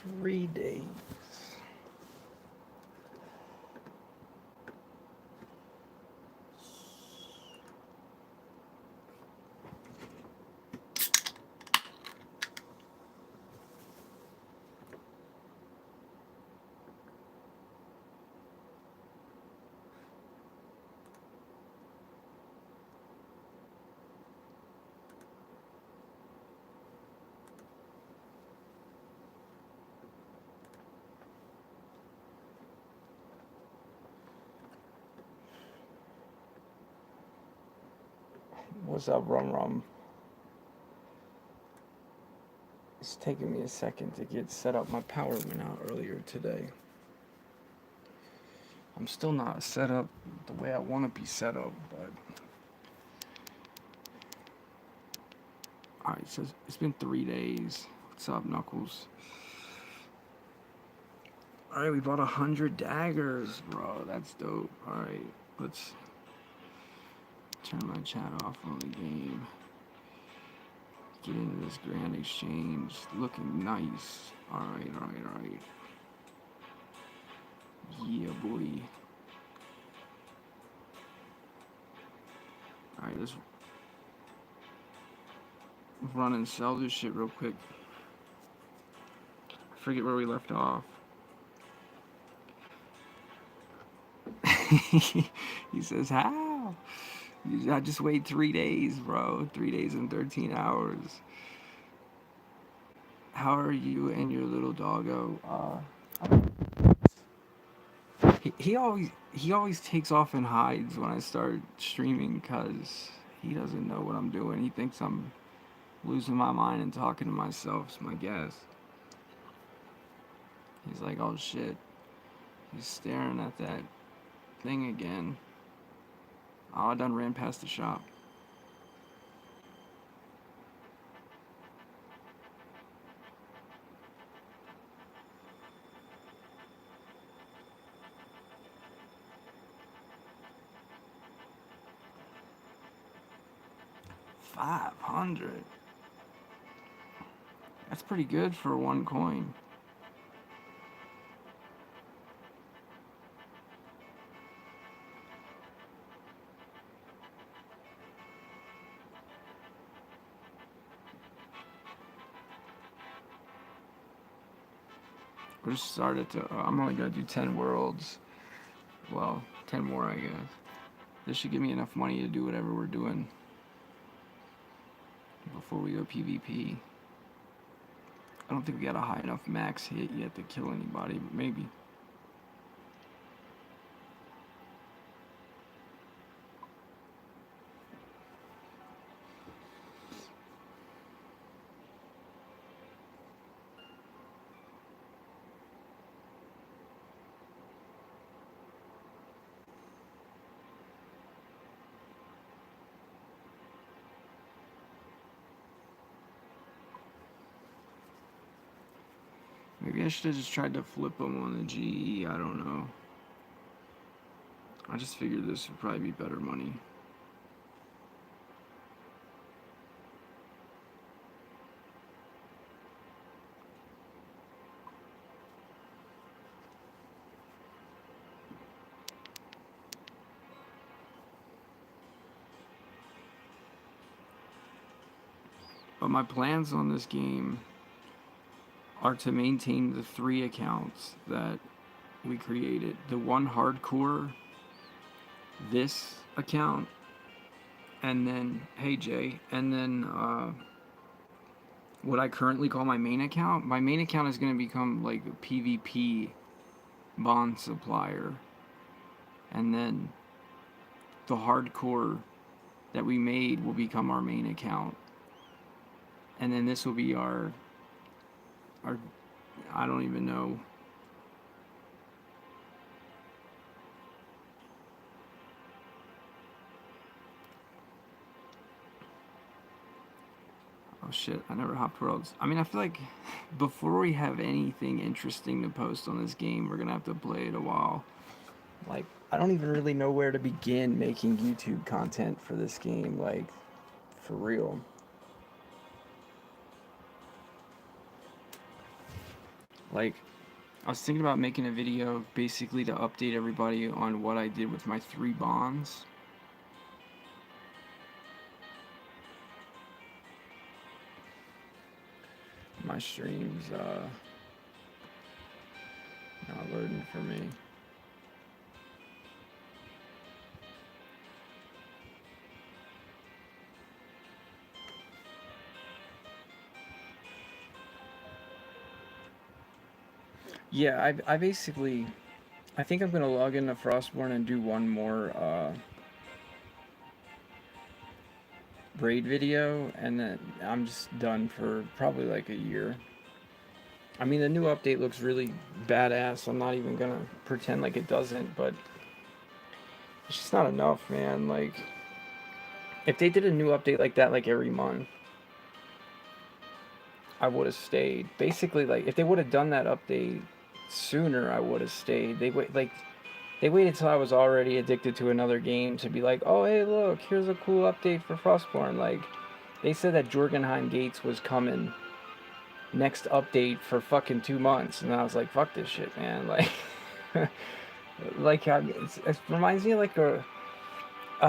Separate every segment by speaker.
Speaker 1: 3 days. What's up, Rum Rum? It's taking me a second to get set up. My power went out earlier today. I'm still not set up the way I want to be set up, but... Alright, so it's been 3 days. What's up, Knuckles? Alright, we bought 100 daggers, bro. That's dope. Alright, let's turn my chat off on the game. Get into this grand exchange. Looking nice. Alright. Yeah, boy. Alright, let's run and sell this shit real quick. I forget where we left off. He says, how? I just wait 3 days, bro. 3 days and 13 hours. How are you and your little doggo? He always takes off and hides when I start streaming because he doesn't know what I'm doing. He thinks I'm losing my mind and talking to myself, is my guess. He's like, oh shit. He's staring at that thing again. Oh, I done ran past the shop. $500. That's pretty good for one coin. We just started to. I'm only gonna do 10 worlds. Well, 10 more, I guess. This should give me enough money to do whatever we're doing before we go PvP. I don't think we got a high enough max hit yet to kill anybody, but maybe. Maybe I should have just tried to flip them on the GE. I don't know. I just figured this would probably be better money. But my plans on this game are to maintain the 3 accounts that we created. The one hardcore, this account, and then, hey Jay, and then what I currently call my main account. My main account is going to become like a PvP bond supplier. And then the hardcore that we made will become our main account. And then this will be our I don't even know. Oh shit, I never hopped worlds. I mean, I feel like before we have anything interesting to post on this game, we're gonna have to play it a while. Like, I don't even really know where to begin making YouTube content for this game, like, for real. Like, I was thinking about making a video basically to update everybody on what I did with my 3 bonds. My stream's not loading for me. Yeah, I basically, I think I'm gonna log into Frostborn and do one more raid video, and then I'm just done for probably like a year. I mean, the new update looks really badass. I'm not even gonna pretend like it doesn't, but it's just not enough, man. Like, if they did a new update like that, like every month, I would have stayed. Basically, like, if they would have done that update sooner, I would have stayed. They waited till I was already addicted to another game to be like, oh, hey, look, here's a cool update for Frostborn. Like, they said that Jorgenheim Gates was coming next update for fucking 2 months, and I was like, fuck this shit, man. Like, like it reminds me of like a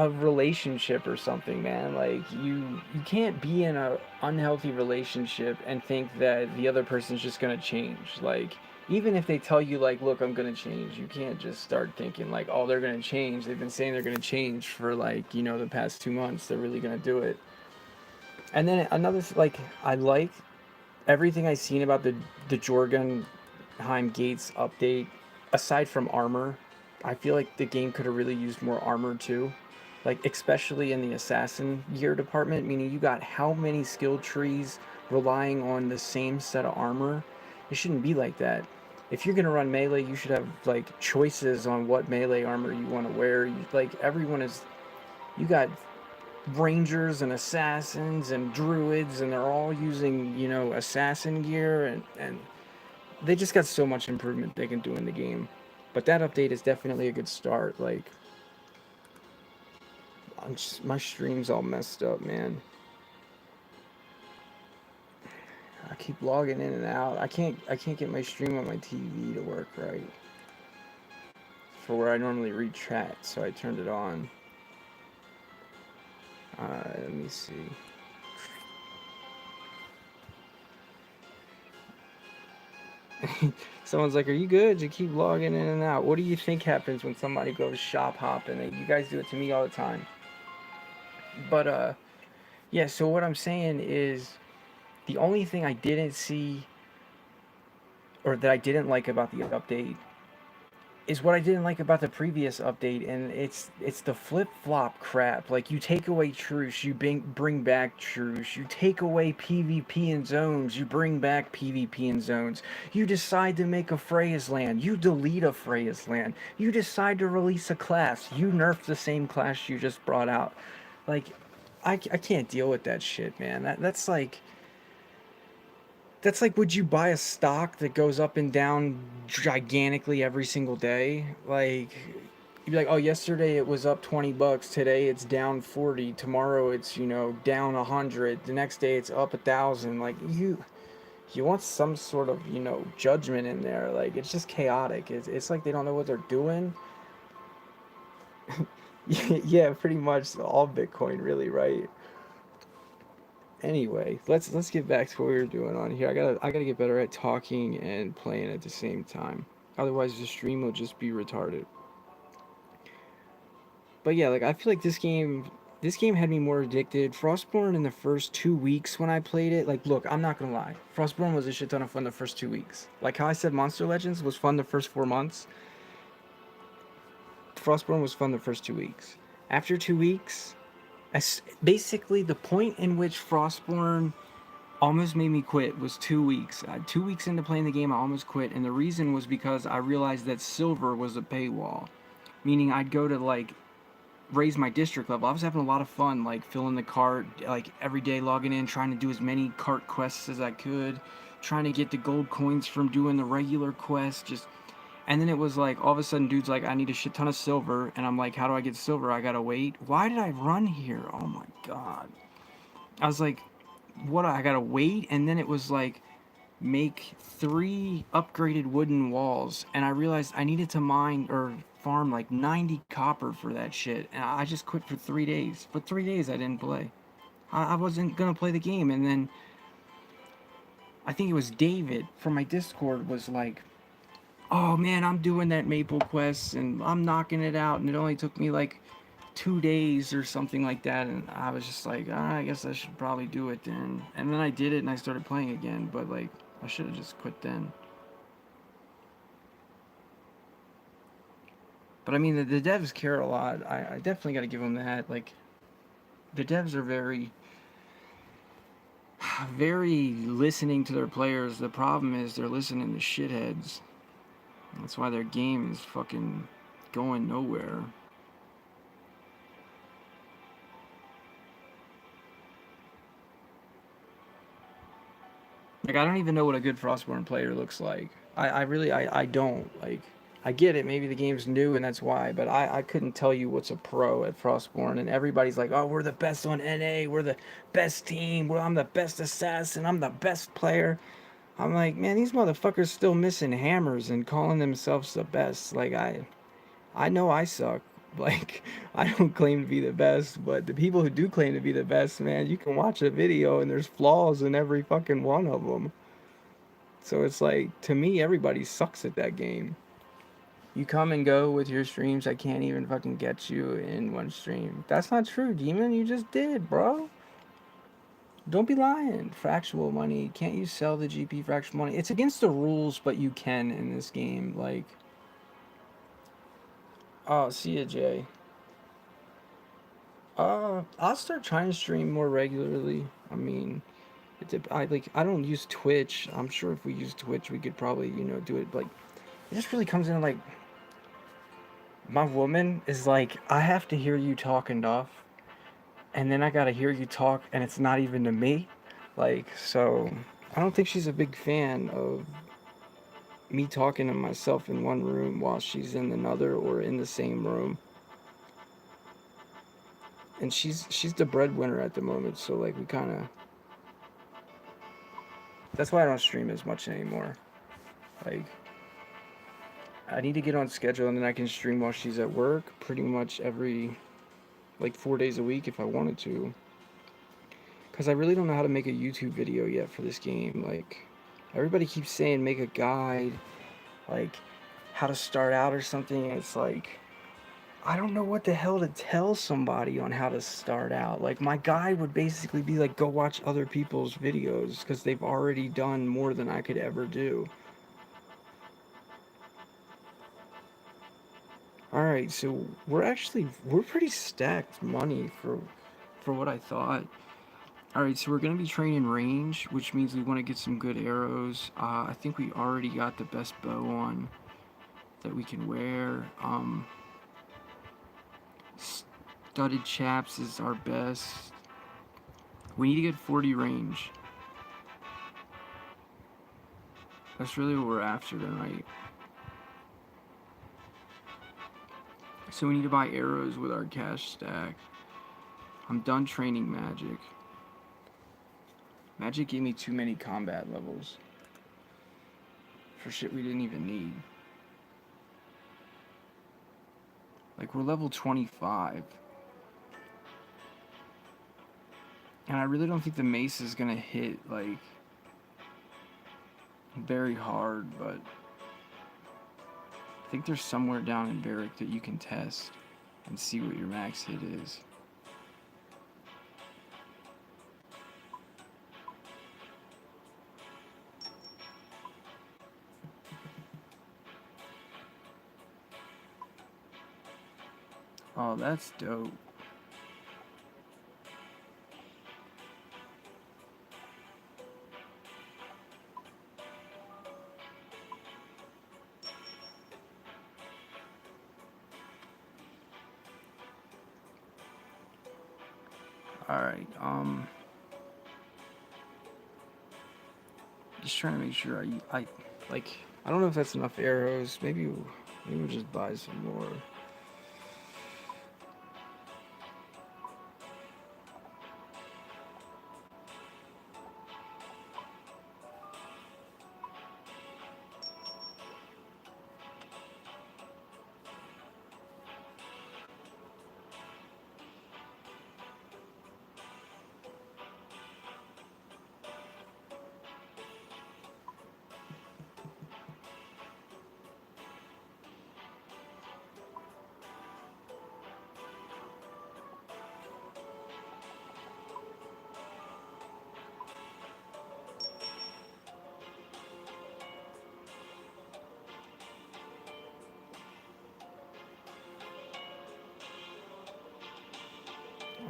Speaker 1: relationship or something, man. Like, you can't be in a unhealthy relationship and think that the other person's just gonna change. Like, even if they tell you like, look, I'm gonna change, you can't just start thinking like, oh, they're gonna change. They've been saying they're gonna change for like, the past 2 months. They're really gonna do it. And then another like, I like everything I've seen about the Jorgenheim Gates update, aside from armor. I feel like the game could have really used more armor too. Like, especially in the assassin gear department, meaning you got how many skill trees relying on the same set of armor. It shouldn't be like that. If you're gonna run melee, you should have like choices on what melee armor you want to wear. Like, everyone is, you got rangers and assassins and druids, and they're all using assassin gear, and they just got so much improvement they can do in the game. But that update is definitely a good start. Like, my stream's all messed up, man. I keep logging in and out. I can't get my stream on my TV to work right for where I normally read chat, so I turned it on. Let me see. Someone's like, "Are you good?" You keep logging in and out. What do you think happens when somebody goes shop hopping? You guys do it to me all the time. But yeah. So what I'm saying is, the only thing I didn't see, or that I didn't like about the update, is what I didn't like about the previous update, and it's the flip flop crap. Like, you take away truce, you bring back truce. You take away PvP and zones, you bring back PvP and zones. You decide to make a Freya's land, you delete a Freya's land. You decide to release a class, you nerf the same class you just brought out. Like, I can't deal with that shit, man. That's like, would you buy a stock that goes up and down gigantically every single day? Like, you'd be like, oh, yesterday it was up $20, today it's down 40, tomorrow it's, down 100, the next day it's up 1,000. Like, you want some sort of, judgment in there. Like, it's just chaotic. It's like they don't know what they're doing. Yeah, pretty much all Bitcoin, really, right? Anyway, let's get back to what we were doing on here. I gotta get better at talking and playing at the same time. Otherwise, the stream will just be retarded. But yeah, like, I feel like this game had me more addicted. Frostborn, in the first 2 weeks when I played it, like, look, I'm not gonna lie, Frostborn was a shit ton of fun the first 2 weeks. Like how I said Monster Legends was fun the first 4 months. Frostborn was fun the first 2 weeks. After 2 weeks, basically the point in which Frostborn almost made me quit was 2 weeks. 2 weeks into playing the game, I almost quit, and the reason was because I realized that silver was a paywall, meaning I'd go to like raise my district level. I was having a lot of fun, like filling the cart, like every day logging in, trying to do as many cart quests as I could, trying to get the gold coins from doing the regular quests, just. And then it was like, all of a sudden, dude's like, I need a shit ton of silver, and I'm like, how do I get silver? I gotta wait. Why did I run here? Oh my god. I was like, what? I gotta wait? And then it was like, make 3 upgraded wooden walls, and I realized I needed to mine or farm like 90 copper for that shit, and I just quit for 3 days. For 3 days, I didn't play. I wasn't gonna play the game, and then I think it was David from my Discord was like, "Oh man, I'm doing that Maple Quest, and I'm knocking it out, and it only took me like 2 days or something like that." And I was just like, I guess I should probably do it then. And then I did it, and I started playing again, but like, I should have just quit then. But I mean, the devs care a lot. I definitely got to give them that. Like, the devs are very listening to their players. The problem is they're listening to shitheads. That's why their game is fucking going nowhere. Like, I don't even know what a good Frostborn player looks like. I really, I don't. Like, I get it, maybe the game's new and that's why, but I couldn't tell you what's a pro at Frostborn. And everybody's like, oh, we're the best on NA, we're the best team, I'm the best assassin, I'm the best player. I'm like, man, these motherfuckers still missing hammers and calling themselves the best. Like, I know I suck. Like, I don't claim to be the best, but the people who do claim to be the best, man, you can watch a video and there's flaws in every fucking one of them. So it's like, to me, everybody sucks at that game. You come and go with your streams. I can't even fucking get you in one stream. That's not true, Demon. You just did, bro. Don't be lying. Fractional money. Can't you sell the GP fractional money? It's against the rules, but you can in this game. Like, oh, see ya, Jay. I'll start trying to stream more regularly. I mean, I don't use Twitch. I'm sure if we use Twitch, we could probably do it. Like, it just really comes in like my woman is like, I have to hear you talk enough, and then I gotta hear you talk, and it's not even to me. Like, so I don't think she's a big fan of me talking to myself in one room while she's in another or in the same room. And she's the breadwinner at the moment, so like we kind of. That's why I don't stream as much anymore. Like, I need to get on schedule, and then I can stream while she's at work pretty much every, like, 4 days a week if I wanted to. Because I really don't know how to make a YouTube video yet for this game. Like, everybody keeps saying make a guide, like, how to start out or something. And it's like, I don't know what the hell to tell somebody on how to start out. Like, my guide would basically be like, go watch other people's videos because they've already done more than I could ever do. Alright, so we're pretty stacked money for what I thought. Alright, so we're going to be training range, which means we want to get some good arrows. I think we already got the best bow on that we can wear. Studded chaps is our best. We need to get 40 range. That's really what we're after tonight. So we need to buy arrows with our cash stack. I'm done training magic. Magic gave me too many combat levels for shit we didn't even need. Like, we're level 25. And I really don't think the mace is gonna hit, like, very hard, but I think there's somewhere down in Barrack that you can test and see what your max hit is. Oh, that's dope. Alright, just trying to make sure I don't know if that's enough arrows. Maybe we'll just buy some more.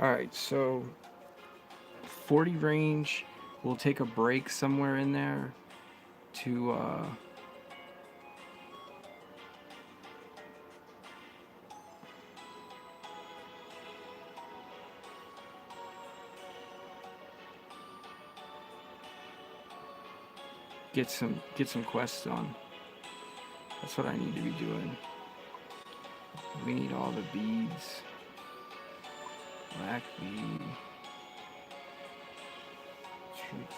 Speaker 1: Alright, so 40 range. We'll take a break somewhere in there to get some quests done. That's what I need to be doing. We need all the beads. Black bead.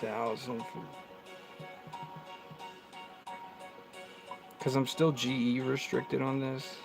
Speaker 1: 2,000 for. Because I'm still GE restricted on this.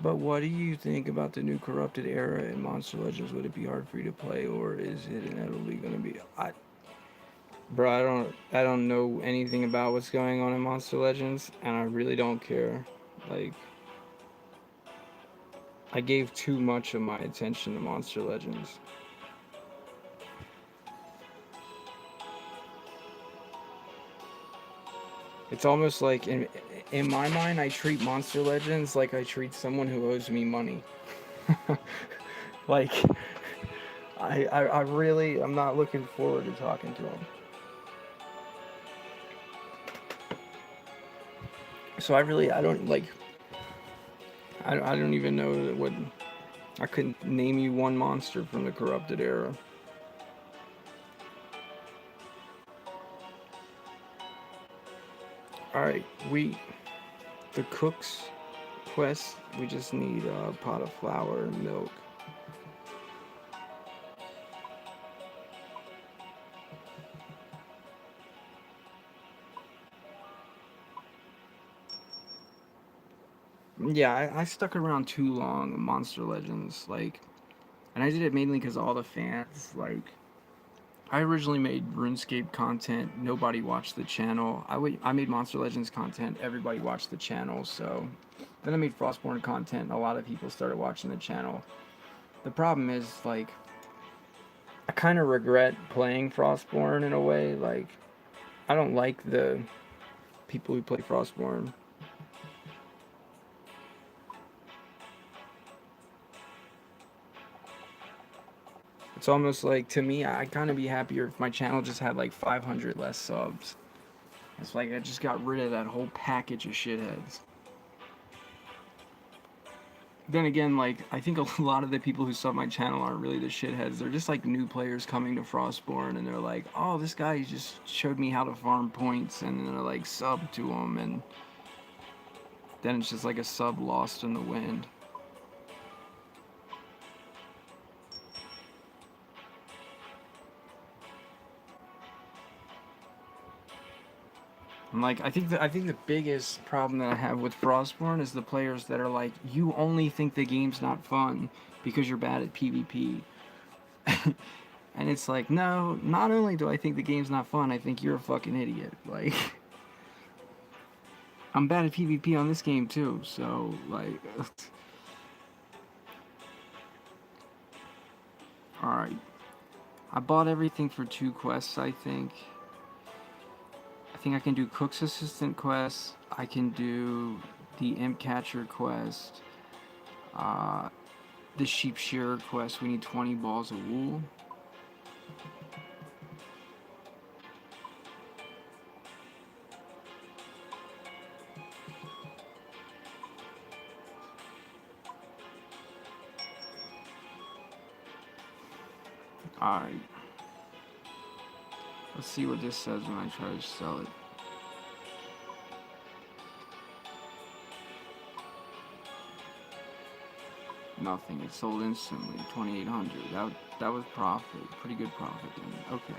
Speaker 1: But what do you think about the new corrupted era in Monster Legends? Would it be hard for you to play, or is it inevitably going to be? Bro, I don't know anything about what's going on in Monster Legends, and I really don't care. Like, I gave too much of my attention to Monster Legends. It's almost like in my mind, I treat Monster Legends like I treat someone who owes me money. Like, I really, I'm not looking forward to talking to him. So I don't like, I don't even know what, I couldn't name you one monster from the corrupted era. Alright, the cook's quest, we just need a pot of flour and milk. Yeah, I stuck around too long in Monster Legends, like, and I did it mainly because all the fans, like, I originally made RuneScape content, nobody watched the channel. I made Monster Legends content, everybody watched the channel, so then I made Frostborn content, a lot of people started watching the channel. The problem is, like, I kind of regret playing Frostborn in a way, like, I don't like the people who play Frostborn. It's almost like, to me, I'd kind of be happier if my channel just had like 500 less subs. It's like I just got rid of that whole package of shitheads. Then again, like, I think a lot of the people who sub my channel aren't really the shitheads. They're just like new players coming to Frostborn, and they're like, oh, this guy just showed me how to farm points, and then they're like, sub to him, and then it's just like a sub lost in the wind. And like, I think the biggest problem that I have with Frostborn is the players that are like, you only think the game's not fun because you're bad at PvP. And it's like, no, not only do I think the game's not fun, I think you're a fucking idiot. Like, I'm bad at PvP on this game too, so, like, alright. I bought everything for 2 quests, I think. I think I can do Cook's Assistant quest. I can do the Imp Catcher quest. The Sheep Shearer quest. We need 20 balls of wool. Alright. Let's see what this says when I try to sell it. Nothing. It sold instantly. 2,800. That was profit. Pretty good profit then. Okay.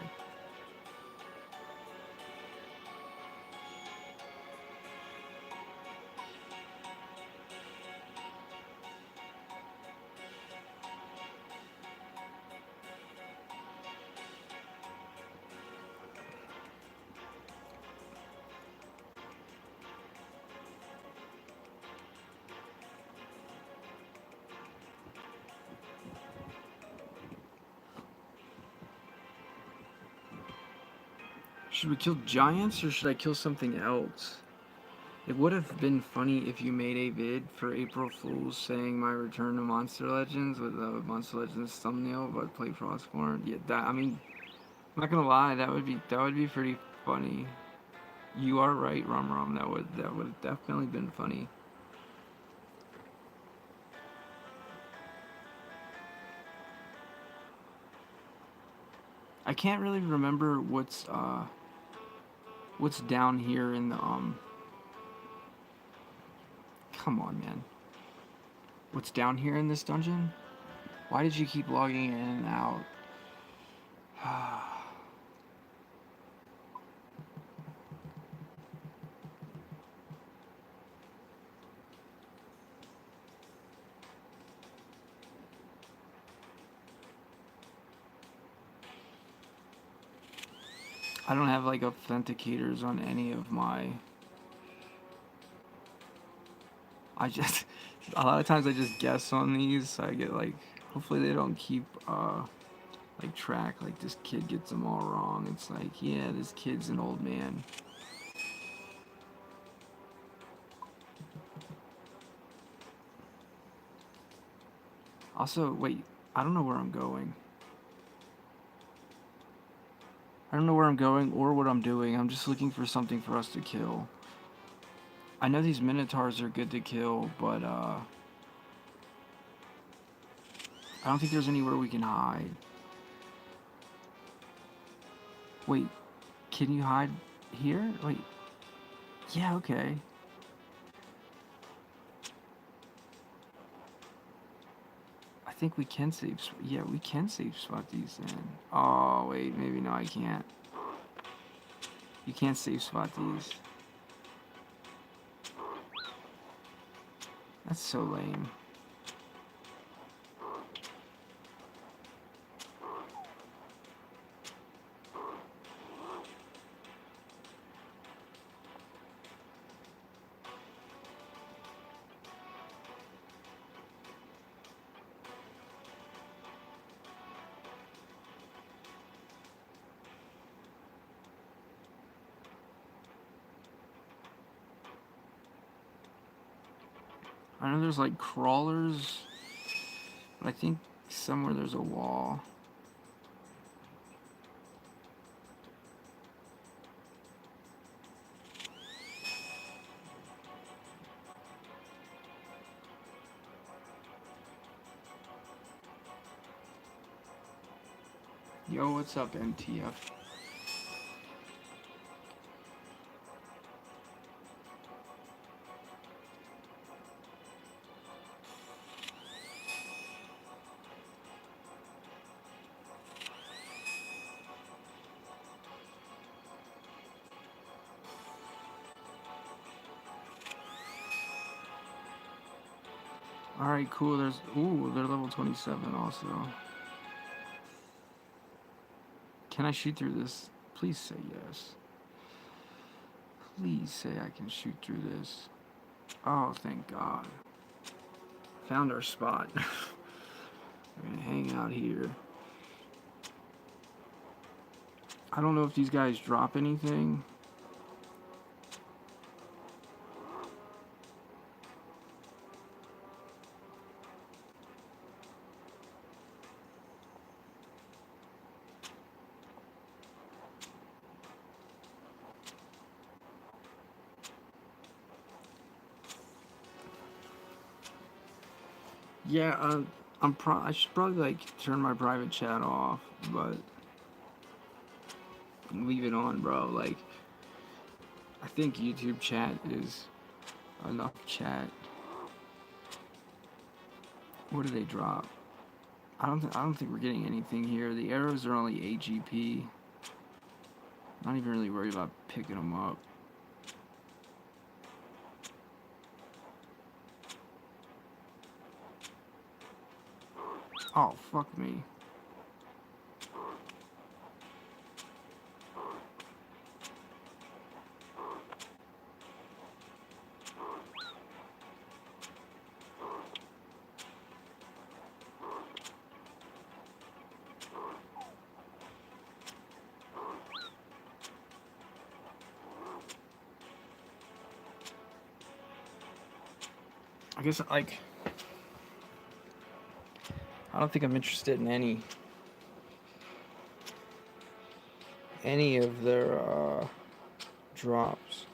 Speaker 1: Should we kill giants or should I kill something else? It would have been funny if you made a vid for April Fools saying my return to Monster Legends with a Monster Legends thumbnail, but play Frostborn. Yeah, I mean, I'm not gonna lie, that would be pretty funny. You are right, Rum Rum. That would have definitely been funny. I can't really remember what's down here in the. Come on, man. What's down here in this dungeon? Why did you keep logging in and out? I don't have like authenticators on any of my. I just a lot of times I just guess on these. So I get like, hopefully they don't keep like track. Like this kid gets them all wrong. It's like, yeah, this kid's an old man. Also, wait, I don't know where I'm going. I don't know where I'm going or what I'm doing. I'm just looking for something for us to kill. I know these minotaurs are good to kill, but I don't think there's anywhere we can hide. Wait, can you hide here? Wait. Yeah, okay. I think we can save. Yeah, we can save spot these then. Oh, wait, maybe no, I can't. You can't save spot these. That's so lame. I know there's like crawlers, but I think somewhere there's a wall. Yo, what's up, MTF? Alright, cool. They're level 27 also. Can I shoot through this? Please say yes. Please say I can shoot through this. Oh, thank God. Found our spot. We're gonna hang out here. I don't know if these guys drop anything. Yeah, I should probably like turn my private chat off, but leave it on, bro. Like, I think YouTube chat is enough chat. What do they drop? I don't think we're getting anything here. The arrows are only 8 GP. Not even really worried about picking them up. Oh, fuck me. I guess, like, I don't think I'm interested in any of their drops.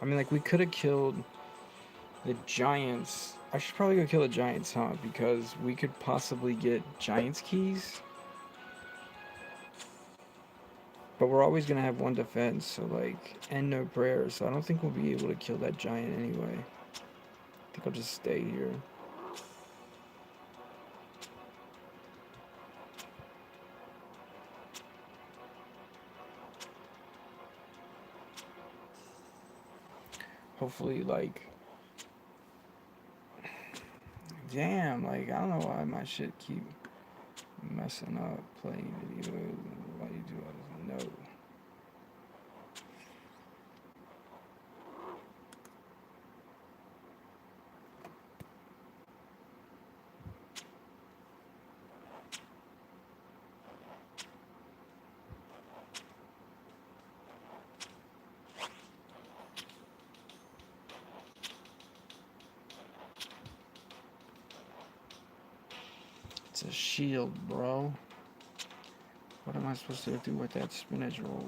Speaker 1: I mean, like, we could have killed the Giants. I should probably go kill the Giants, huh? Because we could possibly get Giants keys. But we're always going to have one defense, so, like, and no prayers. So I don't think we'll be able to kill that Giant anyway. I think I'll just stay here. Hopefully, like... Damn, like, I don't know why my shit keep messing up. Playing video. Why do you do all this? No. It's a shield, bro. What am I supposed to do with that spinach roll?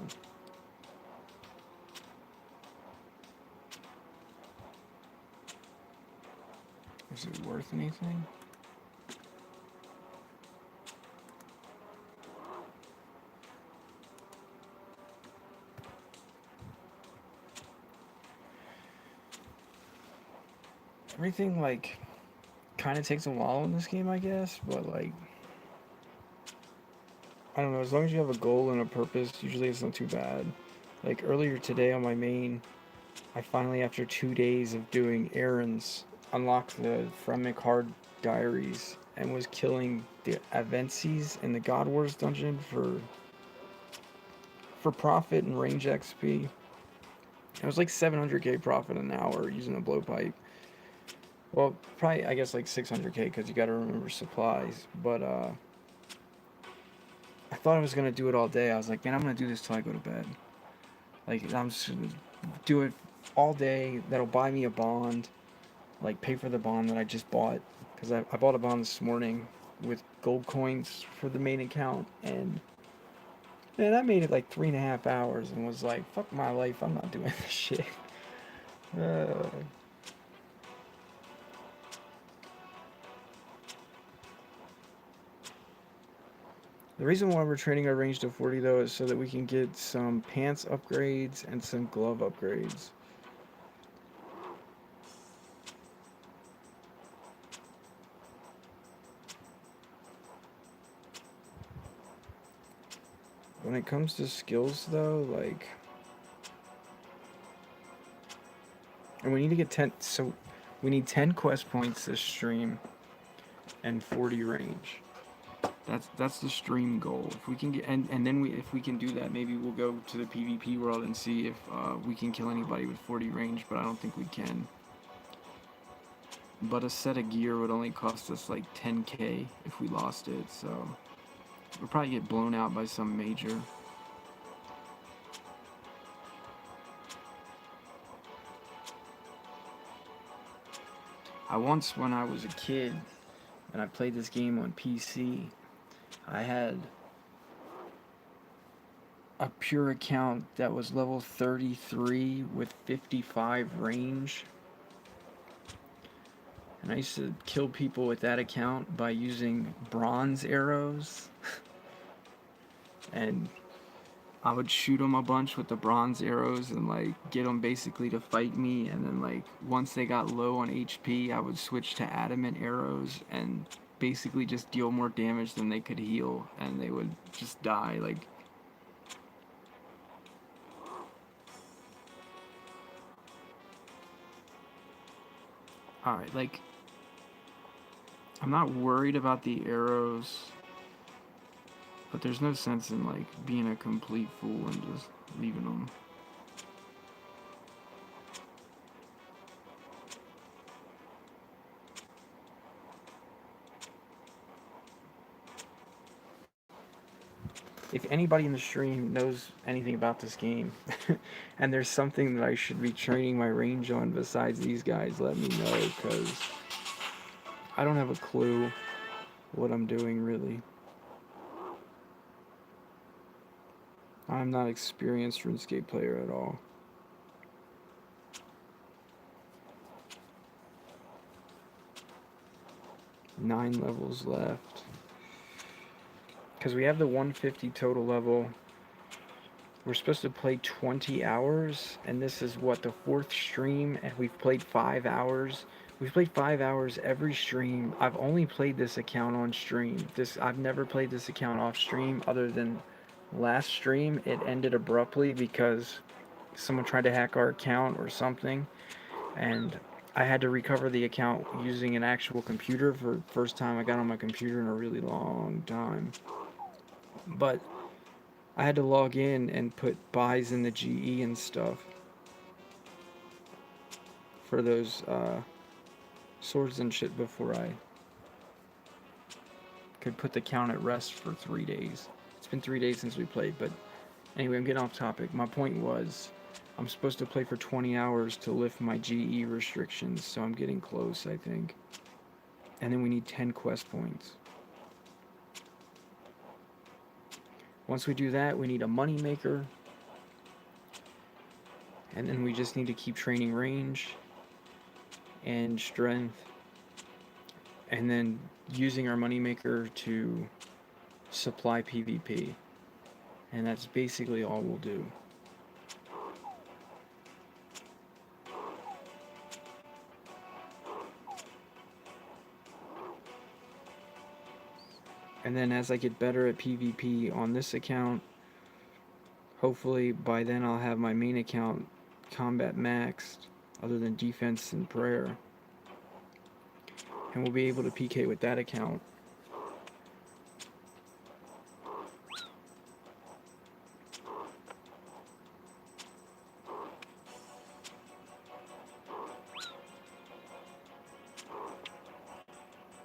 Speaker 1: Is it worth anything? Everything, like, kind of takes a while in this game, I guess, but, like, I don't know, as long as you have a goal and a purpose, usually it's not too bad. Like, earlier today on my main, I finally, after 2 days of doing errands, unlocked the Fremic Hard Diaries and was killing the Avencies in the God Wars dungeon for profit and range XP. It was like 700k profit an hour using a blowpipe. Well, probably, I guess, like 600k because you got to remember supplies. But I thought I was gonna do it all day. I was like, man, I'm gonna do this till I go to bed. Like, I'm just gonna do it all day. That'll buy me a bond. Like, pay for the bond that I just bought, because I bought a bond this morning with gold coins for the main account, and man, I made it like 3.5 hours and was like, fuck my life, I'm not doing this shit. Uh, the reason why we're trading our range to 40 though is so that we can get some pants upgrades and some glove upgrades. When it comes to skills though, like, and we need to get 10, so we need 10 quest points this stream and 40 range. That's the stream goal. If we can get, and then if we can do that, maybe we'll go to the PvP world and see if we can kill anybody with 40 range, but I don't think we can. But a set of gear would only cost us like 10k if we lost it, so we'll probably get blown out by some major. I once, when I was a kid, and I played this game on PC, I had a pure account that was level 33 with 55 range. And I used to kill people with that account by using bronze arrows. And I would shoot them a bunch with the bronze arrows and like get them basically to fight me. And then like once they got low on HP, I would switch to adamant arrows and basically just deal more damage than they could heal. And they would just die. Like, alright, like, I'm not worried about the arrows, but there's no sense in like being a complete fool and just leaving them. If anybody in the stream knows anything about this game and there's something that I should be training my range on besides these guys, let me know, because I don't have a clue what I'm doing really. I'm not an experienced Runescape player at all. Nine levels left. Because we have the 150 total level. We're supposed to play 20 hours, and this is what, the 4th stream, and we've played 5 hours. We've played 5 hours every stream. I've only played this account on stream. I've never played this account off stream other than last stream. It ended abruptly because someone tried to hack our account or something, and I had to recover the account using an actual computer for the first time I got on my computer in a really long time. But I had to log in and put buys in the GE and stuff for those swords and shit before I could put the count at rest for 3 days. It's been 3 days since we played, but anyway, I'm getting off topic. My point was, I'm supposed to play for 20 hours to lift my GE restrictions, so I'm getting close, I think. And then we need 10 quest points. Once we do that, we need a money maker. And then we just need to keep training range and strength. And then using our moneymaker to supply PvP. And that's basically all we'll do. And then as I get better at PvP on this account, hopefully by then I'll have my main account combat maxed, other than defense and prayer. And we'll be able to PK with that account.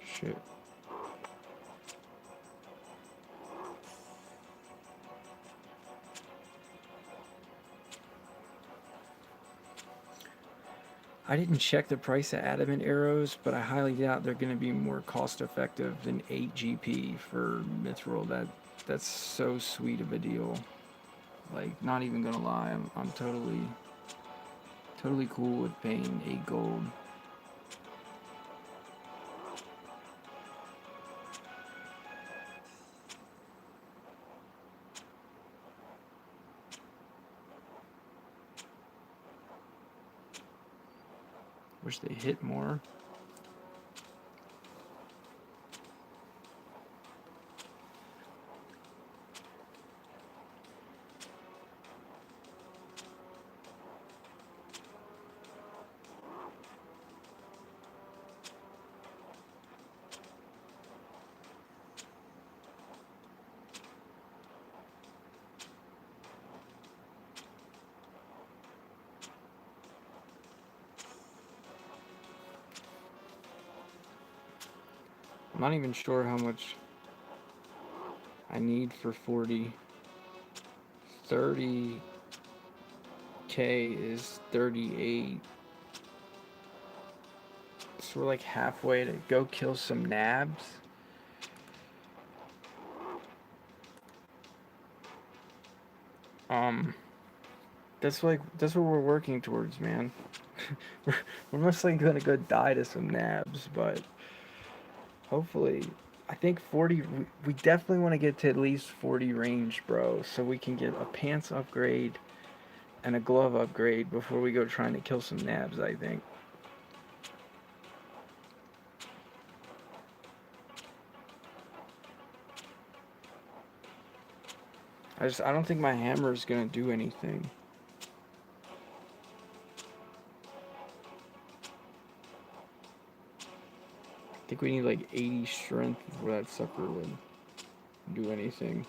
Speaker 1: Shit. I didn't check the price of adamant arrows, but I highly doubt they're going to be more cost effective than 8 GP for Mithril. That's so sweet of a deal. Like, not even gonna lie, I'm totally cool with paying 8 gold. Wish they hit more. I'm not even sure how much I need for 40. 30k is 38. So we're like halfway to go kill some nabs. Um, that's what we're working towards, man. we're, we're most likely gonna go die to some nabs, but hopefully, I think 40. We definitely want to get to at least 40 range, bro, so we can get a pants upgrade and a glove upgrade before we go trying to kill some nabs. I think. I don't think my hammer is gonna do anything. I think we need like 80 strength before that sucker would do anything.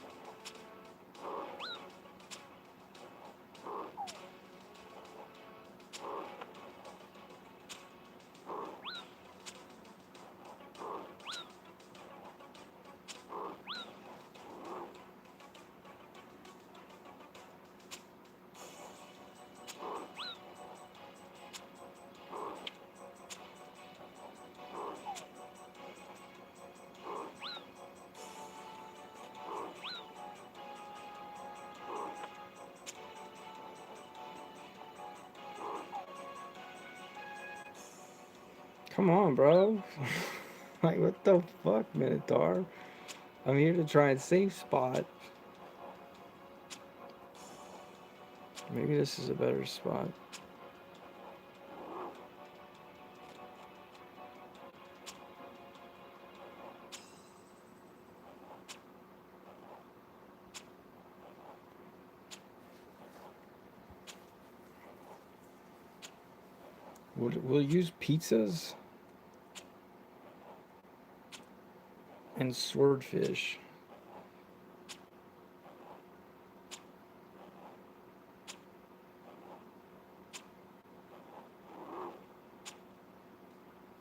Speaker 1: Come on, bro. Like, what the fuck, Minotaur? I'm here to try and save spot. Maybe this is a better spot. We'll use pizzas and swordfish.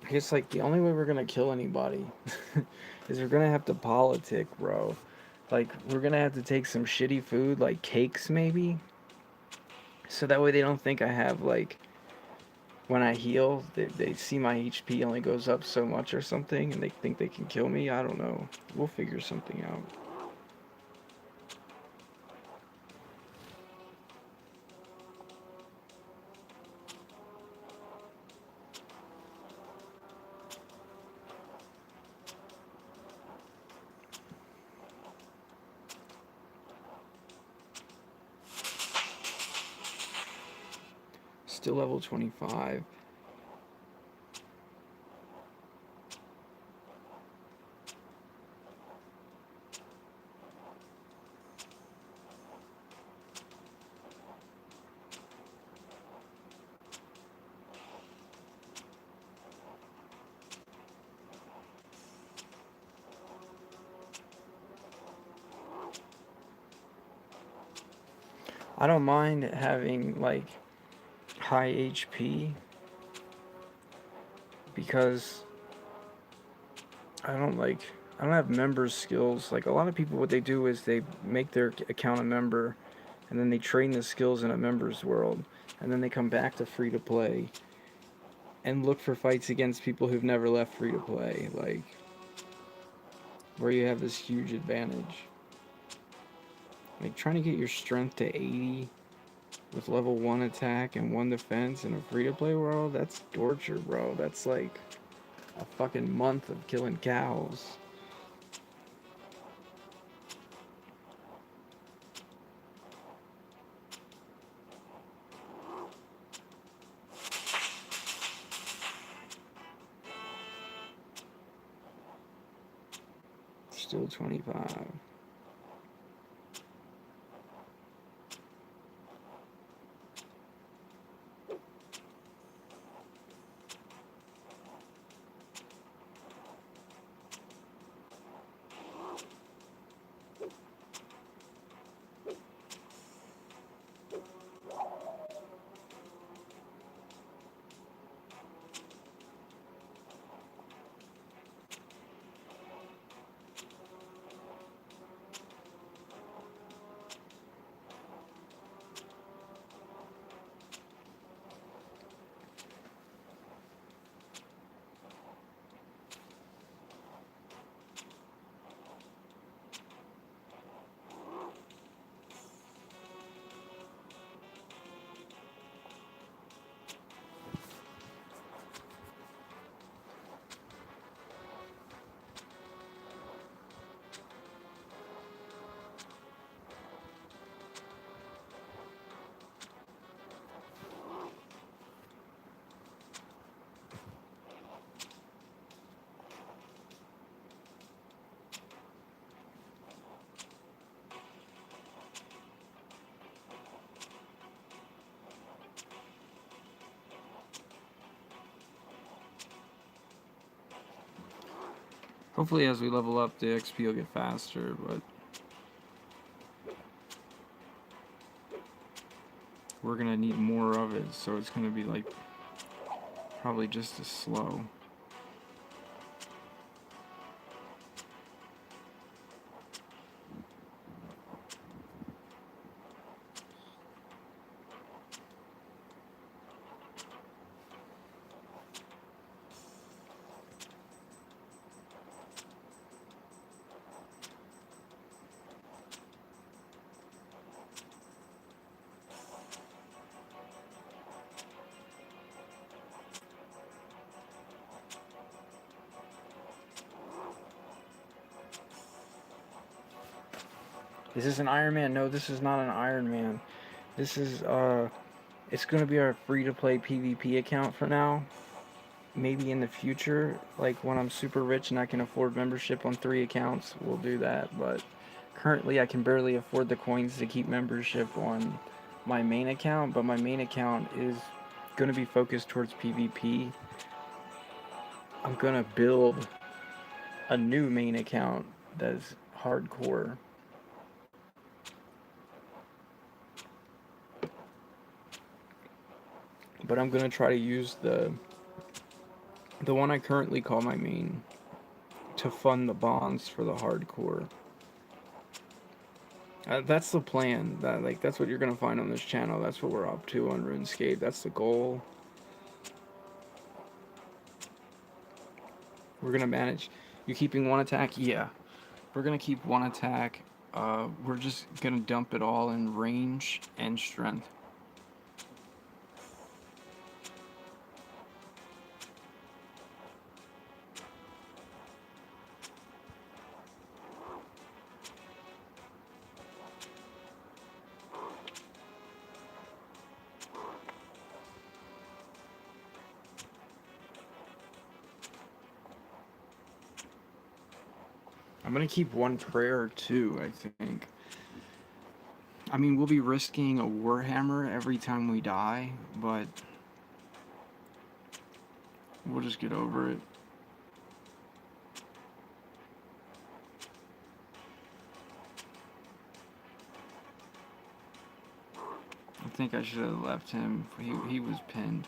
Speaker 1: I guess, like, the only way we're gonna kill anybody is we're gonna have to politic, bro. Like, we're gonna have to take some shitty food, like cakes, maybe. So that way they don't think I have, like, when I heal, they see my HP only goes up so much or something, and they think they can kill me. I don't know. We'll figure something out. Still level 25. I don't mind having, like, high HP because I don't have members skills. Like, a lot of people, what they do is they make their account a member and then they train the skills in a member's world, and then they come back to free to play and look for fights against people who've never left free to play, like, where you have this huge advantage. Like, trying to get your strength to 80 with level 1 attack and 1 defense in a free to play world, that's torture, bro. That's like a fucking month of killing cows. Still 25. Hopefully as we level up, the XP will get faster, but we're gonna need more of it, so it's gonna be like probably just as slow. Is this an Iron Man? No, this is not an Iron Man. This is, it's gonna be our free-to-play PvP account for now. Maybe in the future, like when I'm super rich and I can afford membership on 3 accounts, we'll do that. But currently I can barely afford the coins to keep membership on my main account, but my main account is gonna be focused towards PvP. I'm gonna build a new main account that's hardcore. But I'm gonna try to use the one I currently call my main to fund the bonds for the hardcore. That's the plan. That's what you're gonna find on this channel. That's what we're up to on RuneScape. That's the goal. We're gonna manage. You keeping one attack? Yeah. We're gonna keep one attack. We're just gonna dump it all in range and strength. I'm gonna keep one prayer too, I think. I mean, we'll be risking a Warhammer every time we die, but we'll just get over it. I think I should have left him. He was pinned.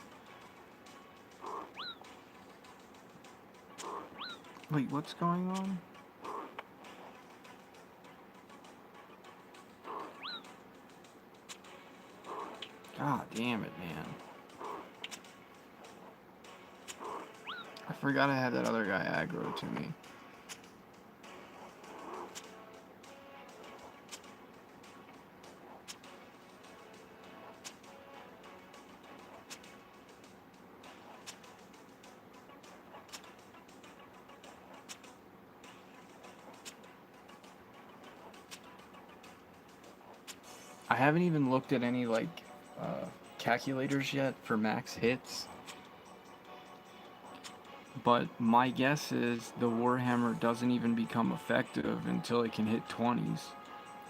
Speaker 1: Wait, what's going on? God damn it, man. I forgot I had that other guy aggro to me. I haven't even looked at any, like, calculators yet for max hits. But my guess is the Warhammer doesn't even become effective until it can hit 20s.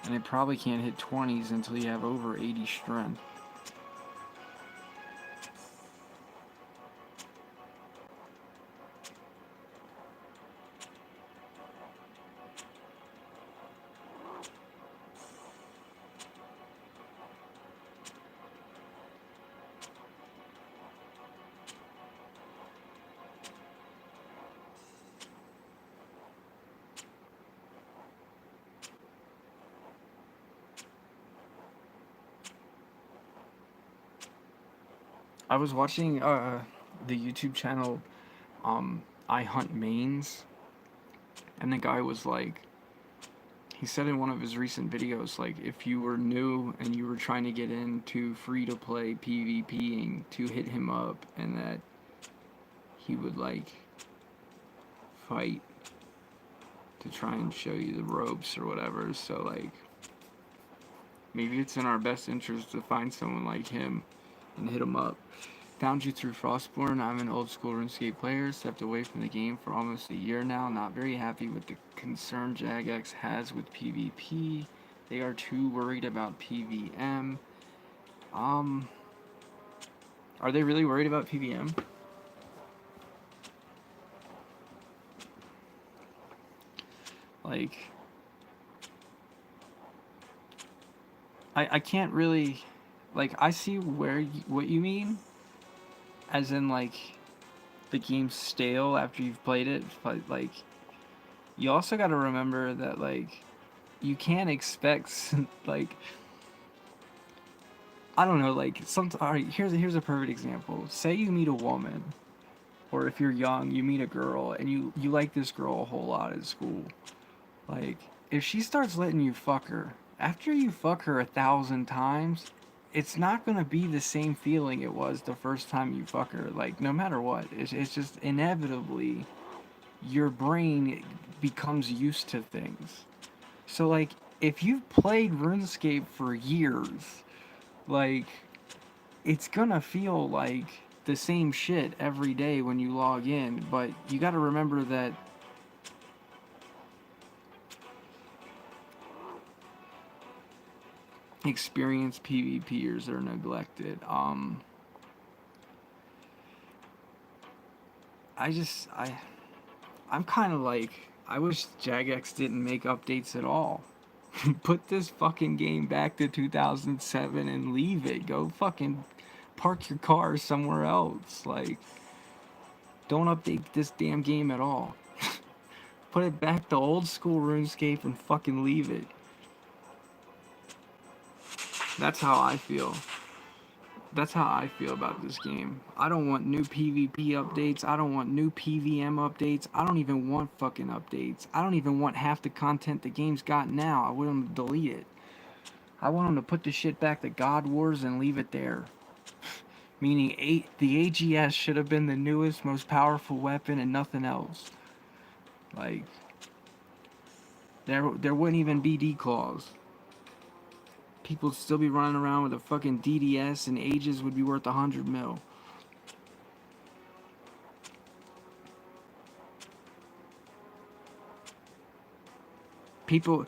Speaker 1: And it probably can't hit 20s until you have over 80 strength. I was watching the YouTube channel I Hunt Mains, and the guy was like, he said in one of his recent videos, like, if you were new and you were trying to get into free-to-play PvPing, to hit him up, and that he would, like, fight to try and show you the ropes or whatever. So, like, maybe it's in our best interest to find someone like him and hit him up. Found you through Frostborn. I'm an old school RuneScape player, stepped away from the game for almost a year now. Not very happy with the concern Jagex has with PvP. They are too worried about PVM. Are they really worried about PVM? Like, I can't really, like, I see what you mean, as in, like, the game's stale after you've played it, but, like, you also got to remember that, like, you can't expect, like, I don't know, like, alright, here's a perfect example. Say you meet a woman, or if you're young, you meet a girl, and you like this girl a whole lot at school. Like, if she starts letting you fuck her, after you fuck her 1,000 times, it's not gonna be the same feeling it was the first time you fuck her. Like, no matter what, it's just inevitably your brain becomes used to things. So, like, if you've played RuneScape for years, like, it's gonna feel like the same shit every day when you log in, but you gotta remember that experienced PvPers are neglected. I just I'm kind of like, I wish Jagex didn't make updates at all. Put this fucking game back to 2007 and leave it. Go fucking park your car somewhere else. Like, don't update this damn game at all. Put it back to old school RuneScape and fucking leave it. That's how I feel. That's how I feel about this game. I don't want new PvP updates. I don't want new PVM updates. I don't even want fucking updates. I don't even want half the content the game's got now. I want them to delete it. I want them to put the shit back to God Wars and leave it there. Meaning the AGS should have been the newest, most powerful weapon and nothing else. Like, there wouldn't even be declaws. People would still be running around with a fucking DDS and Aegis would be worth 100 mil. People,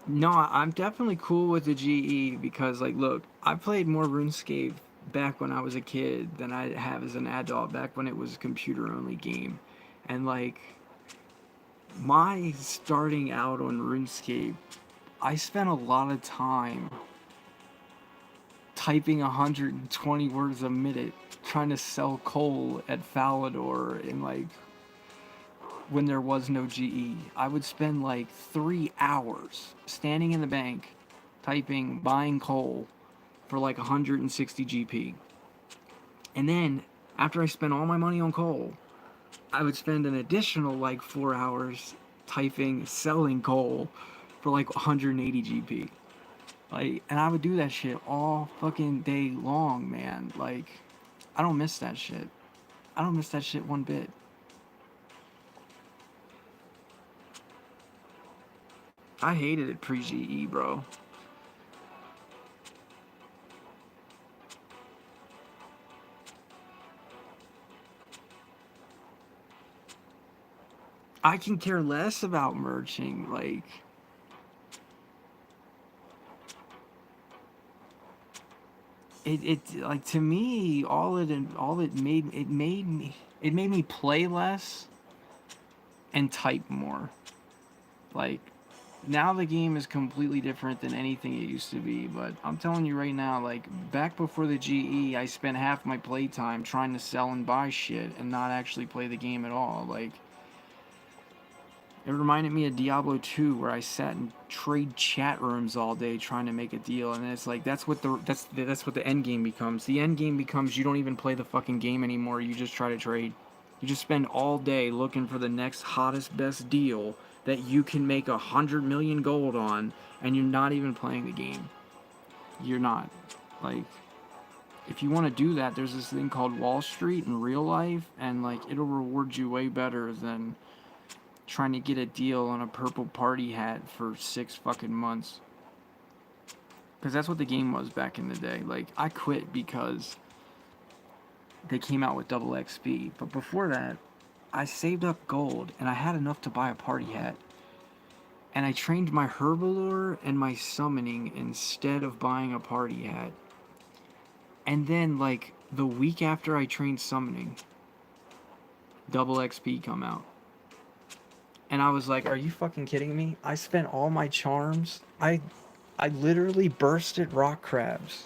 Speaker 1: no, I'm definitely cool with the GE because, like, look, I played more RuneScape back when I was a kid than I have as an adult, back when it was a computer only game. And, like, my starting out on RuneScape, I spent a lot of time typing 120 words a minute trying to sell coal at Falador in, like, when there was no GE. I would spend like 3 hours standing in the bank typing buying coal for like 160 GP. And then after I spent all my money on coal, I would spend an additional like 4 hours typing selling coal for like 180 GP. Like, and I would do that shit all fucking day long, man. Like, I don't miss that shit. I don't miss that shit one bit. I hated it pre-GE, bro. I can care less about merching. Like, it like, to me, it made me play less and type more. Like, now the game is completely different than anything it used to be, but I'm telling you right now, like, back before the GE, I spent half my playtime trying to sell and buy shit and not actually play the game at all. Like, it reminded me of Diablo 2, where I sat and trade chat rooms all day trying to make a deal, and it's like, that's what the end game becomes. The end game becomes, you don't even play the fucking game anymore. You just try to trade. You just spend all day looking for the next hottest, best deal that you can make 100 million gold on, and you're not even playing the game. You're not. Like, if you want to do that, there's this thing called Wall Street in real life, and, like, it'll reward you way better than trying to get a deal on a purple party hat for 6 fucking months. Because that's what the game was back in the day. Like, I quit because they came out with double XP. But before that, I saved up gold and I had enough to buy a party hat. And I trained my Herbalore and my summoning instead of buying a party hat. And then, like, the week after I trained summoning, double XP come out. And I was like, are you fucking kidding me? I spent all my charms. I literally bursted rock crabs.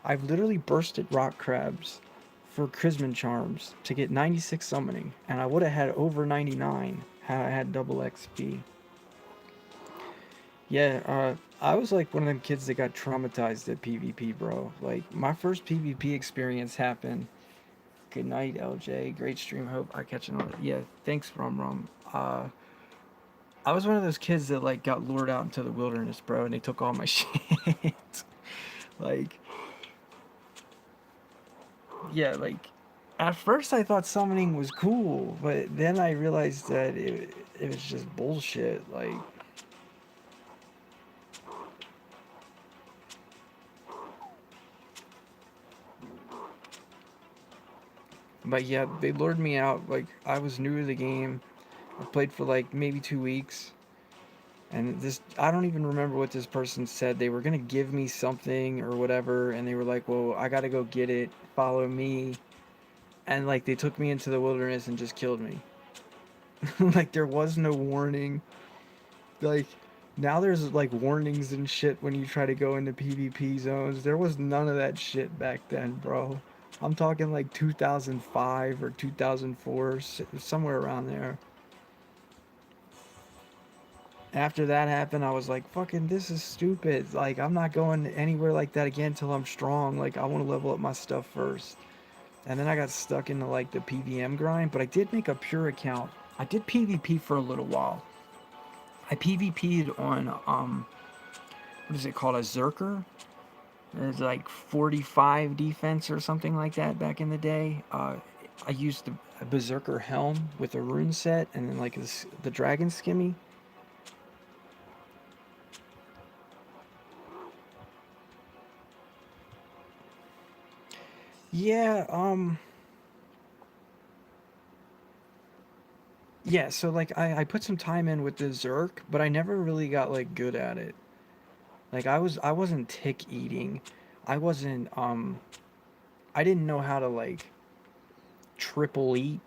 Speaker 1: I've literally bursted rock crabs for Chrisman charms to get 96 summoning, and I would have had over 99 had I had double XP. Yeah, I was like one of them kids that got traumatized at PvP, bro. Like, my first PvP experience happened. Good night, LJ. Great stream. Hope I catch another. Yeah, thanks, Rum Rum. I was one of those kids that like got lured out into the wilderness, bro, and they took all my shit. Like, yeah, like at first I thought summoning was cool, but then I realized that it was just bullshit. Like, but yeah, they lured me out. Like, I was new to the game. I played for like maybe 2 weeks, and this I don't even remember what this person said. They were gonna give me something or whatever, and they were like, "Well, I gotta go get it. Follow me." And like they took me into the wilderness and just killed me. Like there was no warning. Like now there's like warnings and shit when you try to go into PvP zones. There was none of that shit back then, bro. I'm talking like 2005 or 2004, somewhere around there. After that happened, I was like, fucking, this is stupid. Like, I'm not going anywhere like that again until I'm strong. Like, I want to level up my stuff first. And then I got stuck into like the PVM grind, but I did make a pure account. I did PvP for a little while. I PvP'd on what is it called, a Zerker? It's like 45 defense or something like that back in the day. I used a Berserker helm with a rune set and then like the dragon skimmy. Yeah, yeah, so like I put some time in with the Zerk, but I never really got like good at it. Like I wasn't tick eating. I wasn't I didn't know how to like triple eat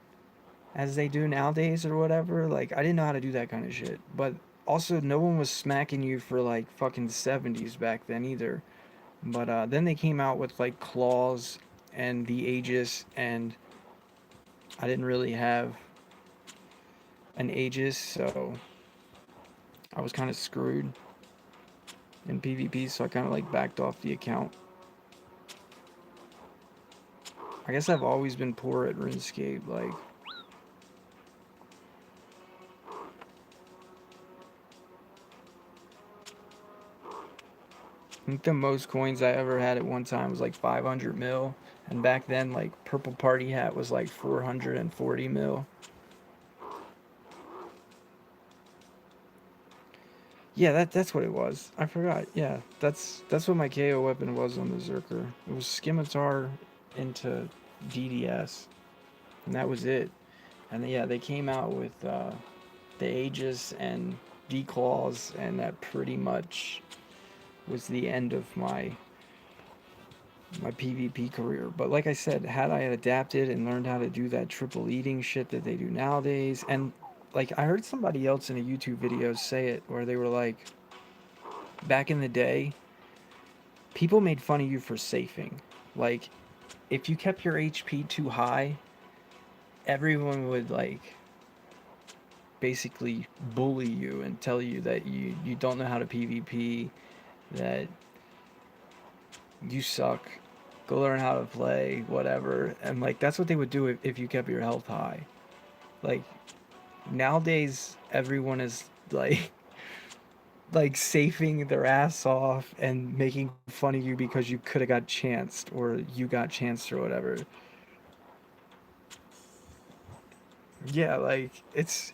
Speaker 1: as they do nowadays or whatever. Like I didn't know how to do that kind of shit. But also no one was smacking you for like fucking 70s back then either. But then they came out with like claws and the Aegis, and I didn't really have an Aegis, so I was kind of screwed in PvP, so I kind of like backed off the account. I guess I've always been poor at RuneScape. Like, I think the most coins I ever had at one time was like 500 mil, and back then, like, Purple Party Hat was like 440 mil. Yeah, that's what it was. I forgot. Yeah, that's what my KO weapon was on the Zerker. It was Scimitar into DDS, and that was it. And yeah, they came out with the Aegis and Declaws, and that pretty much was the end of my PvP career. But like I said, had I adapted and learned how to do that triple eating shit that they do nowadays, and like I heard somebody else in a YouTube video say it, where they were like, back in the day, people made fun of you for safing. Like, if you kept your HP too high, everyone would like basically bully you and tell you that you don't know how to PvP, that you suck, go learn how to play, whatever. And like that's what they would do if you kept your health high. Like nowadays everyone is like like safing their ass off and making fun of you because you could have got chanced or you got chanced or whatever. Yeah, like it's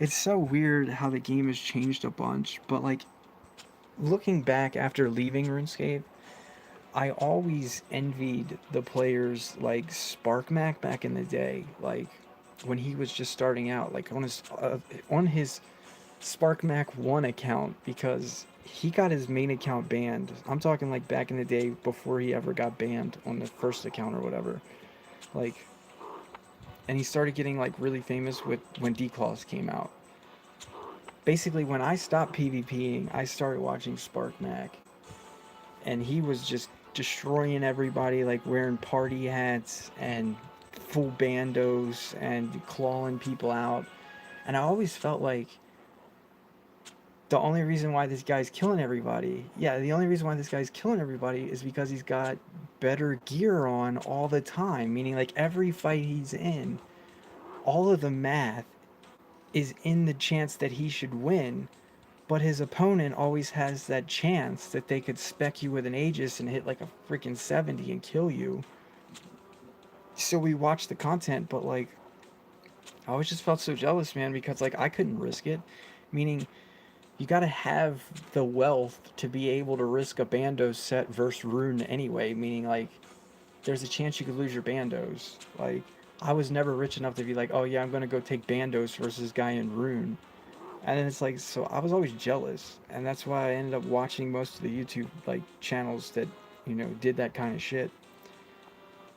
Speaker 1: so weird how the game has changed a bunch, but like looking back after leaving RuneScape, I always envied the players like Sparkmac back in the day, like when he was just starting out, like on his Sparkmac 1 account, because he got his main account banned. I'm talking like back in the day before he ever got banned on the first account or whatever. Like, and he started getting like really famous with when Declaws came out. basically when I stopped PvPing, I started watching SparkMac, and he was just destroying everybody, like wearing party hats and full bandos and clawing people out. And I always felt like the only reason why this guy's killing everybody, yeah, the only reason why this guy's killing everybody is because he's got better gear on all the time. Meaning, like every fight he's in, all of the math is in the chance that he should win, but his opponent always has that chance that they could spec you with an Aegis and hit like a freaking 70 and kill you. So we watched the content, but like, I always just felt so jealous, man, because like I couldn't risk it. Meaning, you gotta have the wealth to be able to risk a bando set versus rune anyway. Meaning, like, there's a chance you could lose your bandos. Like, I was never rich enough to be like, oh yeah, I'm gonna go take bandos versus guy in rune. And then it's like, so I was always jealous, and that's why I ended up watching most of the YouTube like channels that did that kind of shit.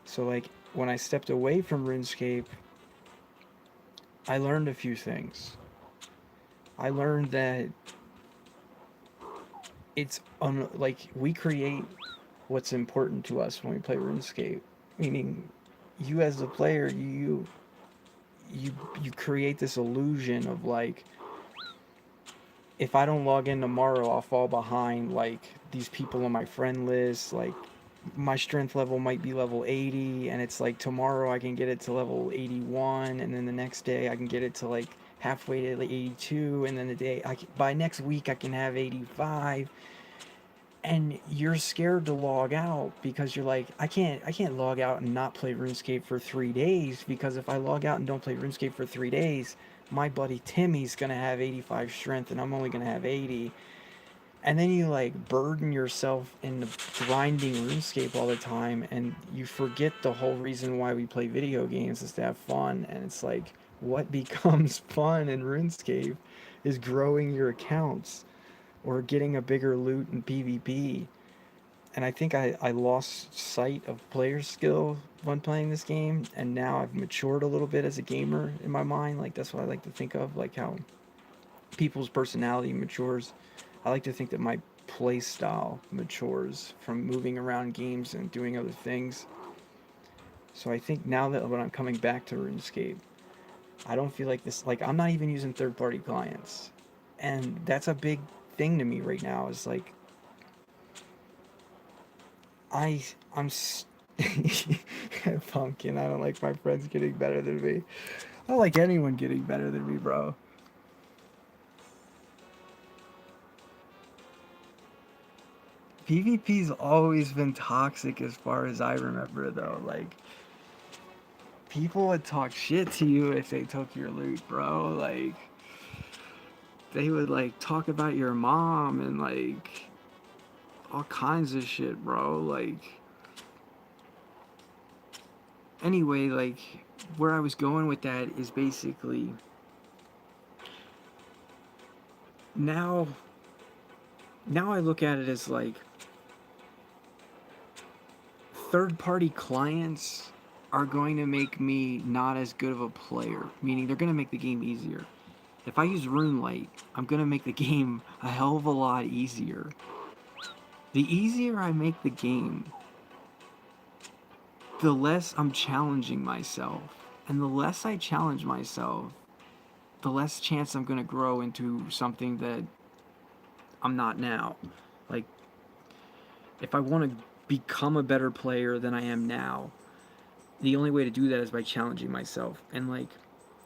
Speaker 1: So like when I stepped away from RuneScape, I learned a few things. I learned that like we create what's important to us when we play RuneScape. Meaning, you as a player, you you create this illusion of like, if I don't log in tomorrow, I'll fall behind like these people on my friend list. Like, my strength level might be level 80, and it's like tomorrow I can get it to level 81, and then the next day I can get it to like halfway to like 82, and then by next week I can have 85. And you're scared to log out because you're like, I can't log out and not play RuneScape for 3 days, because if I log out and don't play RuneScape for 3 days, my buddy Timmy's gonna have 85 strength and I'm only gonna have 80. And then you like burden yourself into grinding RuneScape all the time, and you forget the whole reason why we play video games is to have fun. And it's like, what becomes fun in RuneScape is growing your accounts or getting a bigger loot in PvP. And I think I lost sight of player skill when playing this game, and now I've matured a little bit as a gamer in my mind. Like, that's what I like to think of, like how people's personality matures. I like to think that my play style matures from moving around games and doing other things. So I think now that when I'm coming back to RuneScape, I don't feel like this. Like, I'm not even using third-party clients, and that's a big thing to me right now. Is like, I I'm pumpkin. I don't like my friends getting better than me. I don't like anyone getting better than me, bro. PvP's always been toxic as far as I remember, though. Like, people would talk shit to you if they took your loot, bro. Like, they would like talk about your mom and like all kinds of shit, bro. Like, anyway, like, where I was going with that is basically now now I look at it as like, third party clients are going to make me not as good of a player, meaning they're going to make the game easier. If I use Runelight, I'm going to make the game a hell of a lot easier. The easier I make the game, the less I'm challenging myself. And the less I challenge myself, the less chance I'm going to grow into something that I'm not now. Like, if I want to become a better player than I am now, the only way to do that is by challenging myself. And like,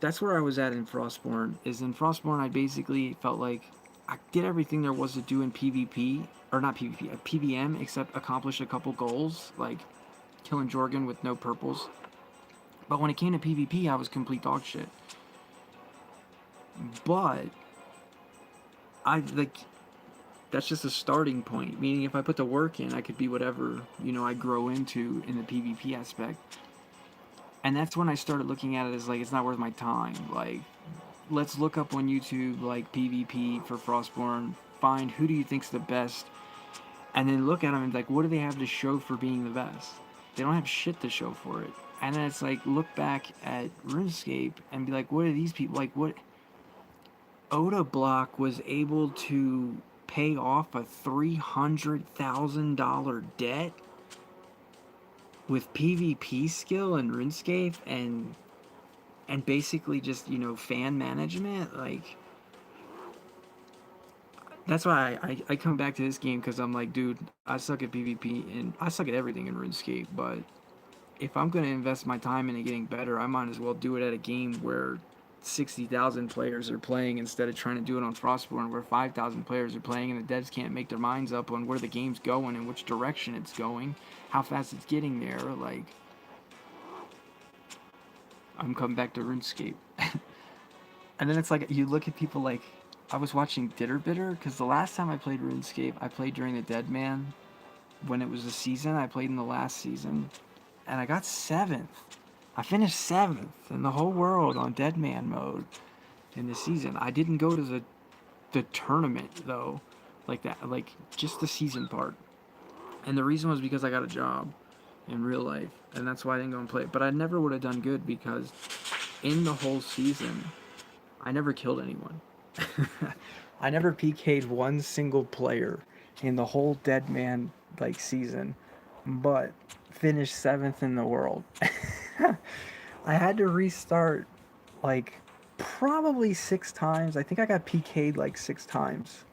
Speaker 1: that's where I was at in Frostborn. Is in Frostborn, I basically felt like I did everything there was to do in PvP, or not PvP, PVM, except accomplish a couple goals, like killing Jorgen with no purples. But when it came to PvP, I was complete dog shit. But I like, that's just a starting point. Meaning, if I put the work in, I could be whatever I grow into in the PvP aspect. And that's when I started looking at it as like, it's not worth my time. Like, let's look up on YouTube like PvP for Frostborn, find who do you think's the best, and then look at them and like, what do they have to show for being the best? They don't have shit to show for it. And then it's like, look back at RuneScape and be like, what are these people like? What Oda Block was able to pay off a $300,000 debt with PvP skill and RuneScape and basically just, fan management. Like, that's why I come back to this game, because I'm like, dude, I suck at PvP and I suck at everything in RuneScape, but if I'm going to invest my time into getting better, I might as well do it at a game where 60,000 players are playing instead of trying to do it on Frostborn where 5,000 players are playing and the devs can't make their minds up on where the game's going and which direction it's going, how fast it's getting there. Like, I'm coming back to RuneScape. And then it's like, you look at people like, I was watching Ditterbitter, because the last time I played RuneScape, I played during the Dead Man. When it was a season, I played in the last season, and I got 7th. I finished 7th in the whole world on Dead Man mode in the season. I didn't go to the tournament, though, like that, like just the season part. And the reason was because I got a job in real life, and that's why I didn't go and play it. But I never would have done good, because in the whole season, I never killed anyone. I never PK'd one single player in the whole Dead Man like season, but finished 7th in the world. I had to restart like probably 6 times. I think I got PK'd like 6 times.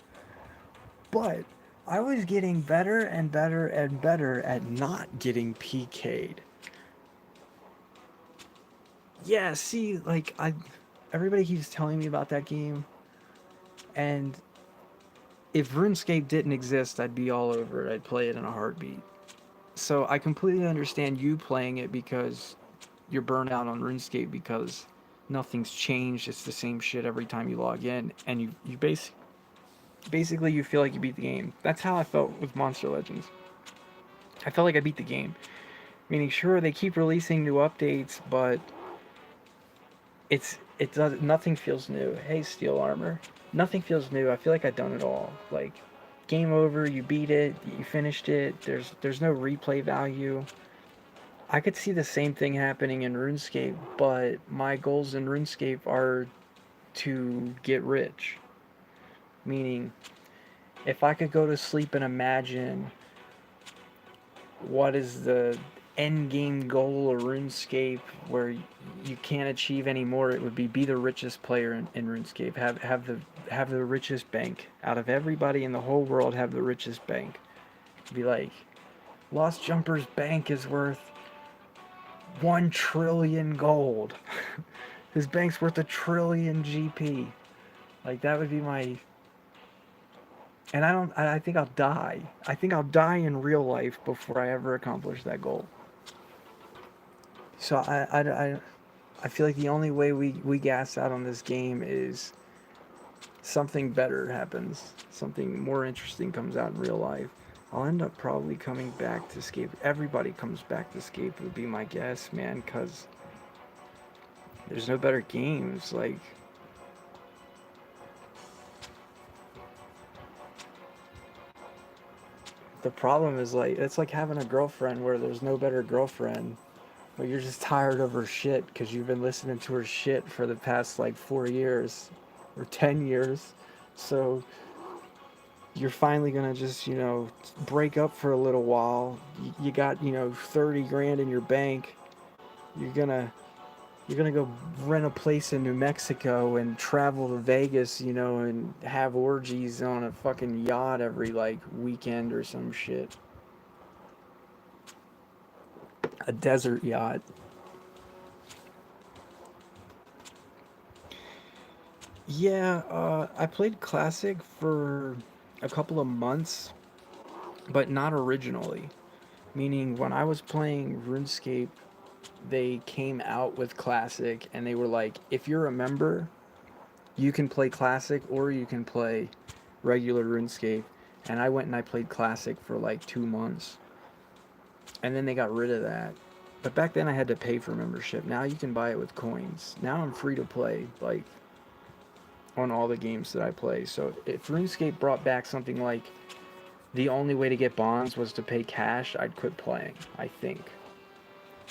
Speaker 1: But I was getting better and better and better at not getting PK'd. Yeah, see, like everybody keeps telling me about that game, and if RuneScape didn't exist, I'd be all over it. I'd play it in a heartbeat. So I completely understand you playing it because you're burnt out on RuneScape, because nothing's changed. It's the same shit every time you log in, and you basically you feel like you beat the game. That's how I felt with Monster Legends. I felt like I beat the game. Meaning, sure, they keep releasing new updates, but it does nothing feels new. Hey, Steel Armor, nothing feels new. I feel like I've done it all. Like, game over, you beat it, you finished it. There's no replay value. I could see the same thing happening in RuneScape, but my goals in RuneScape are to get rich. Meaning, if I could go to sleep and imagine what is the end game goal of RuneScape where you can't achieve any more, it would be the richest player in RuneScape. Have the richest bank. Out of everybody in the whole world, have the richest bank. Be like, Lost Jumper's bank is worth 1 trillion gold. His bank's worth 1 trillion GP. Like, that would be my... And I think I'll die. I think I'll die in real life before I ever accomplish that goal. So I feel like the only way we gas out on this game is something better happens. Something more interesting comes out in real life. I'll end up probably coming back to Scape. Everybody comes back to Scape would be my guess, man, because there's no better games. Like, the problem is, like, it's like having a girlfriend where there's no better girlfriend, but you're just tired of her shit because you've been listening to her shit for the past like 4 years or 10 years. So you're finally gonna just, break up for a little while. You got, 30 grand in your bank. You're gonna go rent a place in New Mexico and travel to Vegas, and have orgies on a fucking yacht every like weekend or some shit. A desert yacht. Yeah, I played Classic for a couple of months, but not originally. Meaning, when I was playing RuneScape, they came out with Classic, and they were like, if you're a member, you can play Classic or you can play regular RuneScape. And I went and I played Classic for like 2 months. And then they got rid of that. But back then I had to pay for membership. Now you can buy it with coins. Now I'm free to play, like, on all the games that I play. So if RuneScape brought back something like the only way to get bonds was to pay cash, I'd quit playing, I think.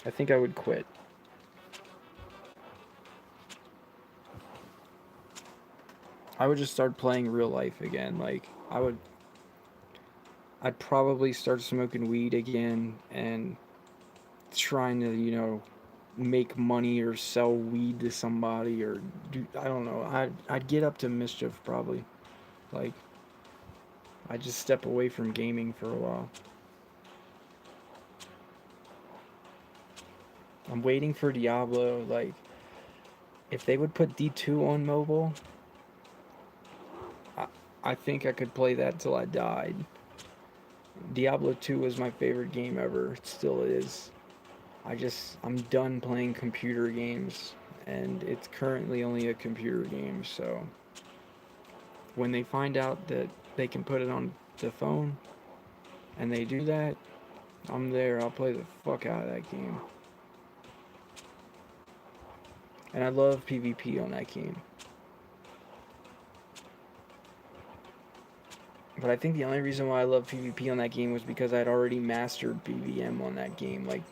Speaker 1: I think I would quit. I would just start playing real life again. Like I'd probably start smoking weed again and trying to, make money or sell weed to somebody or do, I don't know. I'd get up to mischief probably. Like I'd just step away from gaming for a while. I'm waiting for Diablo. Like if they would put D2 on mobile, I, I think I could play that till I died. Diablo 2 was my favorite game ever. It still is. I'm done playing computer games, and it's currently only a computer game, so when they find out that they can put it on the phone, and they do that, I'm there. I'll play the fuck out of that game. And I love PvP on that game. But I think the only reason why I love PvP on that game was because I'd already mastered BVM on that game, like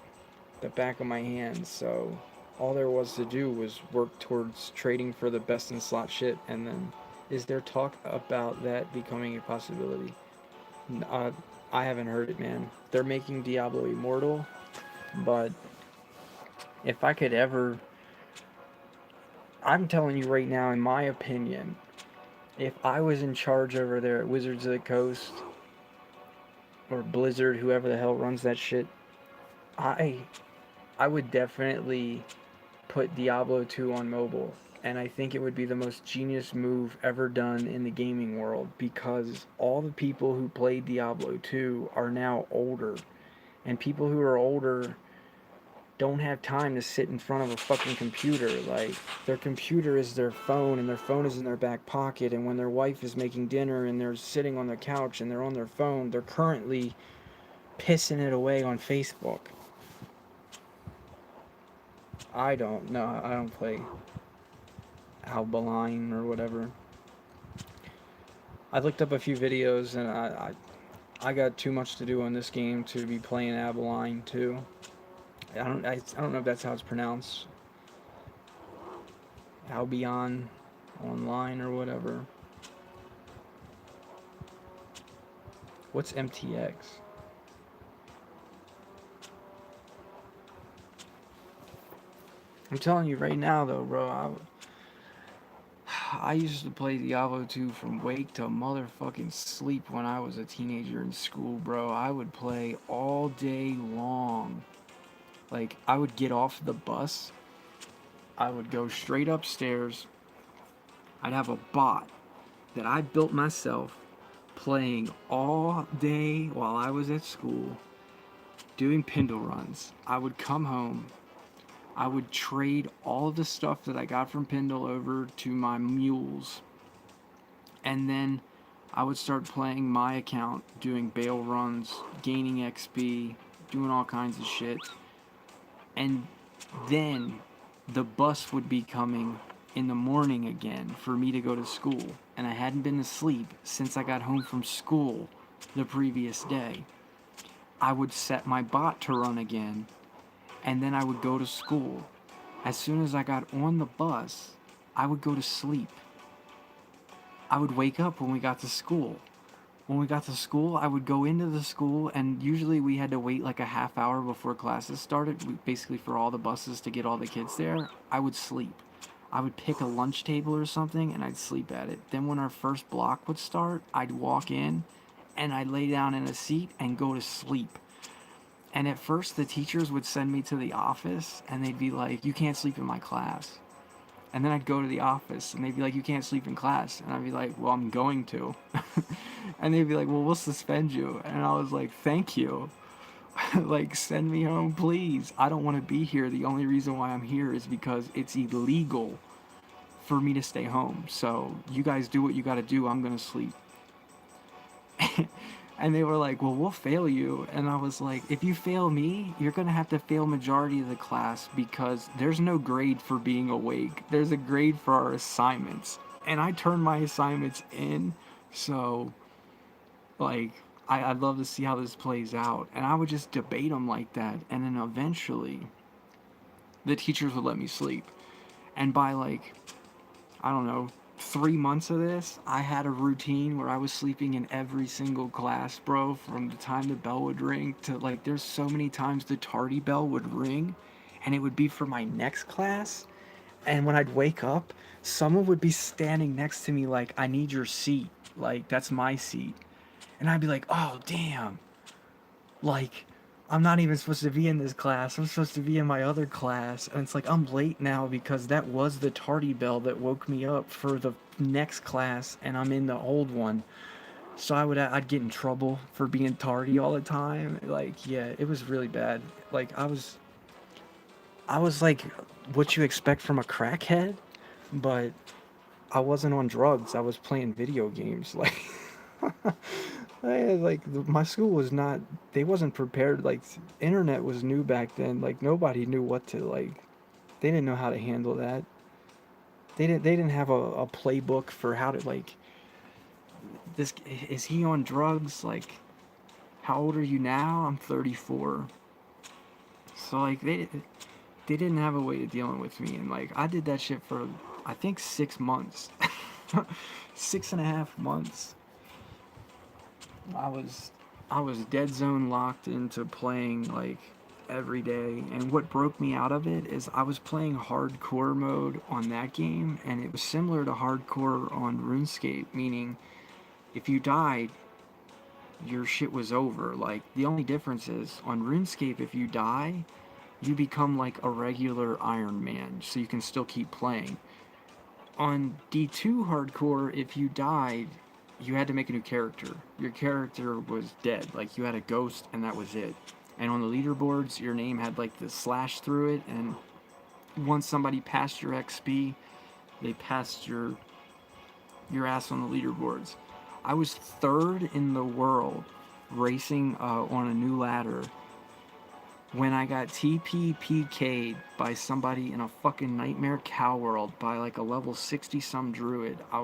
Speaker 1: the back of my hand, so all there was to do was work towards trading for the best in slot shit, and then is there talk about that becoming a possibility? Uh, I haven't heard it, man. They're making Diablo immortal, but if I could ever, I'm telling you right now, in my opinion, if I was in charge over there at Wizards of the Coast, or Blizzard, whoever the hell runs that shit, I I would definitely put Diablo 2 on mobile. And I think it would be the most genius move ever done in the gaming world because all the people who played Diablo 2 are now older. And people who are older don't have time to sit in front of a fucking computer. Like, their computer is their phone, and their phone is in their back pocket. And when their wife is making dinner and they're sitting on their couch and they're on their phone, they're currently pissing it away on Facebook. I don't know. I don't play Albaline or whatever. I looked up a few videos and I got too much to do on this game to be playing Albaline too. I don't know if that's how it's pronounced. Albion Online or whatever. What's MTX? I'm telling you right now though, bro, I used to play Diablo 2 from wake to motherfucking sleep when I was a teenager in school, bro. I would play all day long. Like, I would get off the bus, I would go straight upstairs, I'd have a bot that I built myself playing all day while I was at school, doing Pindle runs. I would come home, I would trade all of the stuff that I got from Pindle over to my mules, and then I would start playing my account, doing bail runs, gaining XP, doing all kinds of shit. And then the bus would be coming in the morning again for me to go to school. And I hadn't been to sleep since I got home from school the previous day. I would set my bot to run again, and then I would go to school. As soon as I got on the bus, I would go to sleep. I would wake up when we got to school. When we got to school, I would go into the school, and usually we had to wait like a half hour before classes started, basically for all the buses to get all the kids there. I would sleep. I would pick a lunch table or something, and I'd sleep at it. Then when our first block would start, I'd walk in, and I'd lay down in a seat and go to sleep. And at first, the teachers would send me to the office, and they'd be like, "You can't sleep in my class." And then I'd go to the office, and they'd be like, "You can't sleep in class." And I'd be like, "Well, I'm going to." And they'd be like, "Well, we'll suspend you." And I was like, "Thank you." Like, send me home, please. I don't want to be here. The only reason why I'm here is because it's illegal for me to stay home. So you guys do what you got to do. I'm going to sleep. And they were like, "Well, we'll fail you." And I was like, "If you fail me, you're going to have to fail majority of the class because there's no grade for being awake. There's a grade for our assignments." And I turned my assignments in, so, like, I'd love to see how this plays out. And I would just debate them like that. And then eventually, the teachers would let me sleep. And by, like, I don't know, 3 months of this, I had a routine where I was sleeping in every single class, bro, from the time the bell would ring to like, there's so many times the tardy bell would ring and it would be for my next class. And when I'd wake up, someone would be standing next to me like, I need your seat. Like, that's my seat. And I'd be like, oh, damn. Like, I'm not even supposed to be in this class. I'm supposed to be in my other class. And it's like, I'm late now because that was the tardy bell that woke me up for the next class, and I'm in the old one. So I'd get in trouble for being tardy all the time. Like, yeah, it was really bad. Like, I was like what you expect from a crackhead, but I wasn't on drugs. I was playing video games. Like, my school was not. They wasn't prepared. Like, internet was new back then. Like, nobody knew what to like. They didn't know how to handle that. They didn't have a playbook for how to like. This is he on drugs? Like, how old are you now? I'm 34. So like they didn't have a way of dealing with me, and like I did that shit for I think 6 months, 6.5 months. I was I was dead zone locked into playing like every day, and what broke me out of it is I was playing hardcore mode on that game, and it was similar to hardcore on RuneScape, meaning if you died, your shit was over. Like, the only difference is on RuneScape, if you die, you become like a regular Iron Man, so you can still keep playing. On D2 hardcore, if you died, you had to make a new character. Your character was dead. Like, you had a ghost, and that was it. And on the leaderboards, your name had like the slash through it, and once somebody passed your XP, they passed your ass on the leaderboards. I was third in the world racing on a new ladder when I got TPPK'd by somebody in a fucking Nightmare Cow World by like a level 60 some druid. I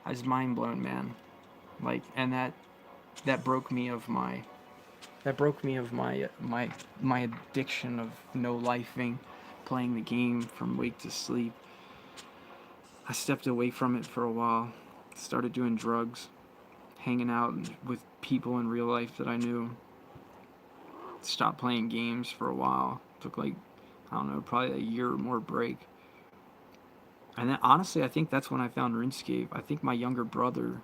Speaker 1: was mind blown, man. Like, and that broke me of my my addiction of no lifing, playing the game from wake to sleep. I stepped away from it for a while, started doing drugs, hanging out with people in real life that I knew. Stopped playing games for a while. Took like, I don't know, probably a year or more break. And then honestly, I think that's when I found RuneScape. I think my younger brother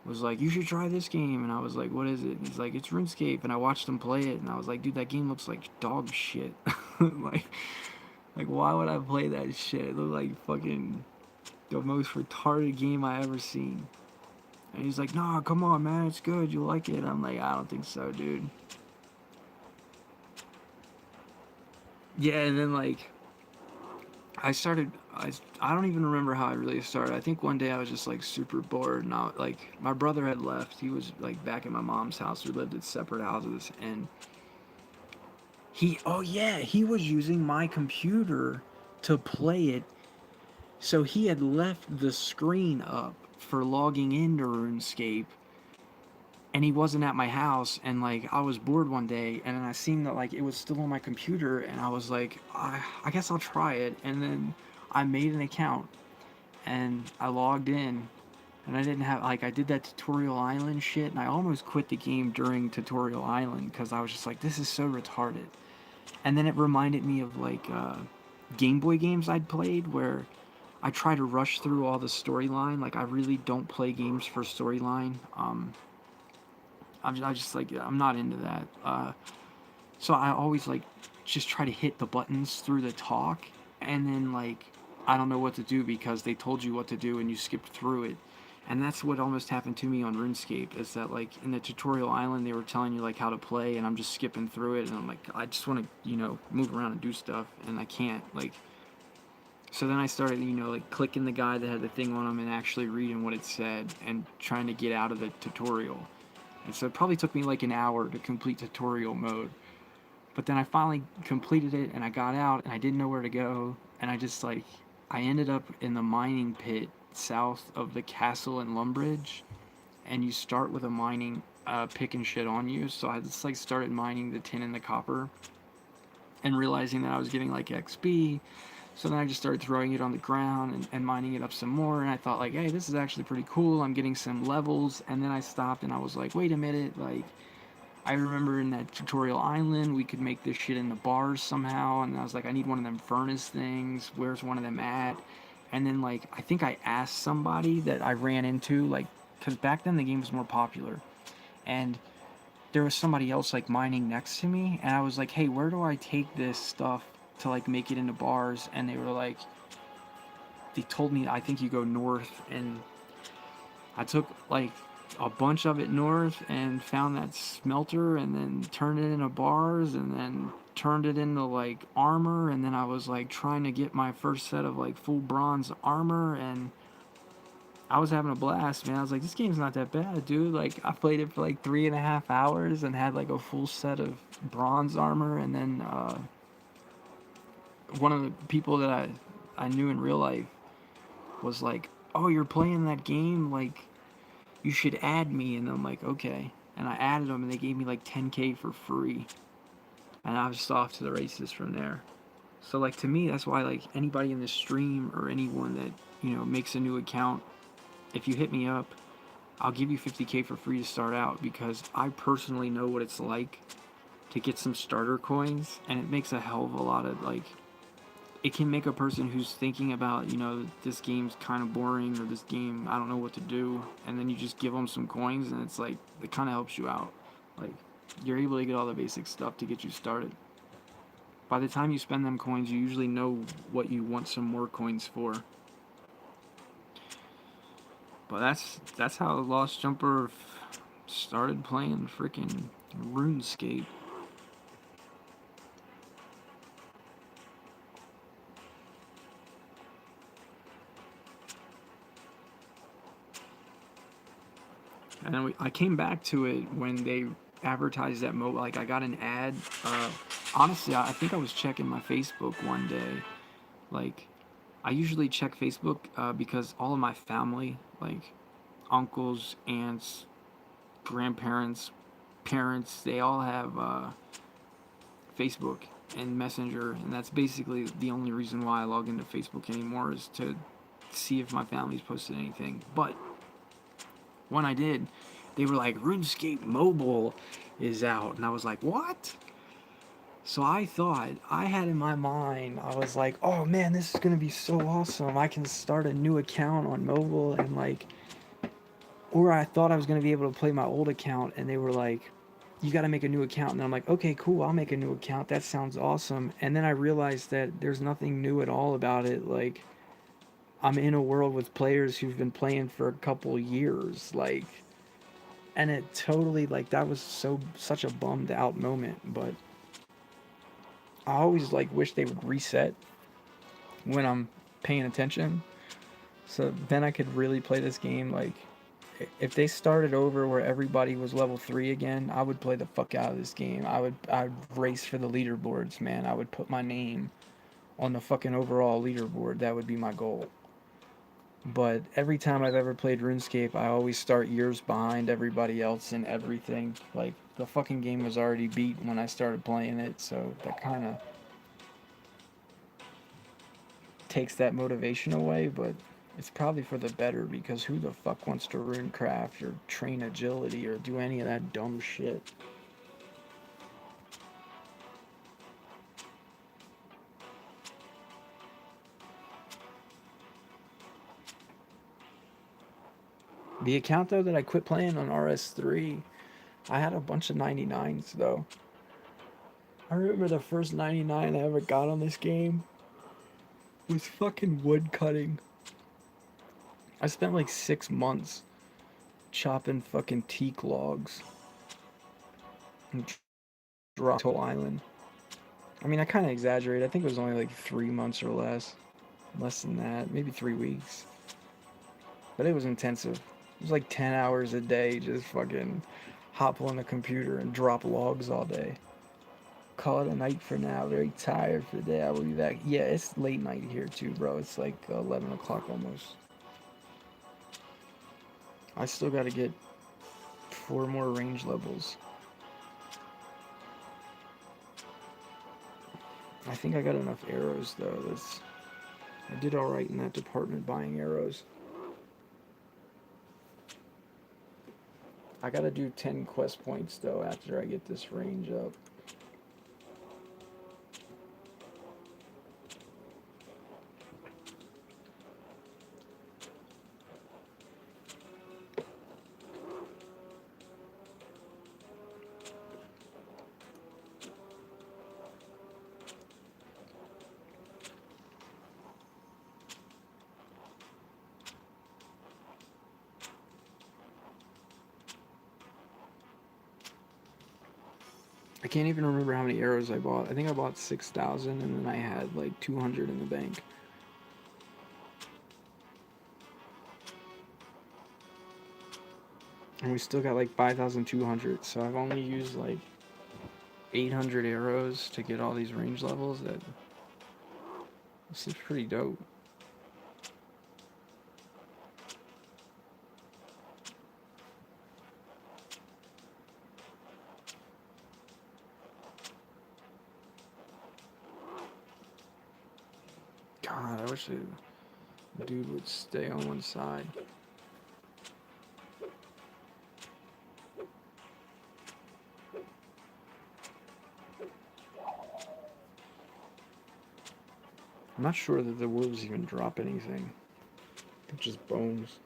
Speaker 1: was like, "You should try this game," and I was like, "What is it?" And he's like, "It's RuneScape," and I watched him play it, and I was like, "Dude, that game looks like dog shit." like, like why would I play that shit? It looked like fucking the most retarded game I ever seen. And he's like, "Nah, come on, man, it's good. You like it." I'm like, "I don't think so, dude." Yeah, and then like I started. I don't even remember how I really started. I think one day I was just like super bored, and like my brother had left. He was like back at my mom's house. We lived in separate houses, and oh yeah, he was using my computer to play it. So he had left the screen up for logging into RuneScape, and he wasn't at my house, and like I was bored one day, and then I seen that like it was still on my computer, and I was like, I guess I'll try it. And then I made an account, and I logged in, and I didn't have like I did that tutorial island shit, and I almost quit the game during tutorial island because I was just like, this is so retarded. And then it reminded me of like Game Boy games I'd played where I try to rush through all the storyline. Like, I really don't play games for storyline. I just like, I'm not into that. So I always like just try to hit the buttons through the talk, and then like I don't know what to do because they told you what to do and you skipped through it. And that's what almost happened to me on RuneScape, is that like in the tutorial island they were telling you like how to play, and I'm just skipping through it, and I'm like, I just want to, move around and do stuff, and I can't. Like, so then I started, like clicking the guy that had the thing on him and actually reading what it said and trying to get out of the tutorial. And so it probably took me like an hour to complete tutorial mode. But then I finally completed it, and I got out, and I didn't know where to go, and I just like I ended up in the mining pit south of the castle in Lumbridge, and you start with a mining pick and shit on you. So I just like started mining the tin and the copper, and realizing that I was getting like XP, So then I just started throwing it on the ground and mining it up some more. And I thought, like, hey, this is actually pretty cool. I'm getting some levels. And then I stopped and I was like, wait a minute. Like, I remember in that tutorial island, we could make this shit into bars somehow. And I was like, I need one of them furnace things. Where's one of them at? And then, like, I think I asked somebody that I ran into, like, because back then the game was more popular. And there was somebody else, like, mining next to me. And I was like, hey, where do I take this stuff to, like, make it into bars? And they were like, they told me, I think you go north. And I took, like, a bunch of it north and found that smelter and then turned it into bars and then turned it into, like, armor. And then I was, like, trying to get my first set of, like, full bronze armor. And I was having a blast, man. I was like, this game's not that bad, dude. Like, I played it for like 3.5 hours and had like a full set of bronze armor. And then one of the people that I knew in real life was like, oh, you're playing that game? Like, you should add me. And I'm like, okay. And I added them and they gave me like 10K for free. And I was just off to the races from there. So, like, to me, that's why, like, anybody in the stream or anyone that, you know, makes a new account, if you hit me up, I'll give you 50K for free to start out because I personally know what it's like to get some starter coins, and it makes a hell of a lot of, like, it can make a person who's thinking about, you know, this game's kind of boring or this game, I don't know what to do, and then you just give them some coins and it's like, it kind of helps you out. Like, you're able to get all the basic stuff to get you started. By the time you spend them coins, you usually know what you want some more coins for. But that's how Lost Jumper started playing freaking Runescape. And then I came back to it when they advertised that mobile. Like, I got an ad. Honestly, I think I was checking my Facebook one day. Like, I usually check Facebook because all of my family, like uncles, aunts, grandparents, parents, they all have Facebook and Messenger, and that's basically the only reason why I log into Facebook anymore is to see if my family's posted anything. But when I did, they were like, RuneScape Mobile is out, and I was like, what? So I thought, I had in my mind, I was like, oh man, this is gonna be so awesome. I can start a new account on mobile, and like, or I thought I was gonna be able to play my old account, and they were like, you got to make a new account. And I'm like, okay, cool, I'll make a new account. That sounds awesome. And then I realized that there's nothing new at all about it. Like, I'm in a world with players who've been playing for a couple years. Like, and it totally, like, that was such a bummed out moment. But I always, like, wish they would reset when I'm paying attention. So then I could really play this game. Like, if they started over where everybody was level 3 again, I would play the fuck out of this game. I'd race for the leaderboards, man. I would put my name on the fucking overall leaderboard. That would be my goal. But every time I've ever played RuneScape, I always start years behind everybody else in everything. Like, the fucking game was already beat when I started playing it, so that kind of takes that motivation away, but it's probably for the better because who the fuck wants to runecraft or train agility or do any of that dumb shit? The account though that I quit playing on RS3, I had a bunch of 99s though. I remember the first 99 I ever got on this game was fucking wood cutting. I spent like 6 months chopping fucking teak logs and dropped whole island. I mean, I kind of exaggerate. I think it was only like 3 months or less than that, maybe 3 weeks. But it was intensive. It was like 10 hours a day, just fucking hop on the computer and drop logs all day. Call it a night for now. Very tired for the day. I will be back. Yeah, it's late night here too, bro. It's like 11 o'clock almost. I still got to get 4 more range levels. I think I got enough arrows though. I did alright in that department buying arrows. I gotta do 10 quest points though after I get this range up. I can't even remember how many arrows I bought. I think I bought 6,000 and then I had like 200 in the bank. And we still got like 5,200, so I've only used like 800 arrows to get all these range levels. This is pretty dope. God, I wish the dude would stay on one side. I'm not sure that the wolves even drop anything. They're just bones.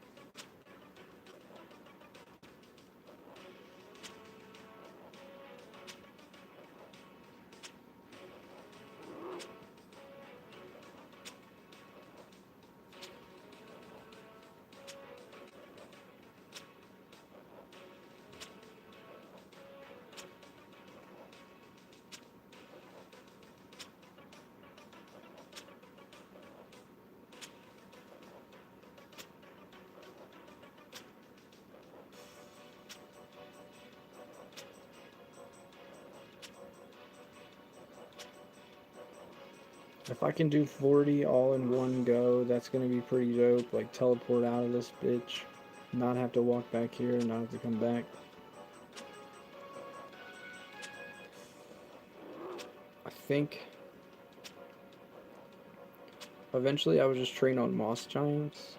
Speaker 1: If I can do 40 all in one go, that's going to be pretty dope. Like, teleport out of this bitch. Not have to walk back here, not have to come back. I think eventually I would just train on moss giants.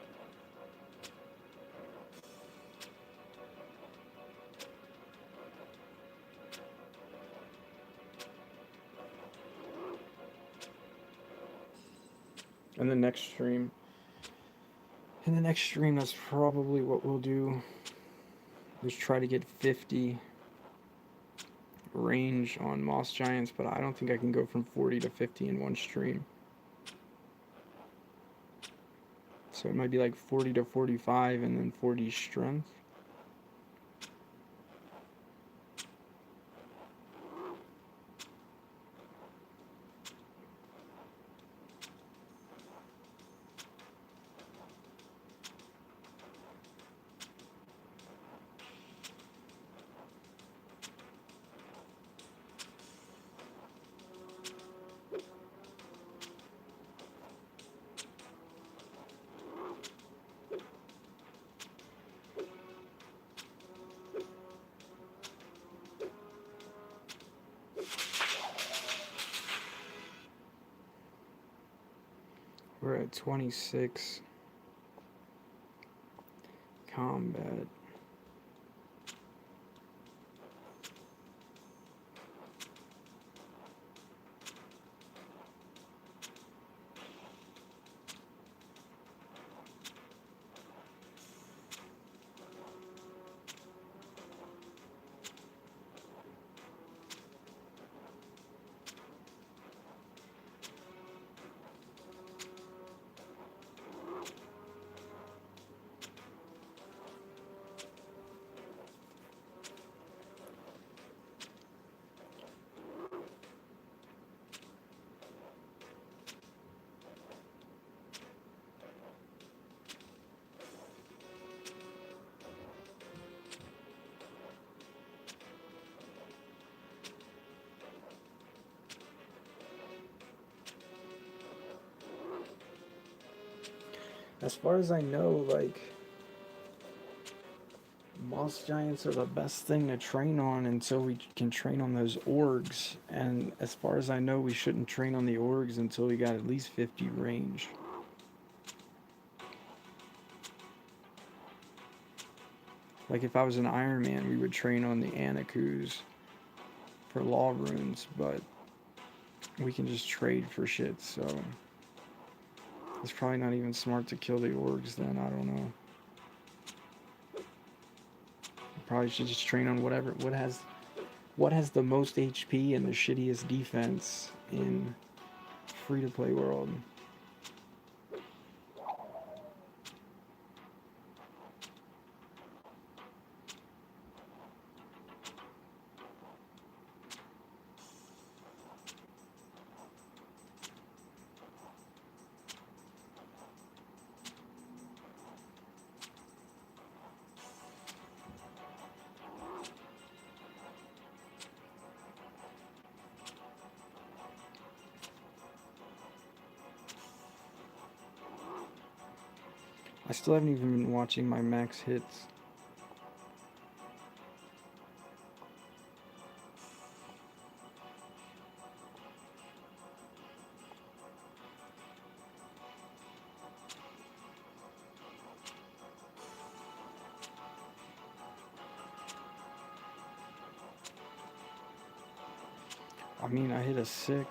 Speaker 1: In the next stream. That's probably what we'll do. Is try to get 50 range on moss giants, but I don't think I can go from 40 to 50 in one stream. So it might be like 40 to 45 and then 40 strength. We're at 26 combat. As far as I know, like, moss giants are the best thing to train on until we can train on those orgs. And as far as I know, we shouldn't train on the orgs until we got at least 50 range. Like if I was an Iron Man, we would train on the Anakus for law runes, but we can just trade for shit, so it's probably not even smart to kill the orgs then, I don't know. Probably should just train on whatever what has the most HP and the shittiest defense in free to play world. I still haven't even been watching my max hits. I mean, I hit a 6.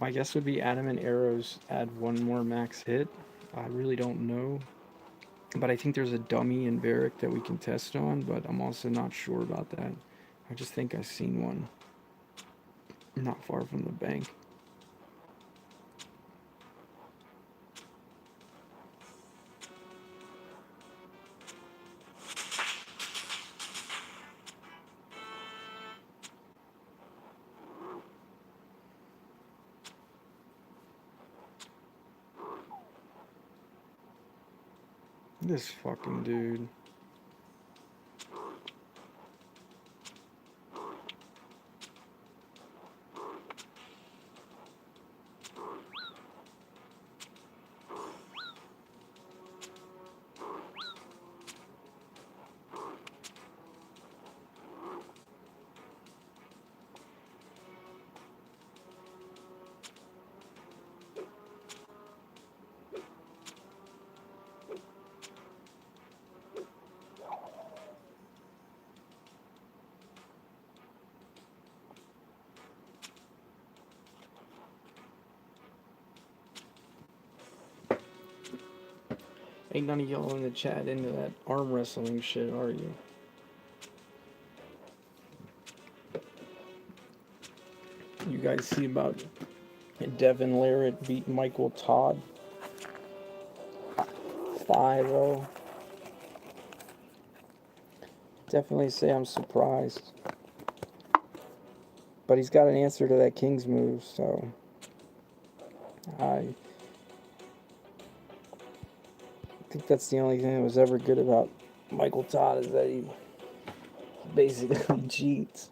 Speaker 1: My guess would be Adamant Arrows add one more max hit. I really don't know. But I think there's a dummy in Varric that we can test on, but I'm also not sure about that. I just think I've seen one not far from the bank. This fucking dude. Ain't none of y'all in the chat into that arm wrestling shit, are you? You guys see about Devin Larratt beat Michael Todd 5-0? Definitely say I'm surprised. But he's got an answer to that King's move, so I think that's the only thing that was ever good about Michael Todd is that he basically cheats.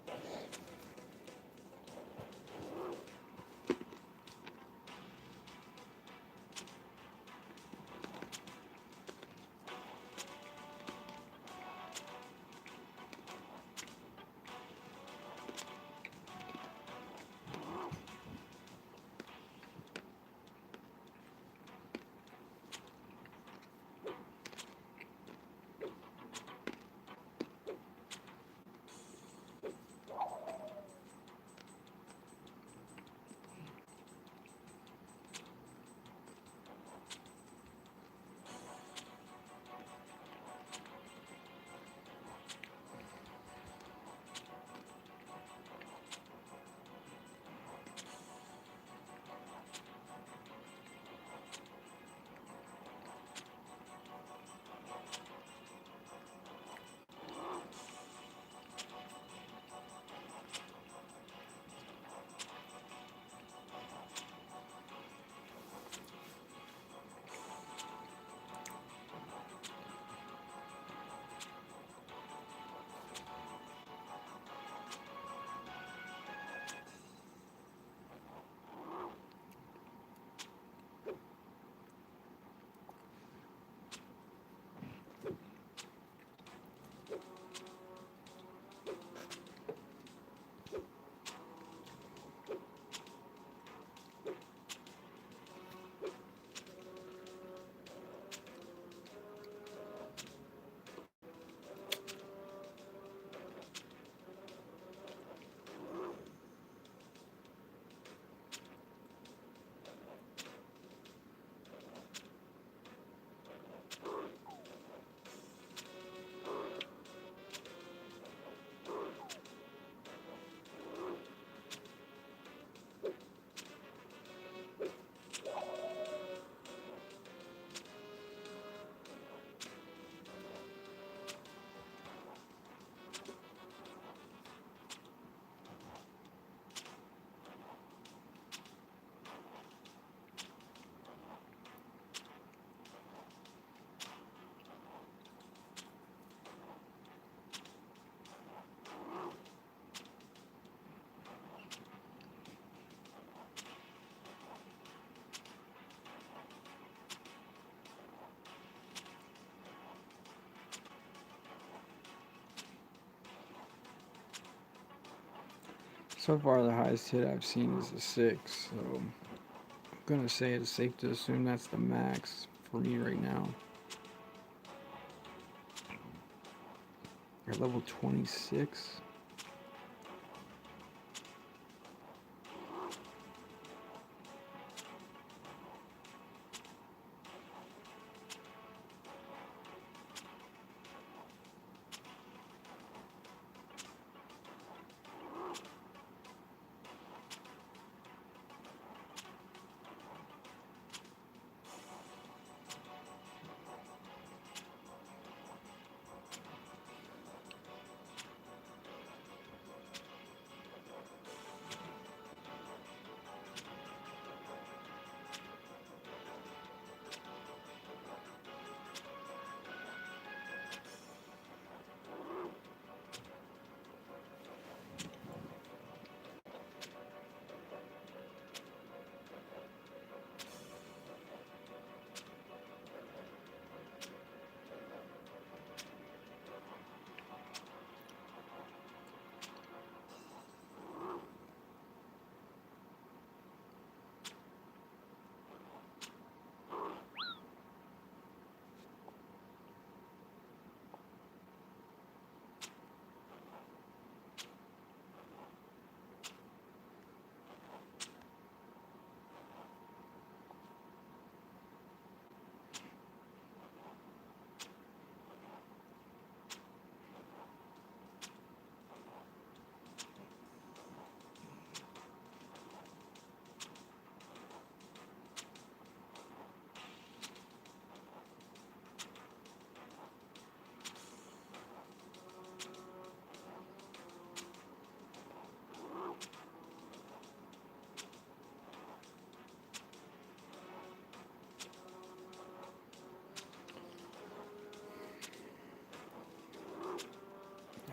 Speaker 1: So far, the highest hit I've seen is a 6, so I'm gonna say it's safe to assume that's the max for me right now. At level 26.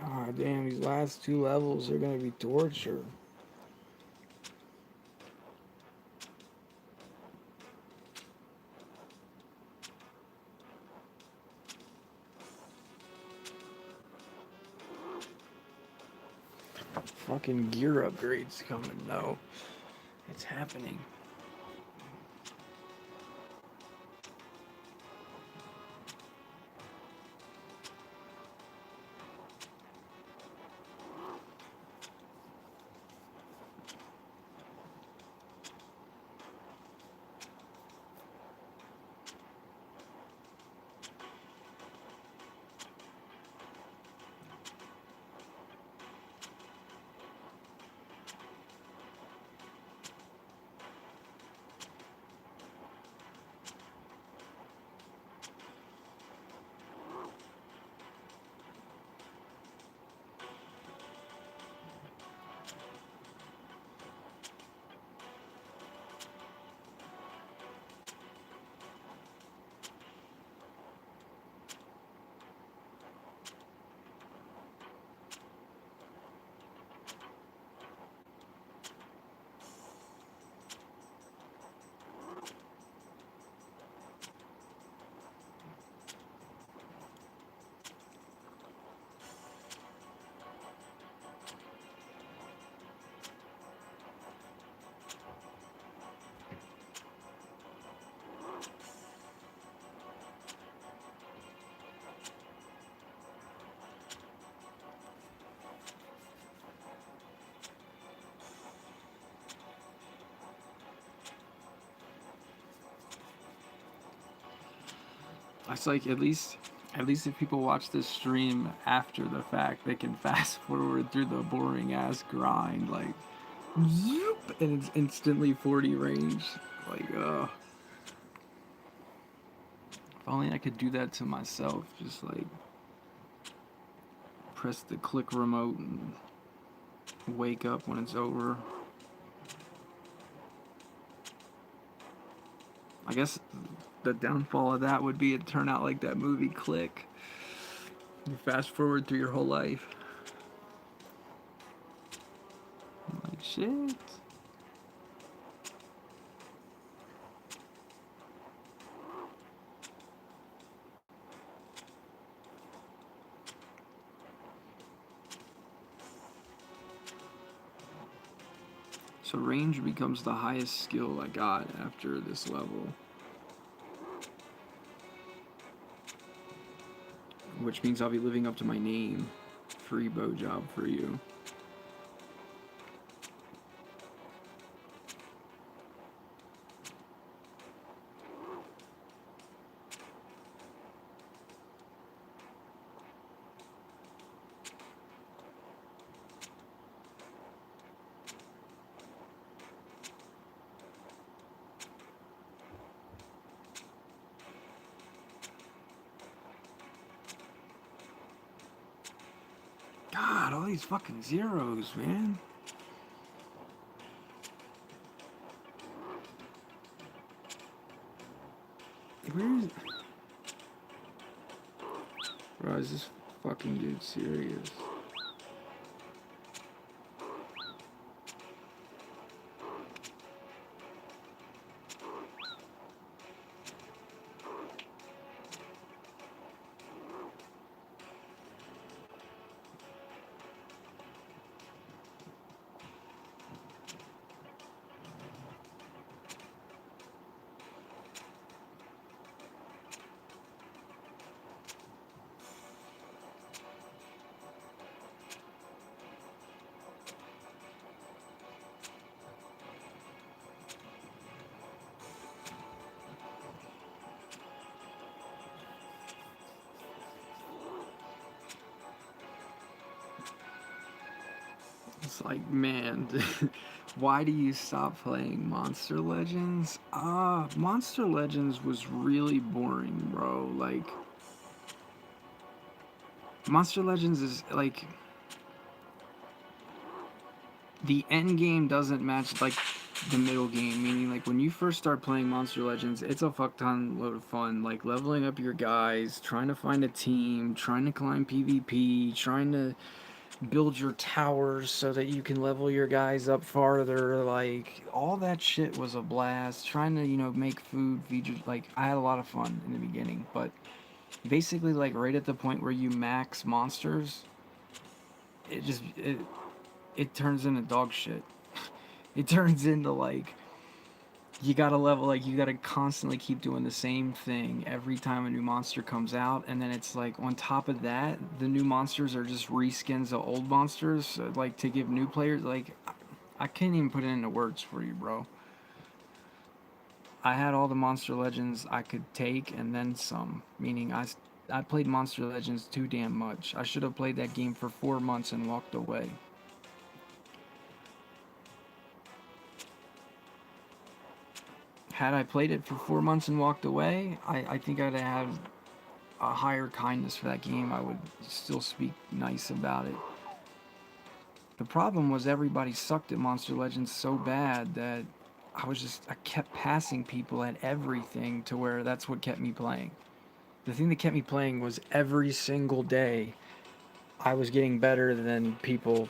Speaker 1: Ah, damn, these last 2 levels are gonna be torture. Fucking gear upgrades coming, though. It's happening. It's like at least if people watch this stream after the fact, they can fast forward through the boring ass grind, like zoop, and it's instantly 40 range. Like, if only I could do that to myself. Just like press the click remote and wake up when it's over. I guess the downfall of that would be it turn out like that movie Click. You fast forward through your whole life. Like shit. So range becomes the highest skill I got after this level. Which means I'll be living up to my name. Free bow job for you. God, all these fucking zeros, man. Where is... Bro, is this fucking dude serious? It's like, man, why do you stop playing Monster Legends? Monster Legends was really boring, bro. Like, Monster Legends is like, the end game doesn't match like the middle game, meaning like when you first start playing Monster Legends, it's a fuck ton load of fun, like leveling up your guys, trying to find a team, trying to climb PvP, trying to build your towers so that you can level your guys up farther. Like, all that shit was a blast. Trying to, make food, feed your, like, I had a lot of fun in the beginning, but basically, like, right at the point where you max monsters, it turns into dog shit. It turns into, like, you gotta level, like, you gotta constantly keep doing the same thing every time a new monster comes out, and then it's like, on top of that, the new monsters are just reskins of old monsters, like, to give new players, like, I can't even put it into words for you, bro. I had all the Monster Legends I could take, and then some, meaning I played Monster Legends too damn much. I should have played that game for 4 months and walked away. Had I played it for 4 months and walked away, I think I'd have a higher kindness for that game. I would still speak nice about it. The problem was everybody sucked at Monster Legends so bad that I kept passing people at everything, to where that's what kept me playing. The thing that kept me playing was every single day I was getting better than people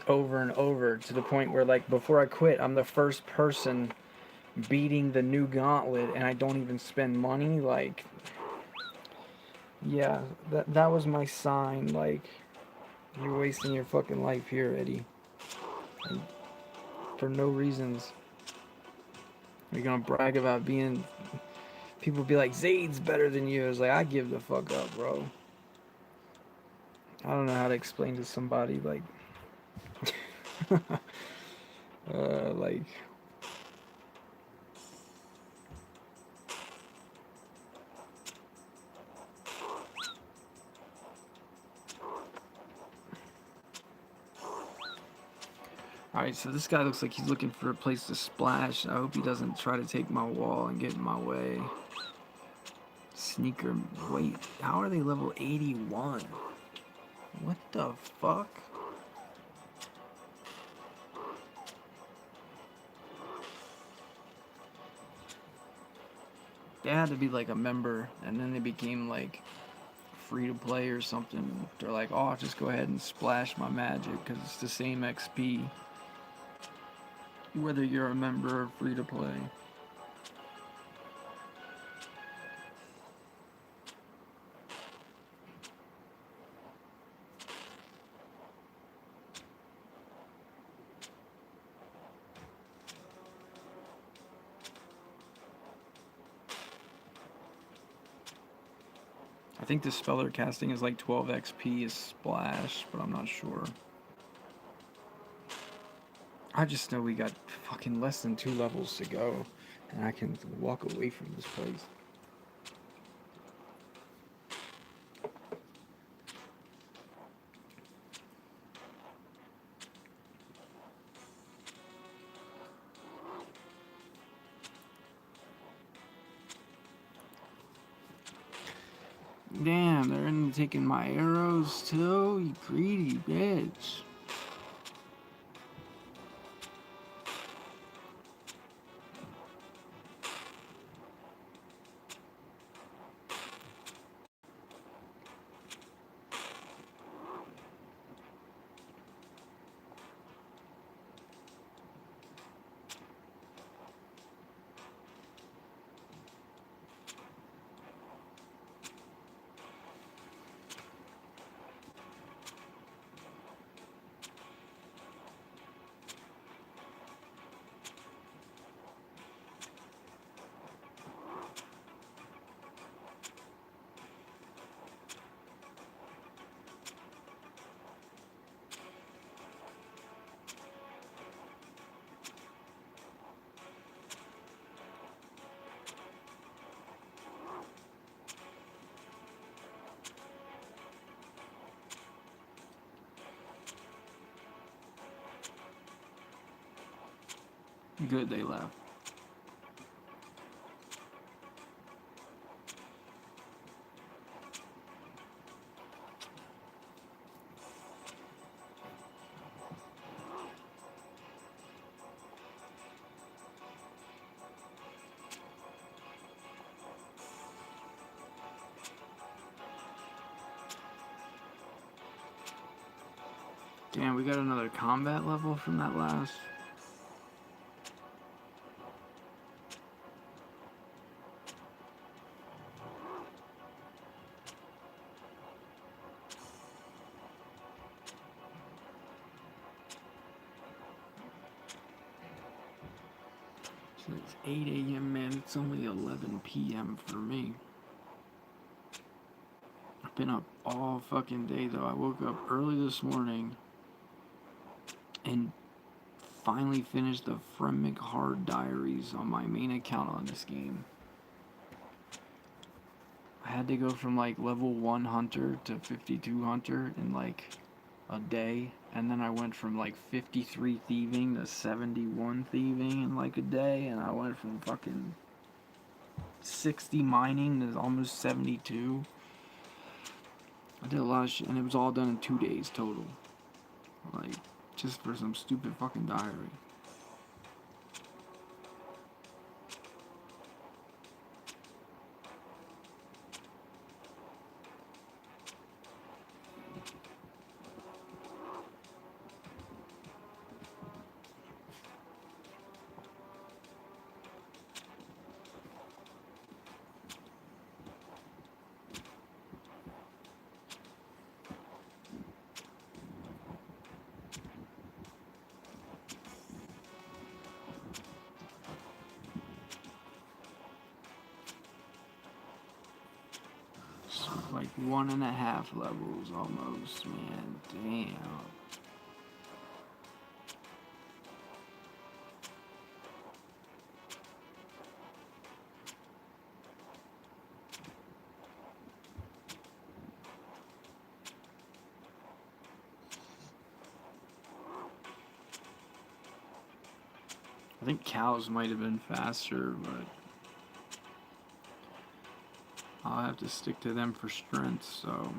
Speaker 1: over and over, to the point where, like, before I quit, I'm the first person beating the new gauntlet, and I don't even spend money. Like, yeah, that was my sign. Like, you're wasting your fucking life here, Eddie, and for no reasons. You're gonna brag about being... People be like, Zaid's better than you. It's like, I give the fuck up, bro. I don't know how to explain to somebody, like, like, alright, so this guy looks like he's looking for a place to splash. I hope he doesn't try to take my wall and get in my way. Sneaker, wait, how are they level 81? What the fuck? They had to be like a member, and then they became like free to play or something. They're like, oh, I'll just go ahead and splash my magic because it's the same XP, whether you're a member or free to play. I think the speller casting is like 12 XP is splash, but I'm not sure. I just know we got fucking less than 2 levels to go, and I can walk away from this place. Damn, they're taking my arrows too, you greedy bitch. Good, they left. Damn, we got another combat level from that last. So it's 8 a.m., man. It's only 11 p.m. for me. I've been up all fucking day, though. I woke up early this morning and finally finished the Fremic Hard Diaries on my main account on this game. I had to go from like level 1 hunter to 52 hunter in like a day, and then I went from like 53 thieving to 71 thieving in like a day, and I went from fucking 60 mining to almost 72. I did a lot of shit, and it was all done in 2 days total. Like, just for some stupid fucking diary. Like 1.5 levels almost, man. Damn. I think cows might have been faster, but I'll have to stick to them for strength, so.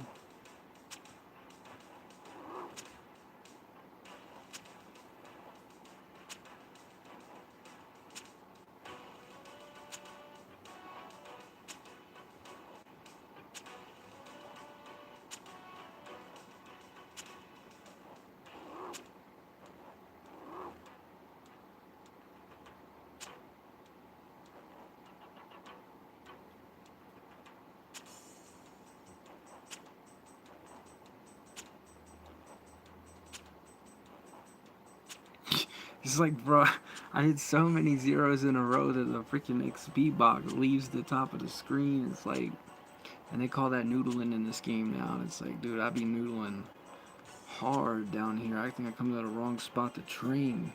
Speaker 1: It's like, bro, I hit so many zeros in a row that the freaking XP box leaves the top of the screen. It's like, And they call that noodling in this game now. And it's like, dude, I be noodling hard down here. I think I come to the wrong spot to train.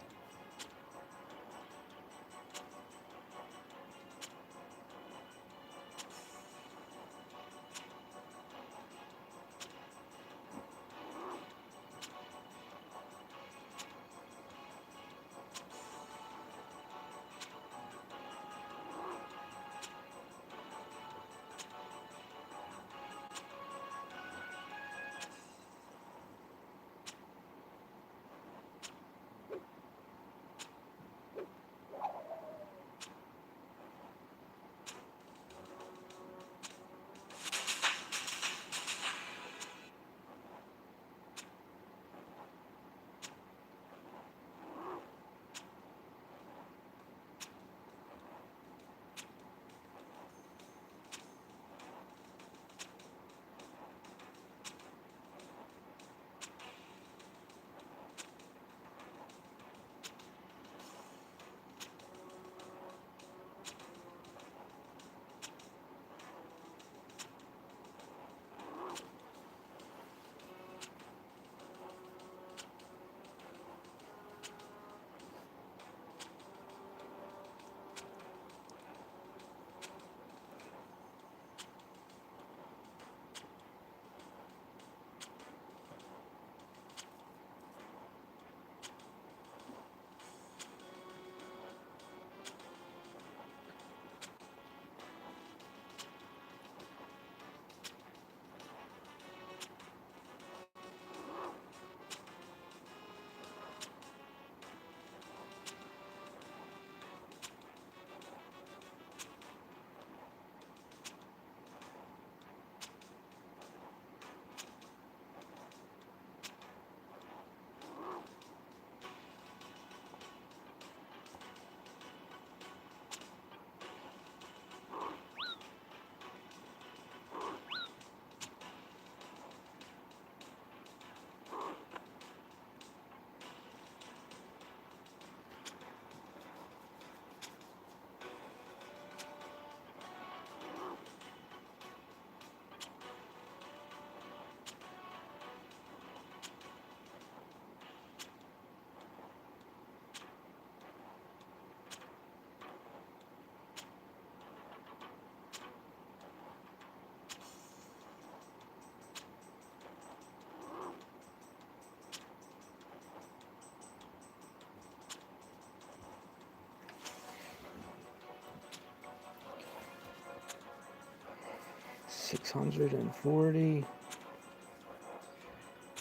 Speaker 1: $640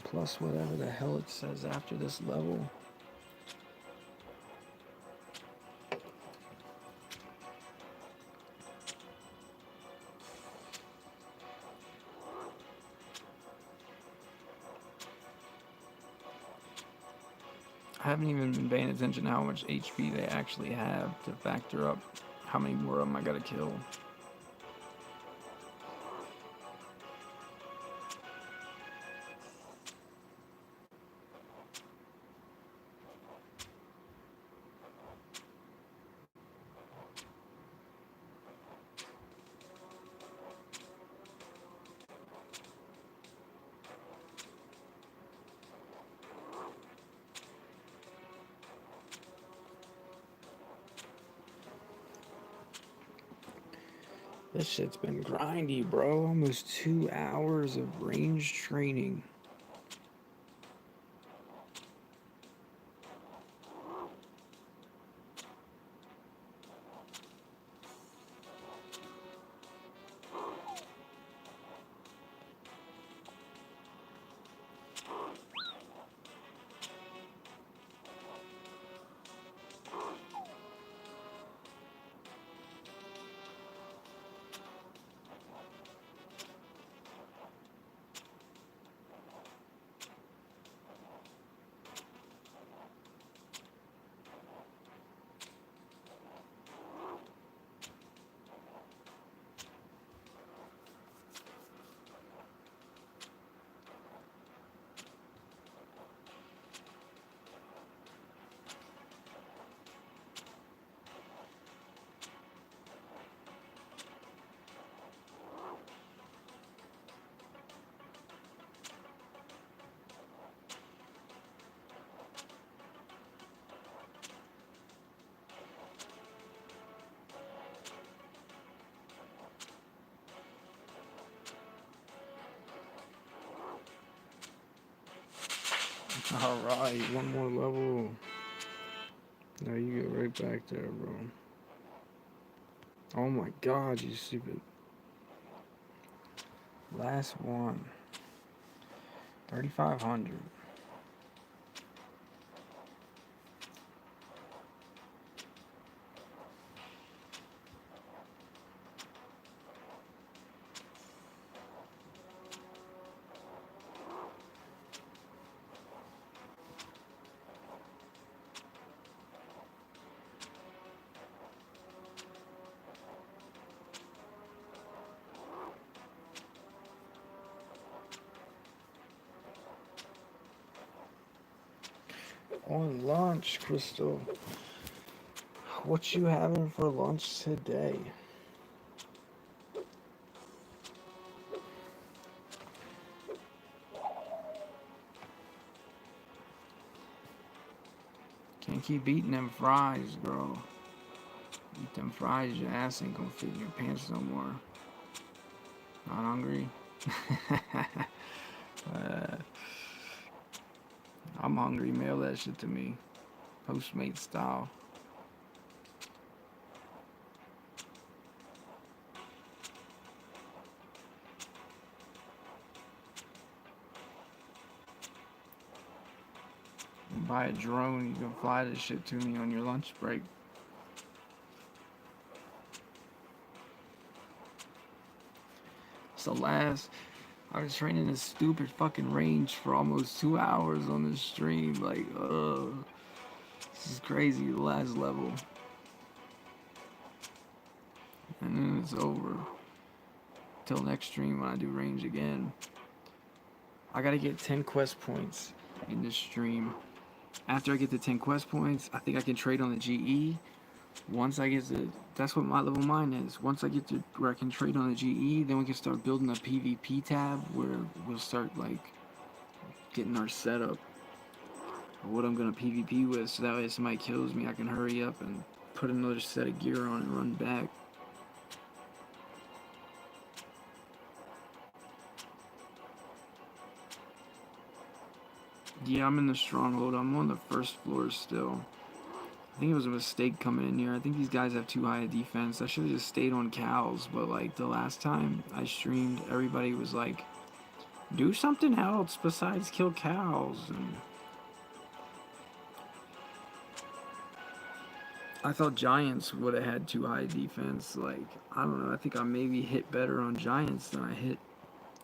Speaker 1: plus whatever the hell it says after this level. I haven't even been paying attention to how much HP they actually have to factor up how many more of them I gotta kill. This shit's been grindy, bro. Almost 2 hours of range training. Alright, one more level. Now you get right back there, bro. Oh my god, you stupid. Last one. 3,500. On lunch, Crystal. What you having for lunch today? Can't keep eating them fries, girl. Eat them fries, your ass ain't gonna fit in your pants no more. Not hungry? uh, I'm hungry. Mail that shit to me. Postmate style. Buy a drone, you can fly this shit to me on your lunch break. So I was training this stupid fucking range for almost 2 hours on this stream. Like, this is crazy. The last level. And then it's over. Till next stream when I do range again. I gotta get 10 quest points in this stream. After I get the 10 quest points, I think I can trade on the GE. Once I get to, that's what my level mine is. Once I get to where I can trade on the GE, then we can start building a PvP tab where we'll start like getting our setup or what I'm gonna PvP with, so that way if somebody kills me, I can hurry up and put another set of gear on and run back. Yeah, I'm in the stronghold. I'm on the first floor still. I think it was a mistake coming in here. I think these guys have too high a defense. I should have just stayed on cows, but like the last time I streamed, everybody was like, do something else besides kill cows. And I thought giants would have had too high defense. Like, I don't know. I think I maybe hit better on giants than I hit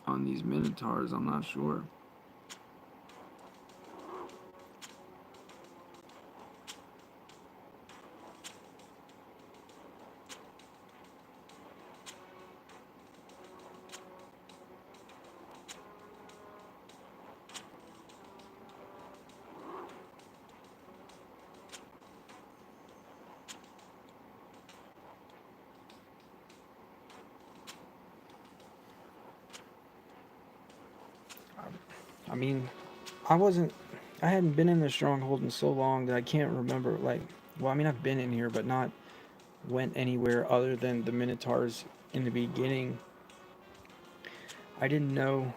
Speaker 1: on these minotaurs. I'm not sure. I mean, I hadn't been in the stronghold in so long that I can't remember. Like, well, I mean, I've been in here, but not went anywhere other than the minotaurs in the beginning. I didn't know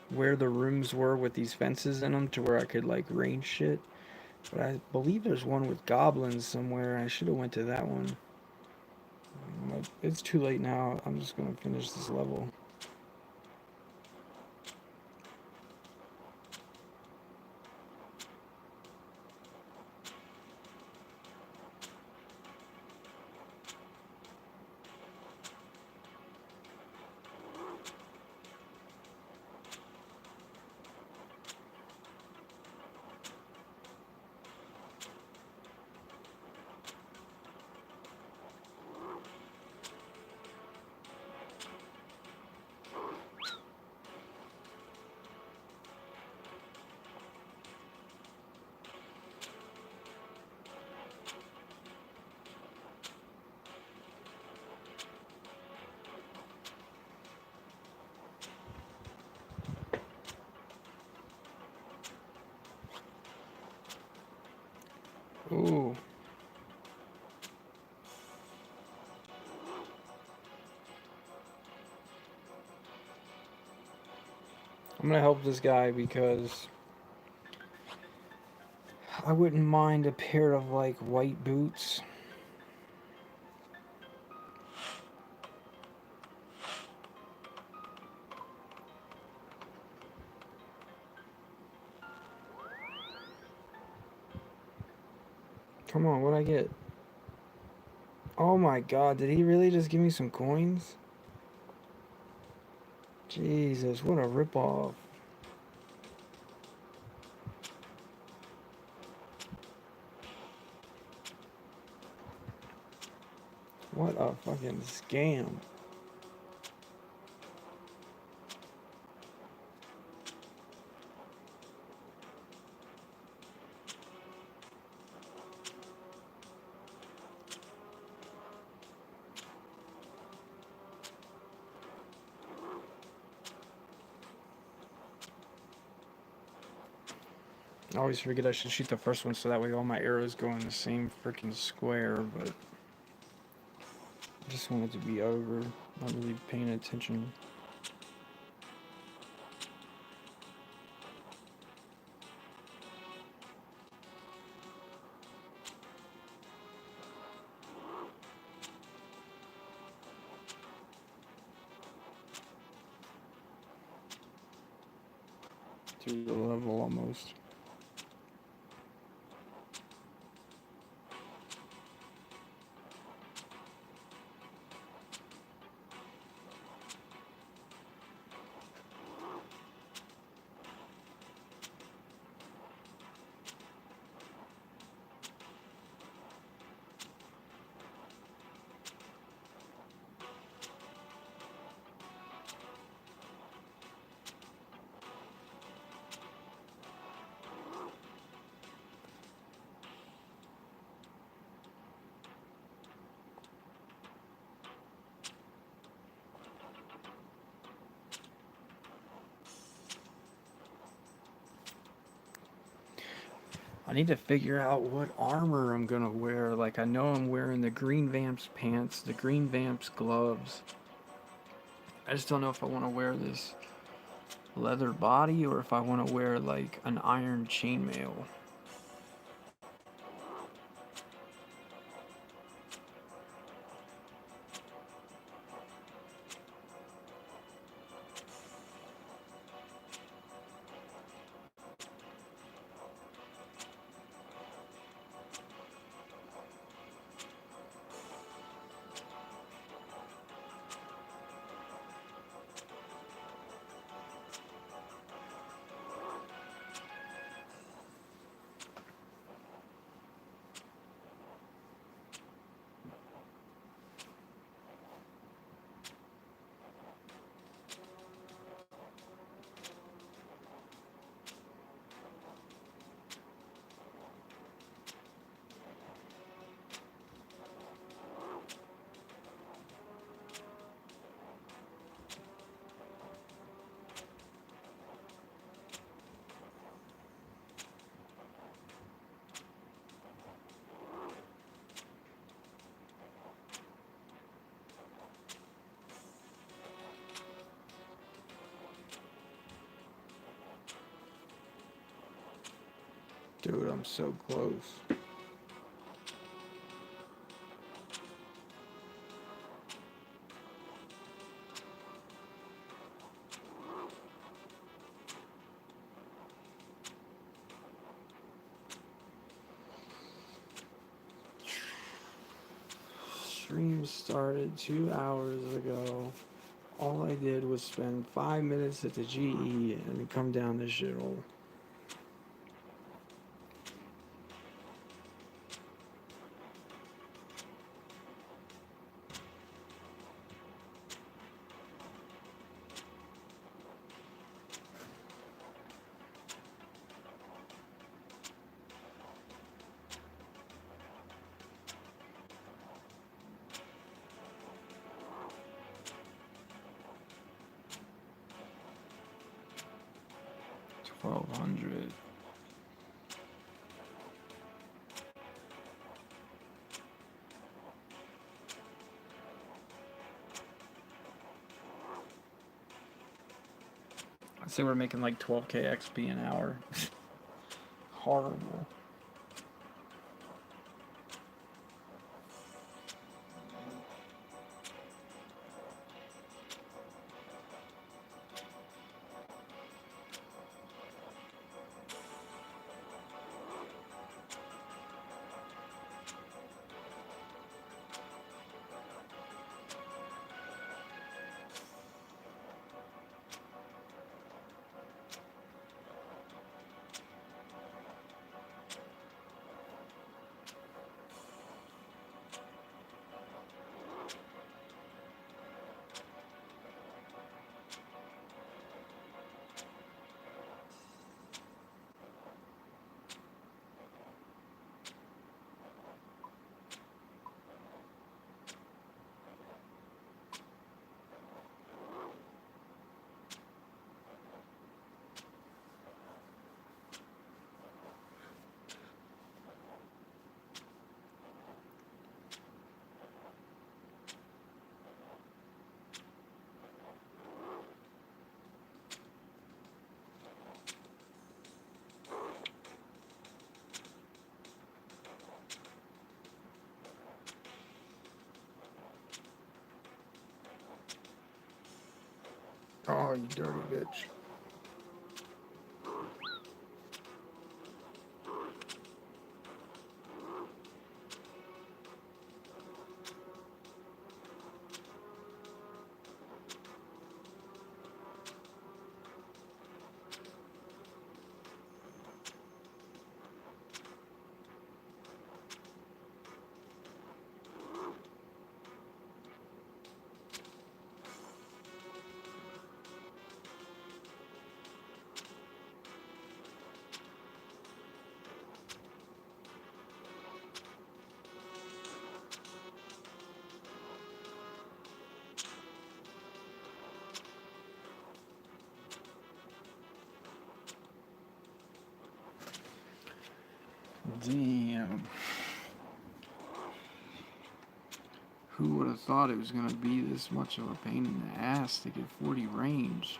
Speaker 1: where the rooms were with these fences in them to where I could like range shit. But I believe there's one with goblins somewhere. I should have went to that one. But it's too late now. I'm just gonna finish this level. Ooh. I'm gonna help this guy because I wouldn't mind a pair of like white boots. Come on, what'd I get? Oh my god, did he really just give me some coins? Jesus, what a ripoff. What a fucking scam. I always forget I should shoot the first one so that way all my arrows go in the same freaking square, but I just want it to be over. Not really paying attention. To the level almost. I need to figure out what armor I'm gonna wear. Like, I know I'm wearing the green Vamps pants, the green Vamps gloves. I just don't know if I want to wear this leather body or if I want to wear, like, an iron chainmail. 'Dude, I'm so close. Stream started 2 hours ago. All I did was spend 5 minutes at the GE and come down this shithole. $1,200. say we're making like 12k XP an hour. Horrible. Oh, you dirty bitch. Damn. Who would have thought it was going to be this much of a pain in the ass to get 40 range?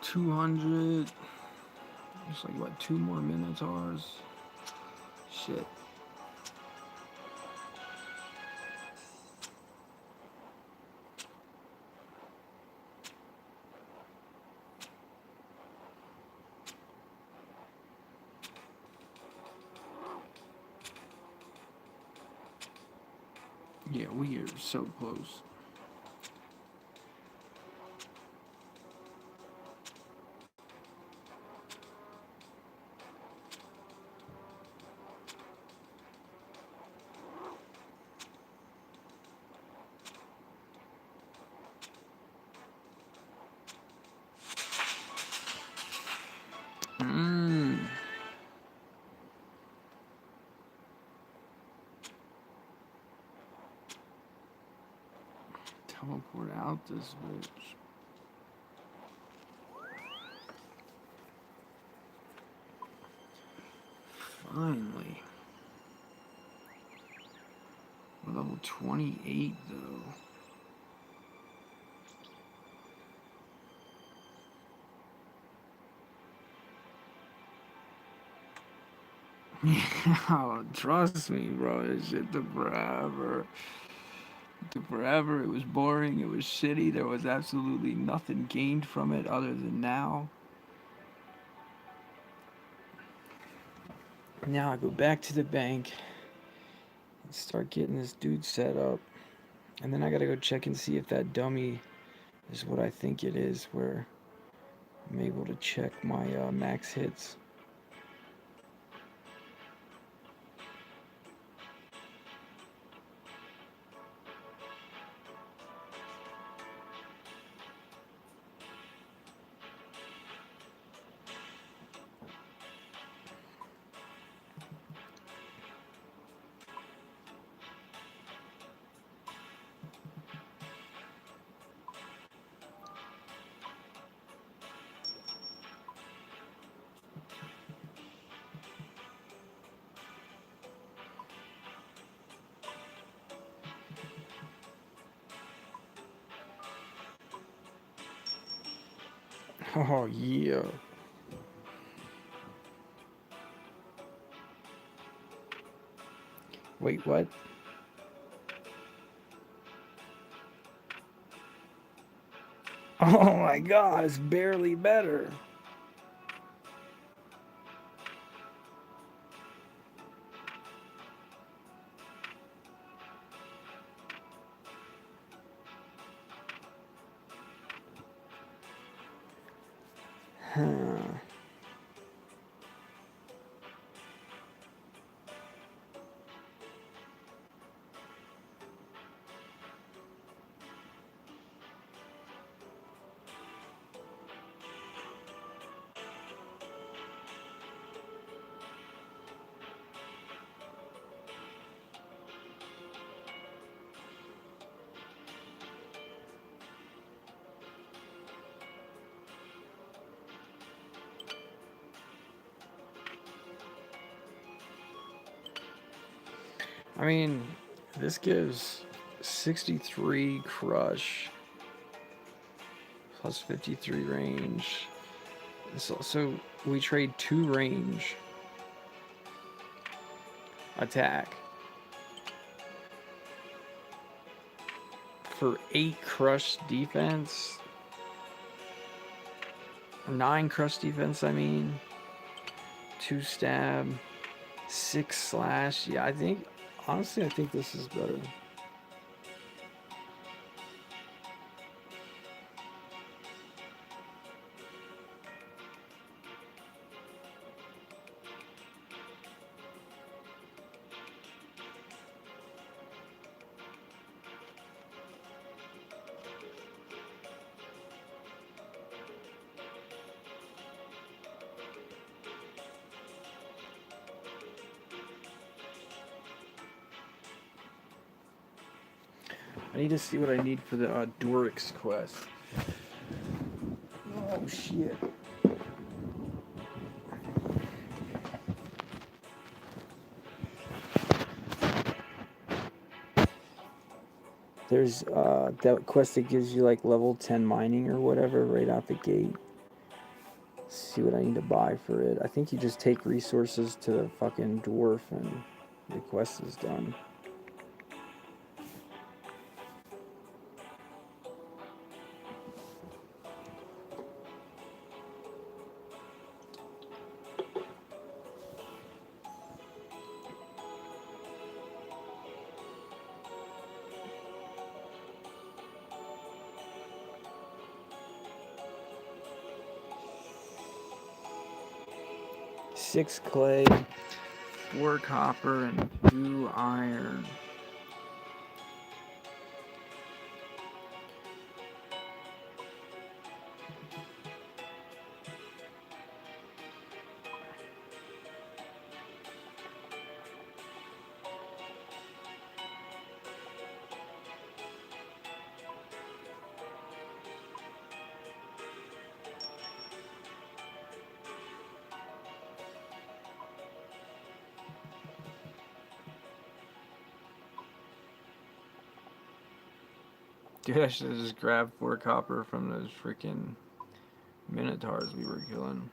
Speaker 1: $200. It's like, what, 2 more Minotaurs? Shit. Yeah, we are so close. Teleport out this bitch. Finally. We're level 28 though. Yeah, trust me, bro. This shit took forever. It took forever. It was boring. It was shitty. There was absolutely nothing gained from it other than now. Now I go back to the bank and start getting this dude set up. And then I gotta go check and see if that dummy is what I think it is, where I'm able to check my max hits. Oh, yeah. Wait, what? Oh my god, it's barely better. Huh. I mean, this gives 63 crush plus 53 range. So we trade 2 range attack for 8 crush defense. 9 crush defense, I mean. 2 stab. 6 slash. Yeah, honestly, I think this is better. I need to see what I need for the Dorix quest. Oh, shit. There's that quest that gives you like level 10 mining or whatever right out the gate. Let's see what I need to buy for it. I think you just take resources to the fucking dwarf and the quest is done. Six clay, 4 copper, and 2 iron. Dude, I should have just grabbed 4 copper from those freaking minotaurs we were killing.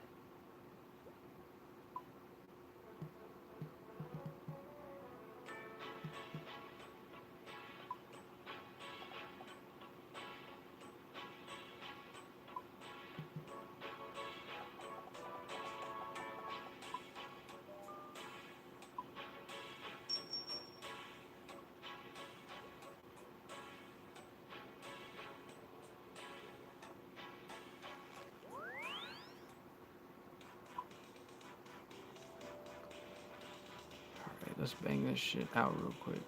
Speaker 1: let's bang this shit out real quick.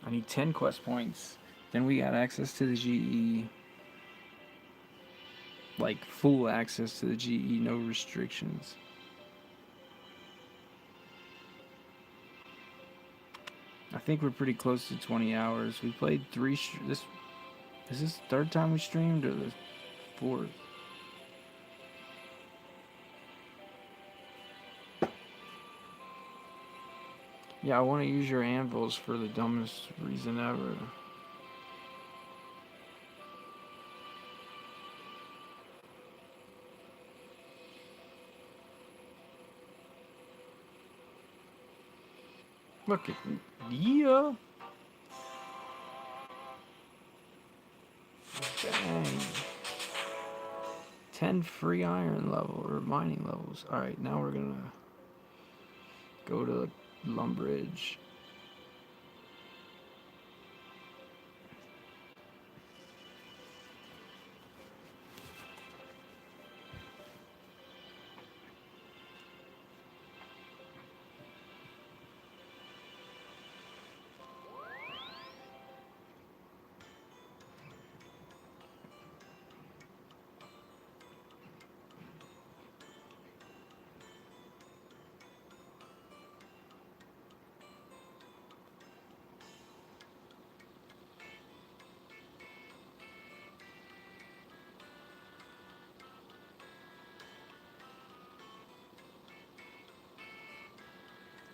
Speaker 1: I need 10 quest points. Then we got access to the GE. Like, full access to the GE, no restrictions. I think we're pretty close to 20 hours. We played 3... Is this the third time we streamed, or the fourth? Yeah, I want to use your anvils for the dumbest reason ever. Look at... Yeah! Dang. 10 free iron level, or mining levels. Alright, now we're gonna go to Lumbridge.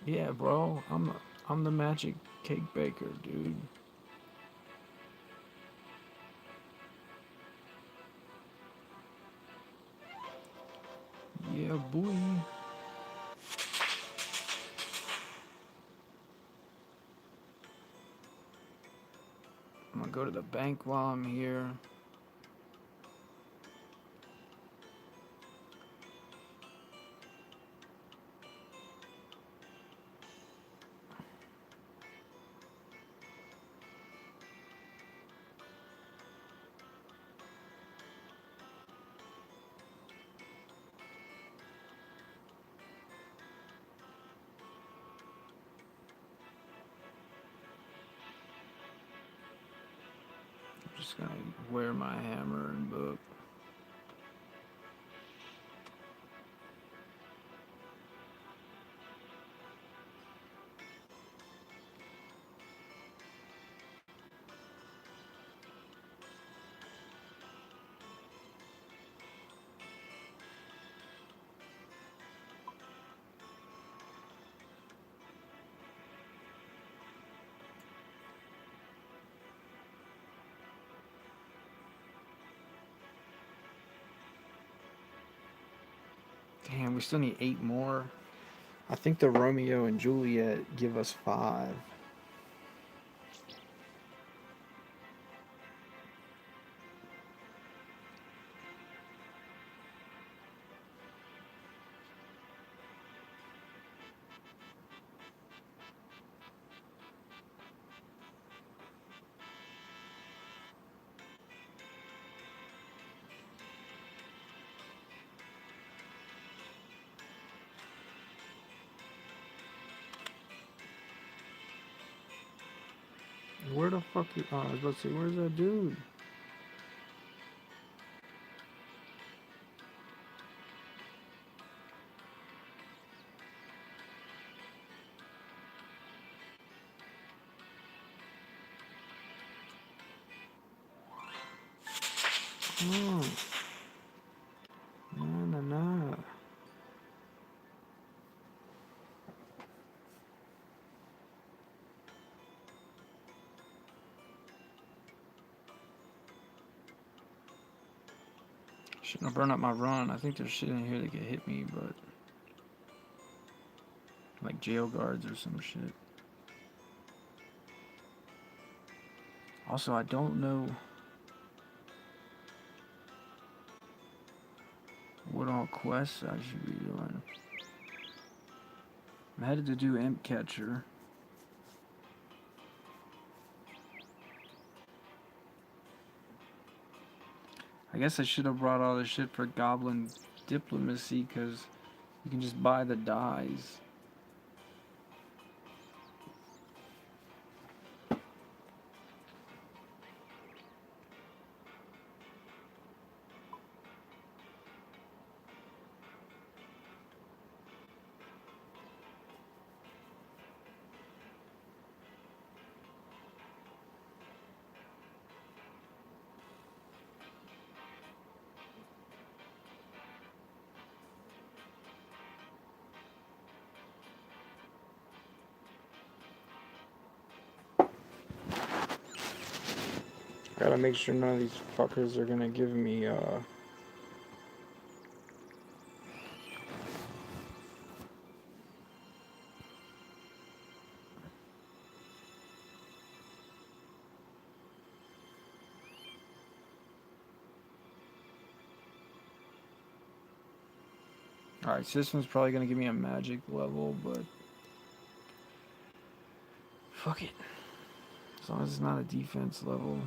Speaker 1: Yeah, bro, I'm the magic cake baker, dude. Yeah, boy. I'm gonna go to the bank while I'm here. I'm just gonna wear my hammer and book. Damn, we still need 8 more. I think the Romeo and Juliet give us 5. Where the fuck is... Oh, I was about to say, where's that dude? Oh, nah. Shouldn't have burned up my run. I think there's shit in here that could hit me, but... Like jail guards or some shit. Also, I don't know what all quests I should be doing. I'm headed to do Imp Catcher. I guess I should have brought all this shit for Goblin Diplomacy, because You can just buy the dyes. Gotta make sure none of these fuckers are gonna give me, Alright, so this one's probably gonna give me a magic level, but fuck it. As long as it's not a defense level.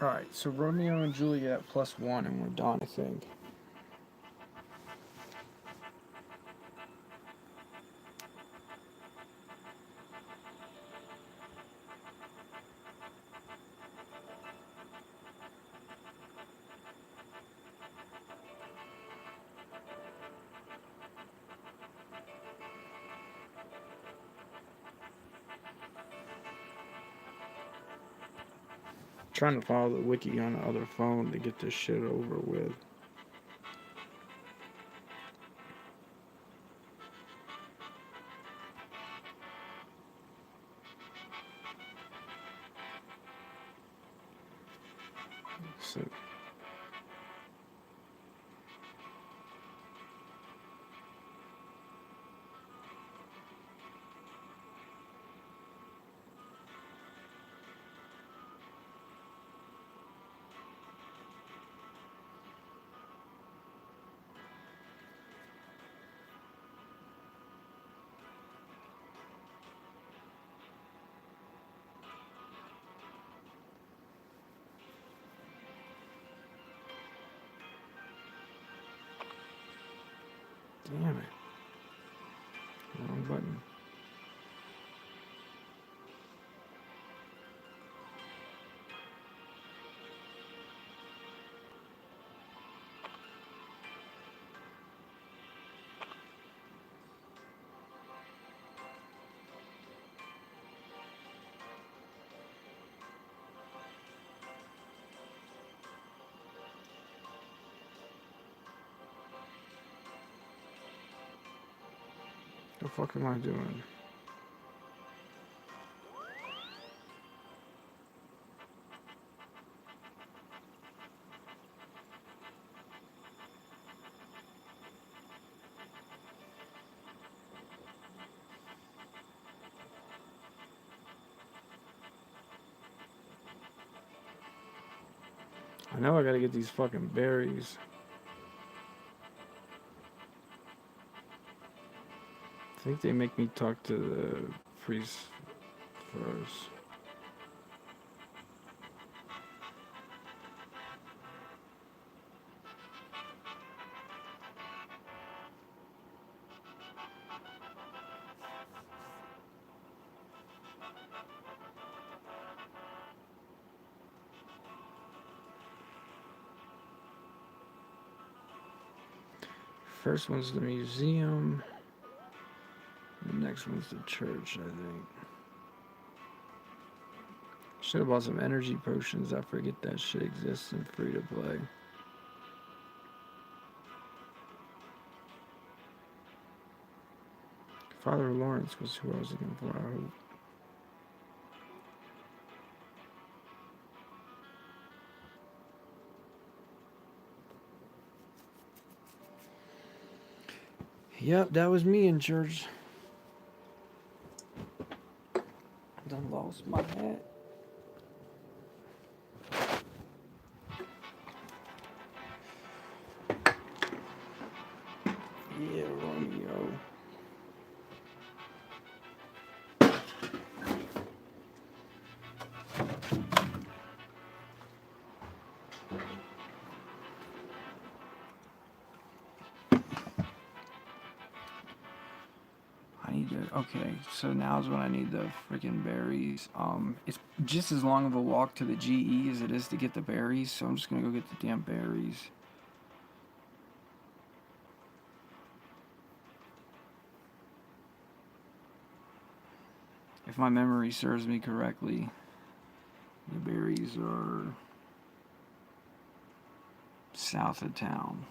Speaker 1: Alright, so Romeo and Juliet +1 and we're done, I think. Trying to follow the wiki on the other phone to get this shit over with. So, damn it. Wrong button. The fuck am I doing? I know I gotta get these fucking berries. I think they make me talk to the priest first. first one's the museum. The next one's the church, I think. Should have bought some energy potions. I forget that shit exists in free to play. Father Lawrence was who I was looking for, I hope. Yep, that was me in church. Done lost my hat. Yeah, Romeo. I need to, okay, so now's when I need the freaking berries. It's just as long of a walk to the GE as it is to get the berries, so I'm just gonna go get the damn berries. If my memory serves me correctly, the berries are south of town.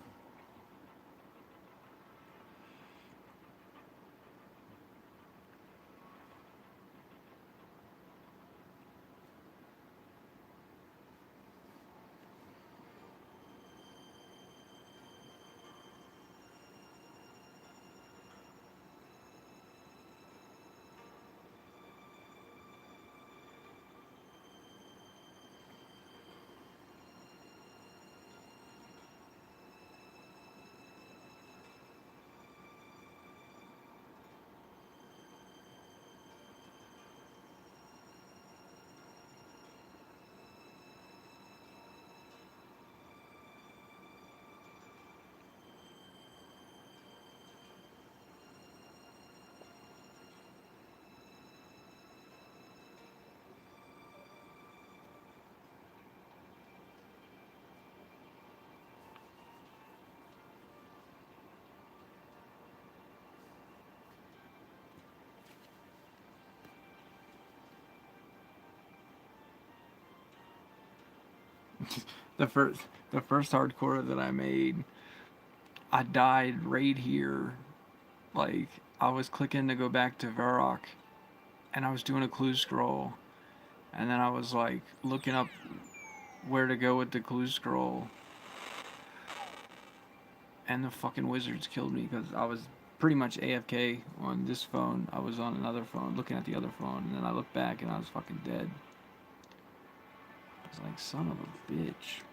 Speaker 1: the first the first hardcore that I made, I died right here. Like, I was clicking to go back to Varrock, and I was doing a clue scroll, and then I was like looking up where to go with the clue scroll, and the fucking wizards killed me because I was pretty much AFK on this phone. I was on another phone looking at the other phone, and then I looked back and I was fucking dead. I was like, son of a bitch.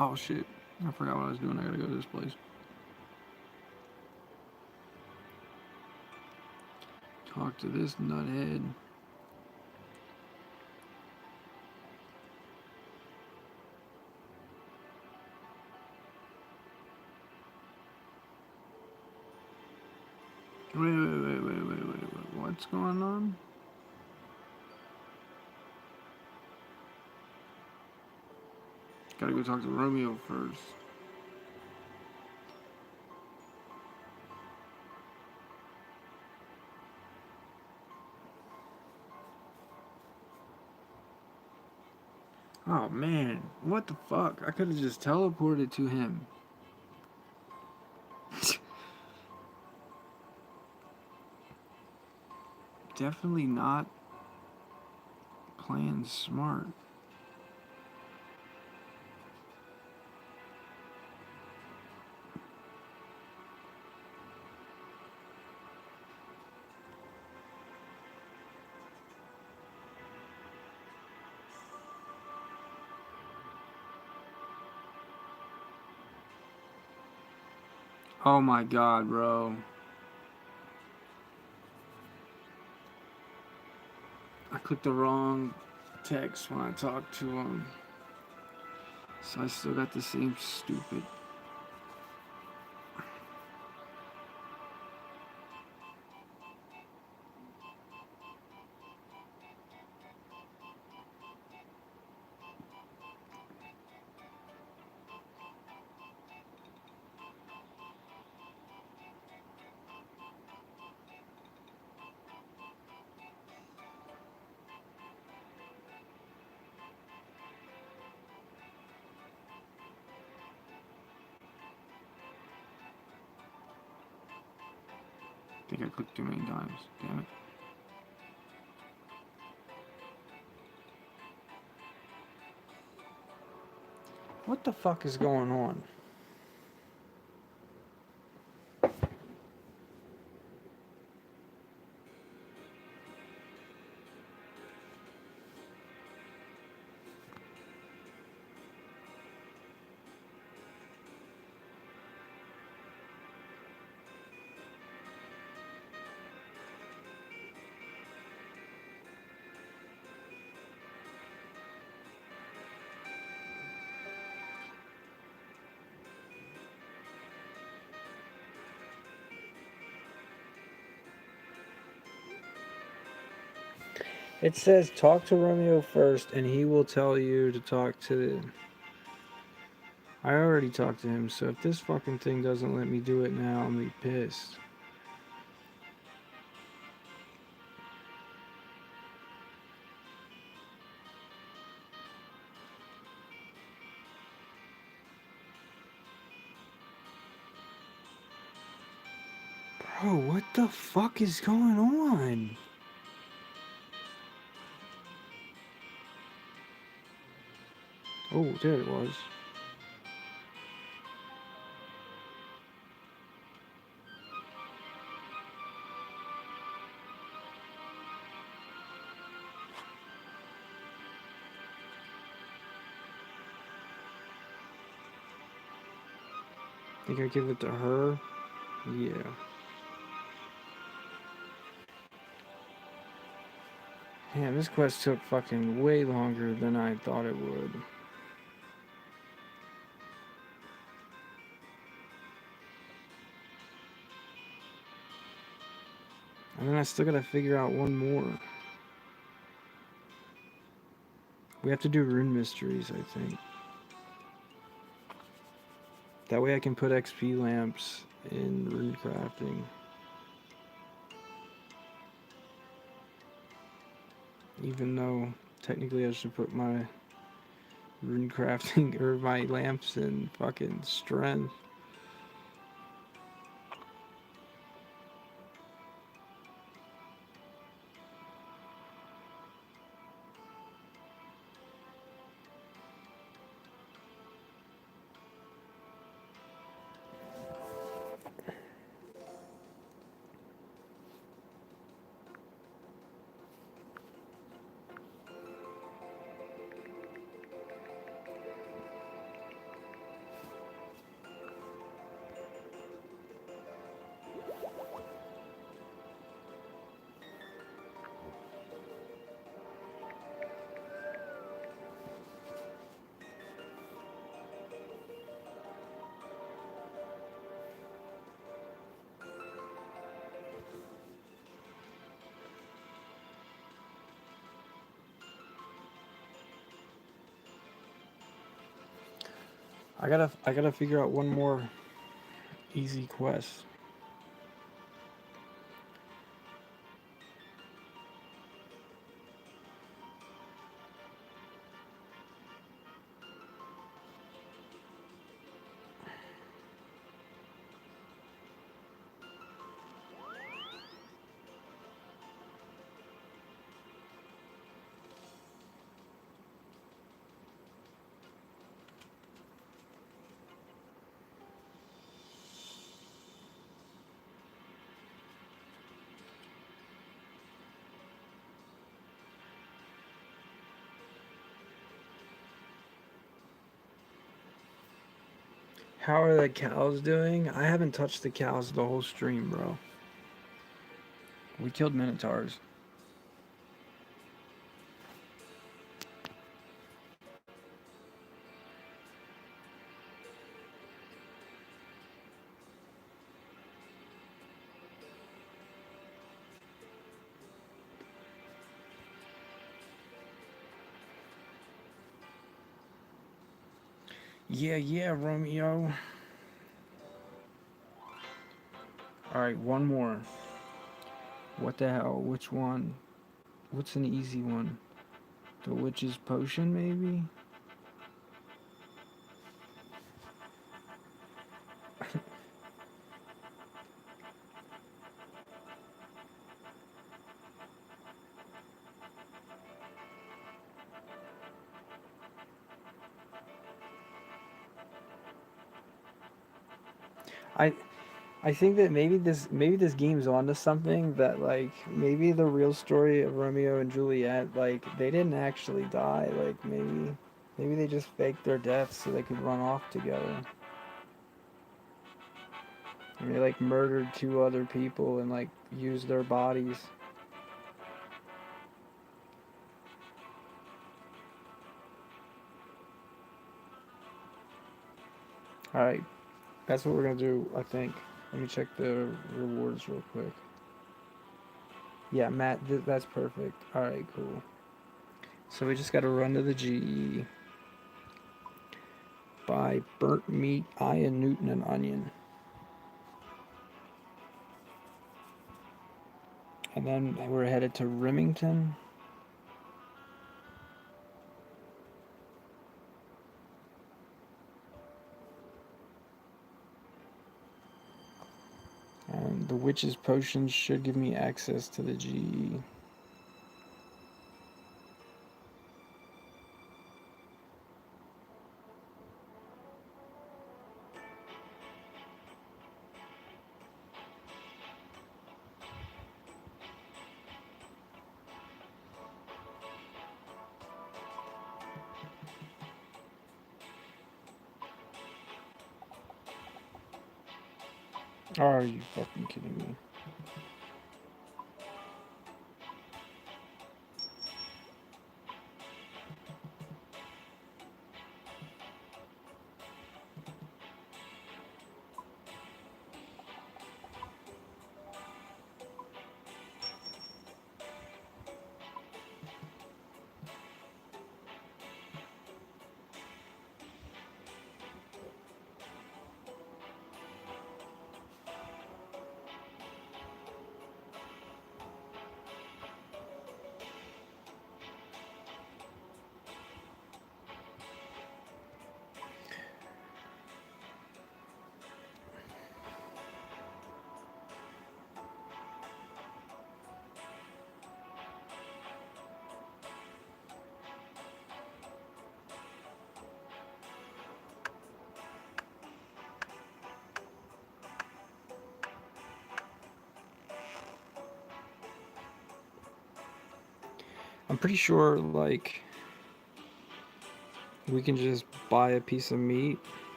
Speaker 1: Oh shit, I forgot what I was doing. I gotta go to this place. Talk to this nuthead. Wait. What's going on? Gotta go talk to Romeo first. Oh man, what the fuck? I could have just teleported to him. Definitely not playing smart. Oh my god, bro. I clicked the wrong text when I talked to him. So I still got the same stupid. I think I clicked too many times. Damn it. What the fuck is going on? It says talk to Romeo first and he will tell you to talk to... I already talked to him, so if this fucking thing doesn't let me do it now, I'm gonna be pissed. Bro, what the fuck is going on? Oh, there it was. Think I give it to her? Yeah. Damn, this quest took fucking way longer than I thought it would. And then I still gotta figure out one more. We have to do rune mysteries, I think. That way I can put XP lamps in rune crafting. Even though technically I should put my rune crafting or my lamps in fucking strength. I gotta figure out one more easy quest. How are the cows doing? I haven't touched the cows the whole stream, bro. We killed minotaurs. Yeah, Romeo. Alright, one more. What the hell? Which one? What's an easy one? The witch's potion, maybe?
Speaker 2: I I think that maybe this game's onto something, that like maybe the real story of Romeo and Juliet, like they didn't actually die. Like maybe they just faked their deaths so they could run off together. And they like murdered two other people and like used their bodies. All right, that's what we're gonna do. I think. Let me check the rewards real quick. Yeah, Matt, that's perfect. All right, cool. So we just got to run to the GE, buy burnt meat, Ian Newton, and onion. And then we're headed to Remington. And the witch's potions should give me access to the GE. Are you fucking kidding me? I'm pretty sure, like, we can just buy a piece of meat.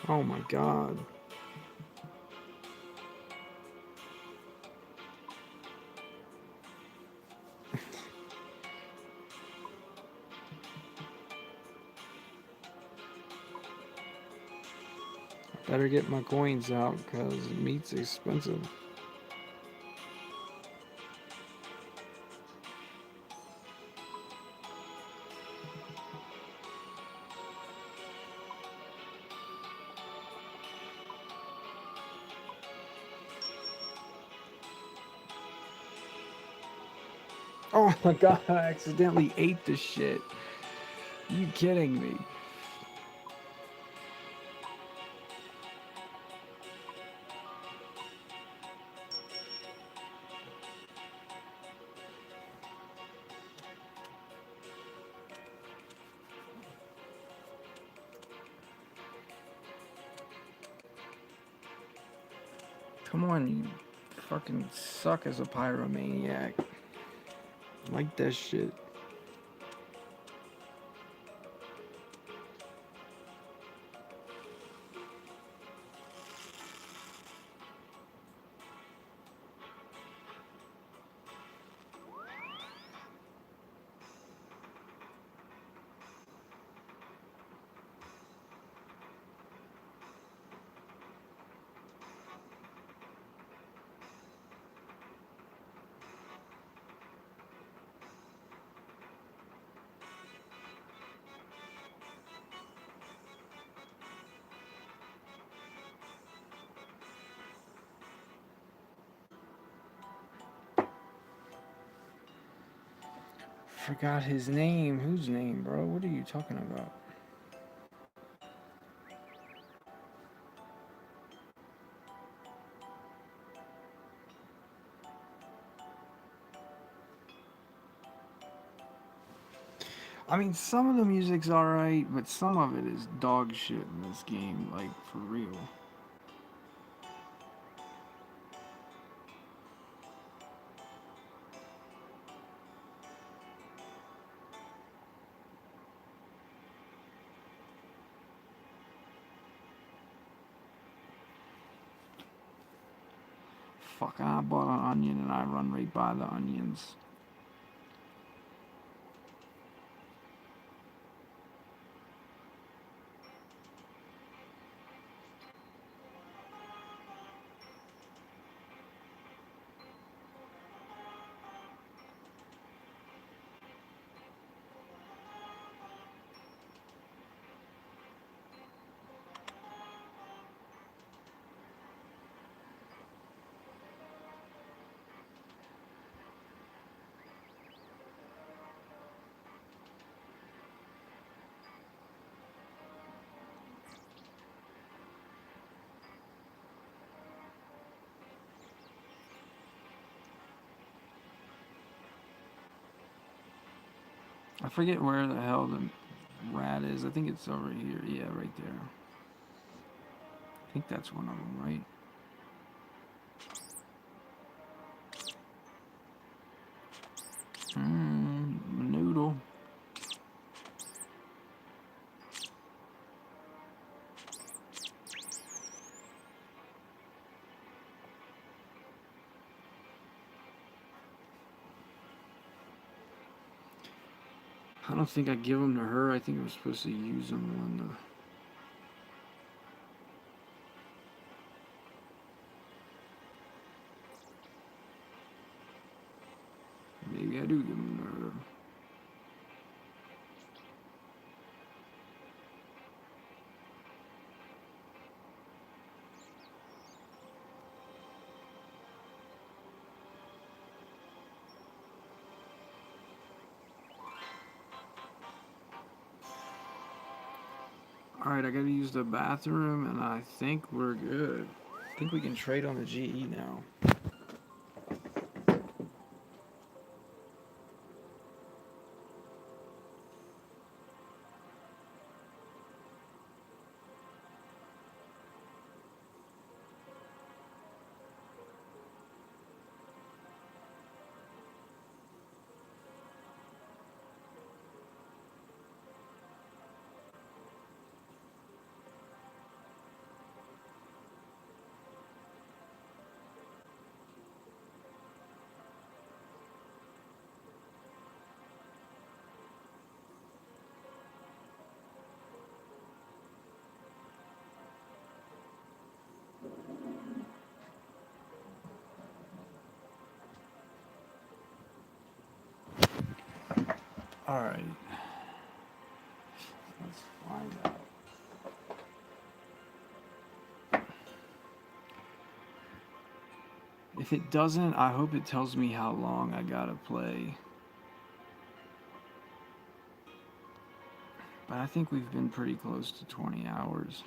Speaker 2: Oh my god. Better get my coins out because meat's expensive. Oh my god, I accidentally ate this shit. You kidding me? Come on, you fucking suck as a pyromaniac. Like that shit. Forgot his name. Whose name, bro? What are you talking about?
Speaker 1: I mean, some of the music's alright, but some of it is dog shit in this game, like, for real. Fuck, I bought an onion and I run right by the onions. I forget where the hell the rat is. I think it's over here. Yeah, right there. I think that's one of them, right? Noodle. I don't think I give them to her. I think I'm supposed to use them on the. Maybe I do give them to her. Alright, I gotta use the bathroom, and I think we're good. I think we can trade on the GE now. Alright. Let's find out. If it doesn't, I hope it tells me how long I gotta play. But I think we've been pretty close to 20 hours.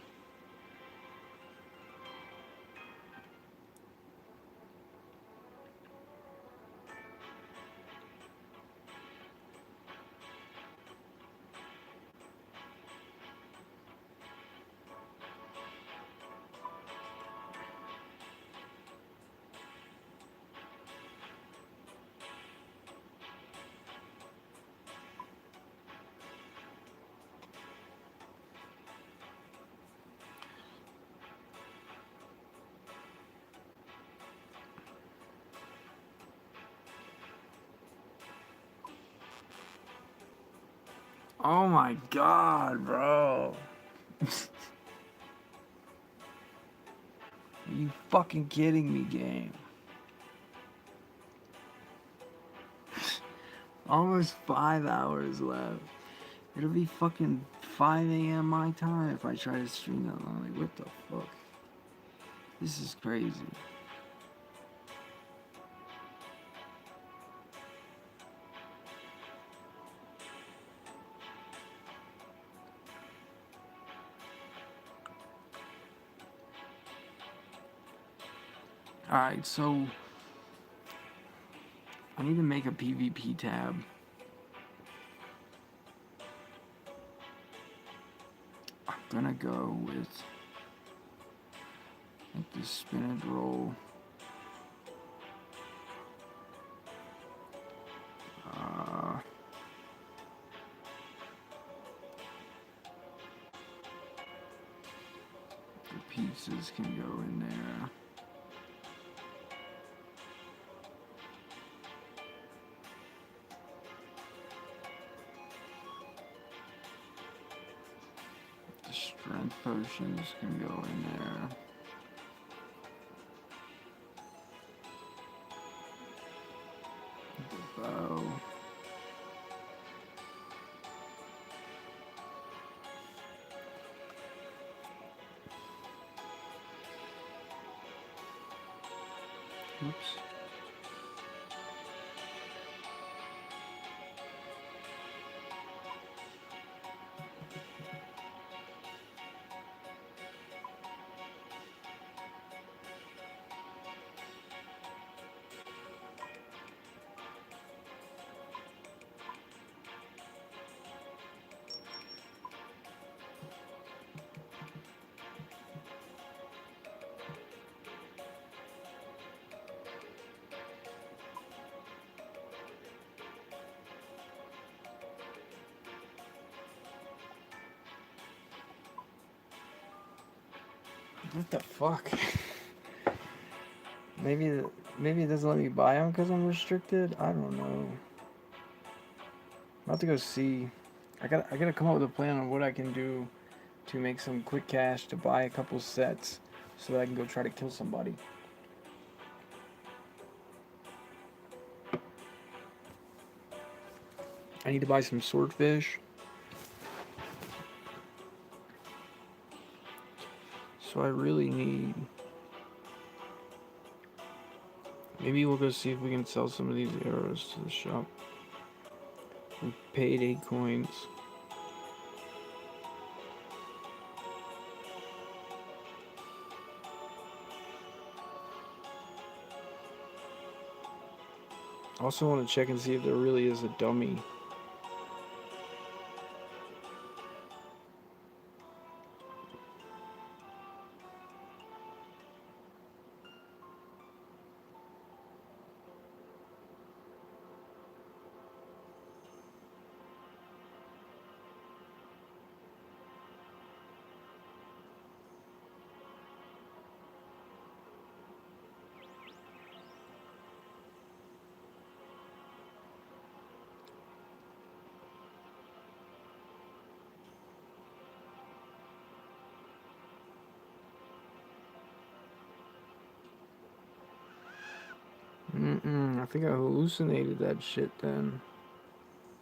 Speaker 1: Oh my god, bro. Are you fucking kidding me, game? Almost 5 hours left. It'll be fucking 5 a.m. my time if I try to stream that long. Like, what the fuck? This is crazy. Alright, so I need to make a PvP tab. gonna go with like the spinach roll. The pizzas can go in there. The strength potions can go in there. The bow. Oops.
Speaker 2: What the fuck? Maybe it doesn't let me buy them because I'm restricted. I don't know. I'm about to go see. I gotta come up with a plan on what I can do to make some quick cash to buy a couple sets so that I can go try to kill somebody. I need to buy some swordfish. So I really need. Maybe we'll go see if we can sell some of these arrows to the shop. We paid 8 coins. I also want to check and see if there really is a dummy. I think I hallucinated that shit then.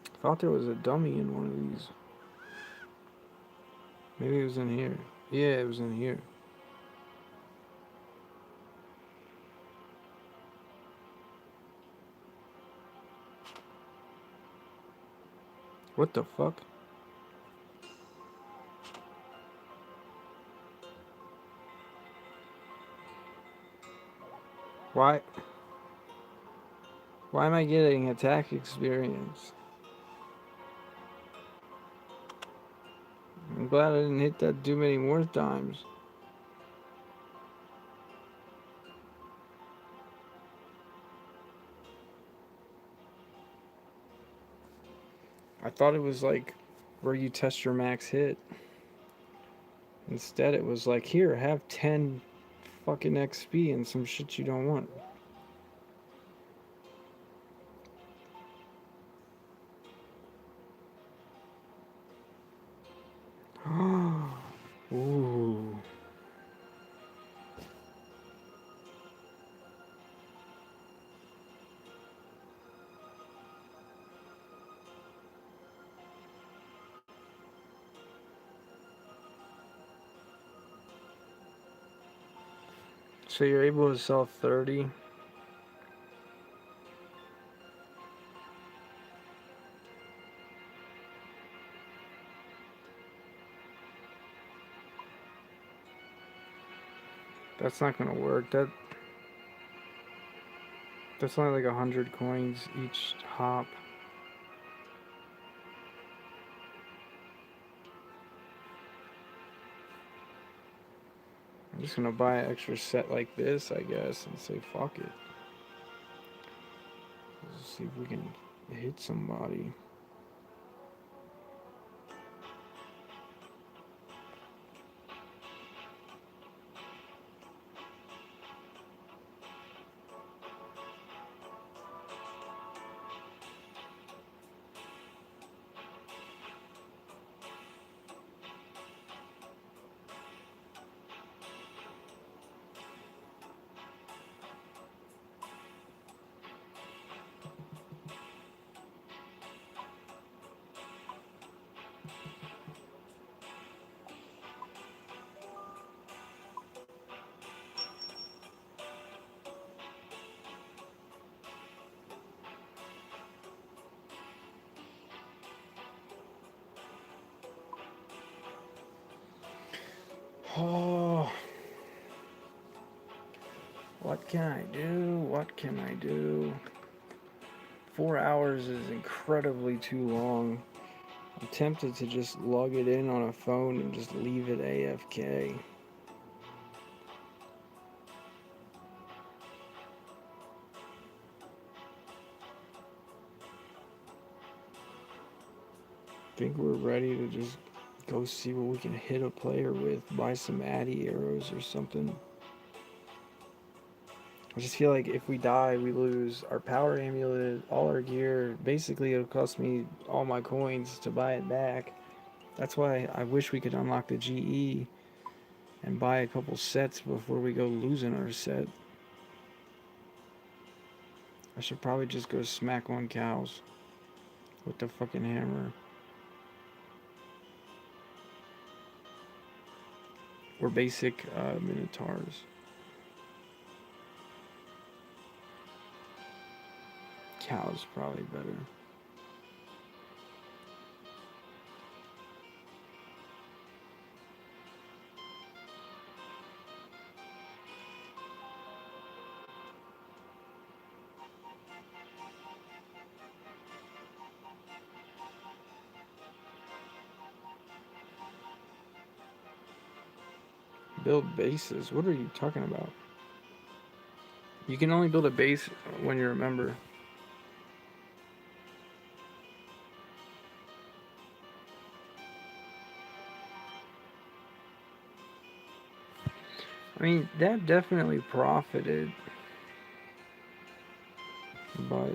Speaker 2: I thought there was a dummy in one of these. Maybe it was in here. Yeah, it was in here. What the fuck? Why? Why am I getting attack experience? I'm glad I didn't hit that too many more times. I thought it was like where you test your max hit. Instead, it was like, here, have 10 fucking XP and some shit you don't want. Ooh. So you're able to sell 30. That's not gonna work. That's only like 100 coins each hop. I'm just gonna buy an extra set like this, I guess, and say fuck it. Let's see if we can hit somebody. Oh, what can I do? What can I do? 4 hours is incredibly too long. I'm tempted to just log it in on a phone and just leave it AFK. Think we're ready to just go see what we can hit a player with, buy some Addy arrows or something. I just feel like if we die, we lose our power amulet, all our gear. Basically, it'll cost me all my coins to buy it back. That's why I wish we could unlock the GE and buy a couple sets before we go losing our set. I should probably just go smack on cows with the fucking hammer. Or basic minotaurs. Cows probably better. Build bases? What are you talking about? You can only build a base when you're a member. I mean, that definitely profited. But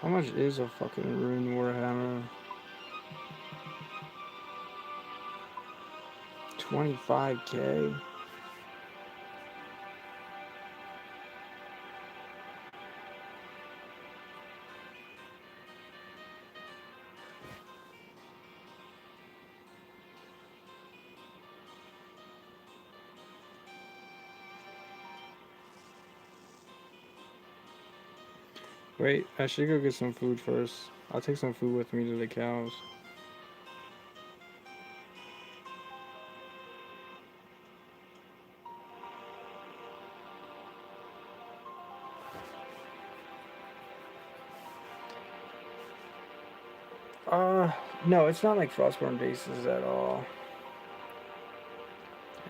Speaker 2: how much is a fucking rune warhammer? 25k. Wait, I should go get some food first. I'll take some food with me to the cows. Uh, no, it's not like Frostborn bases at all.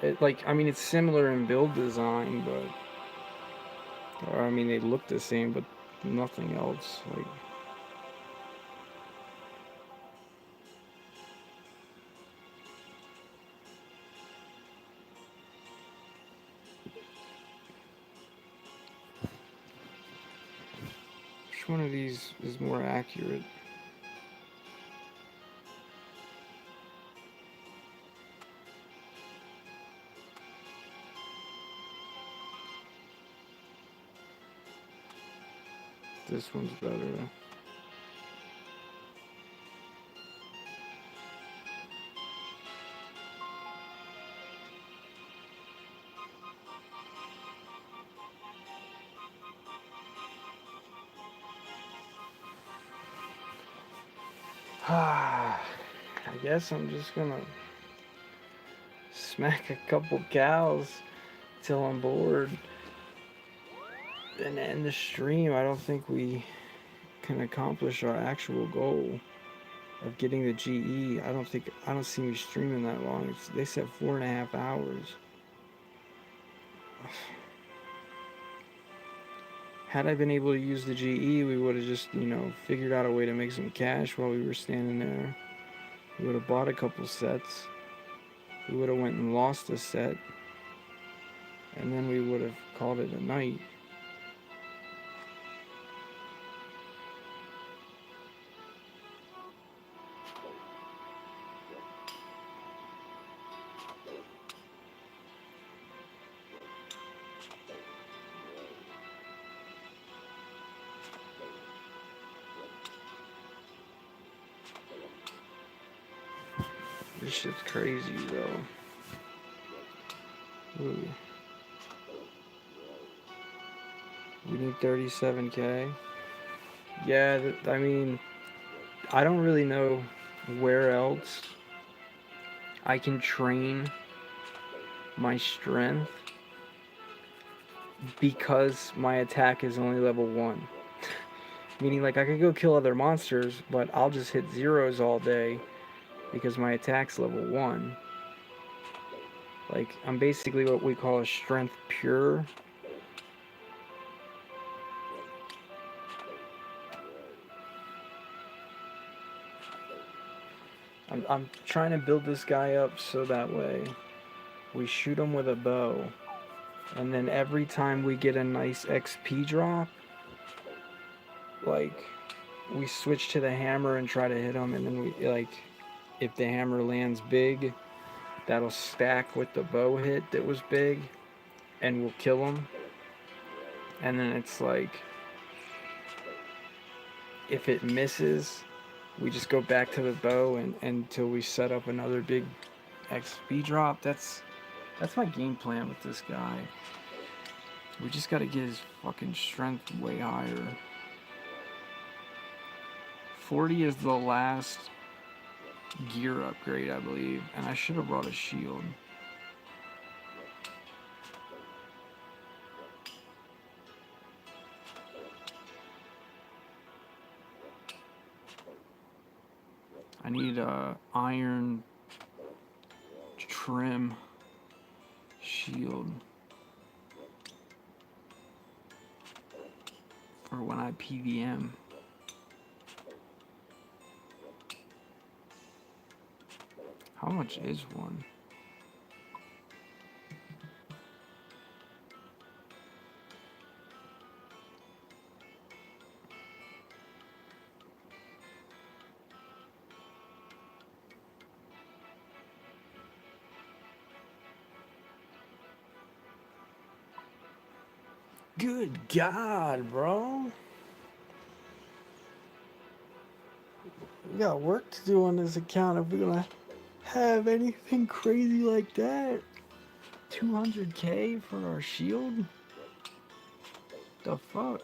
Speaker 2: I mean, it's similar in build design, or I mean, they look the same, but nothing else. Like, which one of these is more accurate? This one's better. I guess I'm just gonna smack a couple cows. till I'm bored and end the stream. I don't think we can accomplish our actual goal of getting the GE. I don't see me streaming that long. They said 4.5 hours. Had I been able to use the GE, we would have just, figured out a way to make some cash while we were standing there. We would have bought a couple sets. We would have went and lost a set. And then we would have called it a night. This shit's crazy, though. Ooh. We need 37K. Yeah, I mean, I don't really know where else I can train my strength because my attack is only level 1. Meaning, like, I could go kill other monsters, but I'll just hit zeros all day because my attack's level 1. Like, I'm basically what we call a strength pure. I'm trying to build this guy up so that way we shoot him with a bow, and then every time we get a nice XP drop, like, we switch to the hammer and try to hit him, and then we, like, if the hammer lands big, that'll stack with the bow hit that was big, and we'll kill him. And then it's like, if it misses, we just go back to the bow and until we set up another big XP drop. That's my game plan with this guy. We just gotta get his fucking strength way higher. 40 is the last gear upgrade, I believe, and I should have brought a shield. I need a iron trim shield for when I PVM. How much is one? Good God, bro. We got work to do on this account if we're gonna have anything crazy like that. 200K for our shield? The fuck?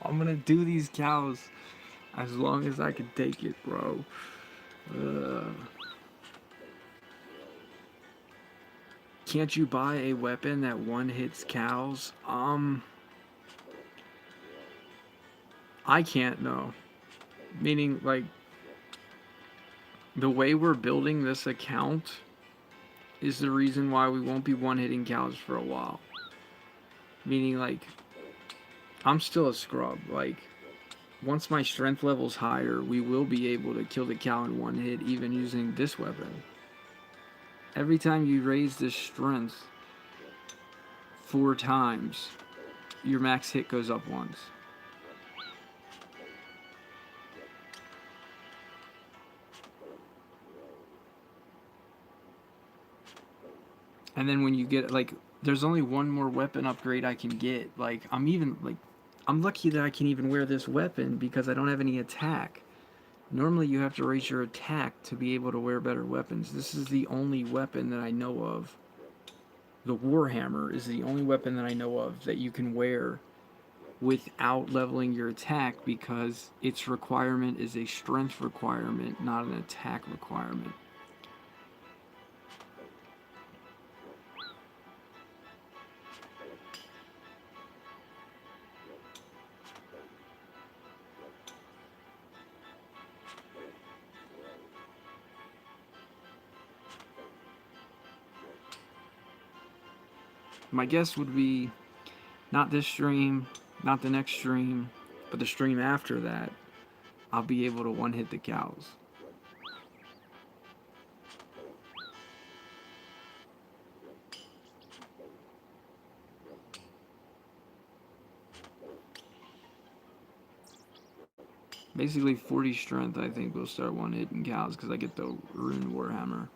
Speaker 2: I'm gonna do these cows as long as I can take it, bro. Can't you buy a weapon that one hits cows? I can't, no. Meaning, like, the way we're building this account is the reason why we won't be one-hitting cows for a while. Meaning, like, I'm still a scrub. Like, once my strength level's higher, we will be able to kill the cow in one hit, even using this weapon.
Speaker 1: Every time you raise this strength 4 times, your max hit goes up once. And then when you get, like, there's only one more weapon upgrade I can get. Like, I'm lucky that I can even wear this weapon because I don't have any attack. Normally you have to raise your attack to be able to wear better weapons. This is the only weapon that I know of. The Warhammer is the only weapon that I know of that you can wear without leveling your attack because its requirement is a strength requirement, not an attack requirement. My guess would be not this stream, not the next stream, but the stream after that, I'll be able to one-hit the cows. Basically 40 strength, I think we'll start one-hitting cows because I get the Rune Warhammer.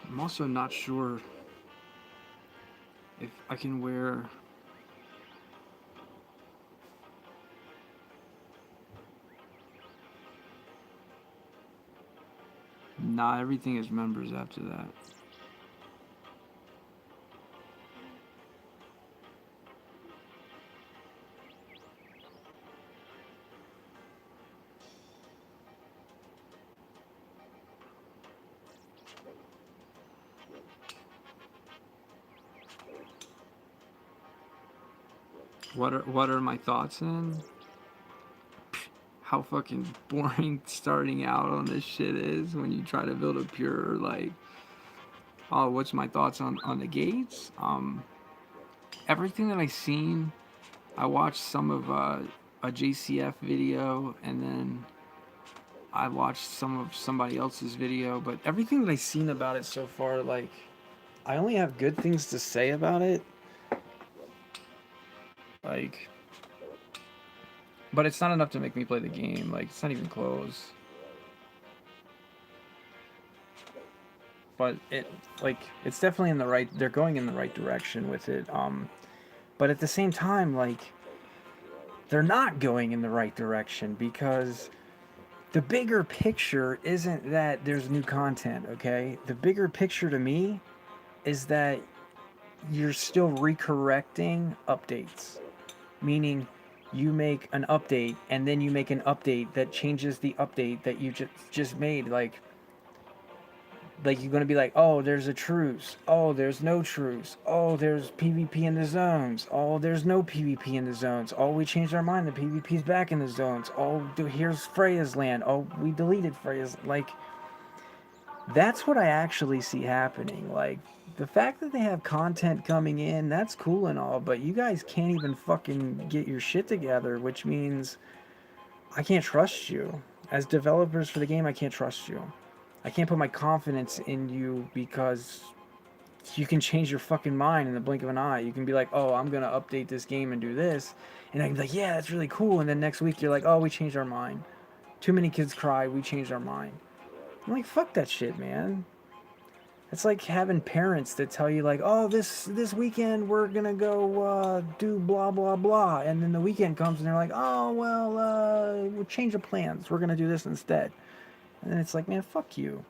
Speaker 1: I'm also not sure if I can wear... Nah, everything is members after that. What are my thoughts in? How fucking boring starting out on this shit is when you try to build a pure, like, oh, what's my thoughts on the gates? Everything that I seen, I watched some of a JCF video, and then I watched some of somebody else's video, but everything that I seen about it so far, like, I only have good things to say about it. Like, but it's not enough to make me play the game. Like, it's not even close. But it, like, it's definitely in the right, they're going in the right direction with it. But at the same time, like, they're not going in the right direction because the bigger picture isn't that there's new content, okay? The bigger picture to me is that you're still recorrecting updates. Meaning you make an update and then you make an update that changes the update that you just made. Like you're going to be like, oh, there's a truce. Oh, there's no truce. Oh, there's PvP in the zones. Oh, there's no PvP in the zones. Oh, we changed our mind. The PvP's back in the zones. Oh, here's Freya's land. Oh, we deleted Freya's. Like, that's what I actually see happening. Like, the fact that they have content coming in, that's cool and all, but you guys can't even fucking get your shit together, which means I can't trust you. As developers for the game, I can't trust you. I can't put my confidence in you because you can change your fucking mind in the blink of an eye. You can be like, oh, I'm going to update this game and do this. And I can be like, yeah, that's really cool. And then next week you're like, oh, we changed our mind. Too many kids cry, we changed our mind. I'm like, fuck that shit, man.
Speaker 2: it's like having parents that tell you like, oh, this weekend we're gonna go do blah blah blah, and then the weekend comes and they're like, oh well, we'll change the plans. We're gonna do this instead, and then it's like, man, fuck you.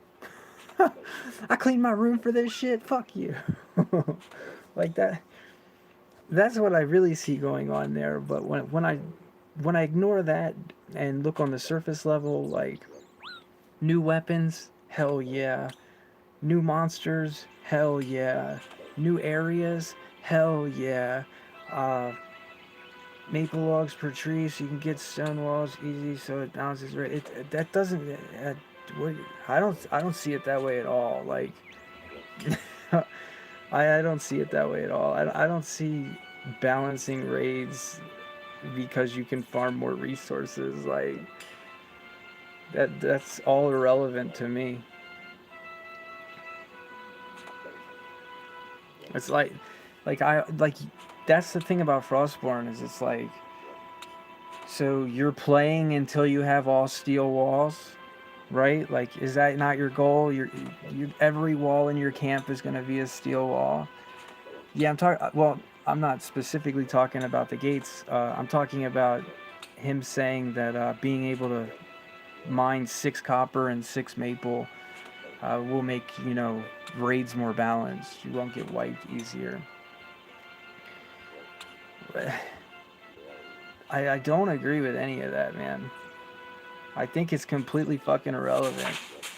Speaker 2: I cleaned my room for this shit. Fuck you. Like that. That's what I really see going on there. But when I ignore that and look on the surface level, like new weapons, hell yeah. New monsters, hell yeah. New areas, hell yeah. Uh, maple logs per tree, so you can get stone walls easy, so it balances right. That doesn't. What, I don't see it that way at all. Like, I don't see it that way at all. I don't see balancing raids because you can farm more resources. Like that's all irrelevant to me. It's like that's the thing about Frostborn is it's like so you're playing until you have all steel walls, right? Like is that not your goal? You every wall in your camp is going to be a steel wall. Yeah, I'm talking. Well, I'm not specifically talking about the gates. I'm talking about him saying that being able to mine 6 copper and 6 maple will make raids more balanced. You won't get wiped easier. I don't agree with any of that, man. I think it's completely fucking irrelevant.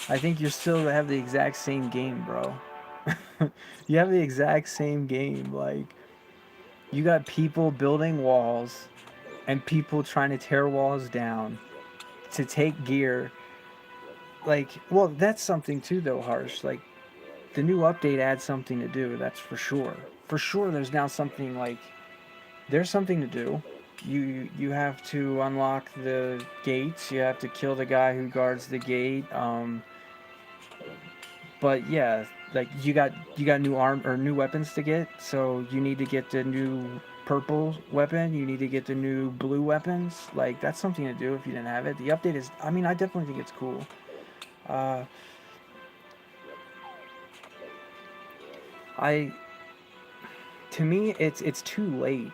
Speaker 2: I think you still have the exact same game, bro. You have the exact same game. Like, you got people building walls and people trying to tear walls down to take gear. Like, well, that's something too, though, Harsh. Like, the new update adds something to do, that's for sure. For sure, there's now something like there's something to do. You have to unlock the gates. You have to kill the guy who guards the gate. But yeah, like you got new arm or new weapons to get. So you need to get the new purple weapon. You need to get the new blue weapons. Like that's something to do if you didn't have it. The update is. I mean, I definitely think it's cool. Uh, I to me, it's too late.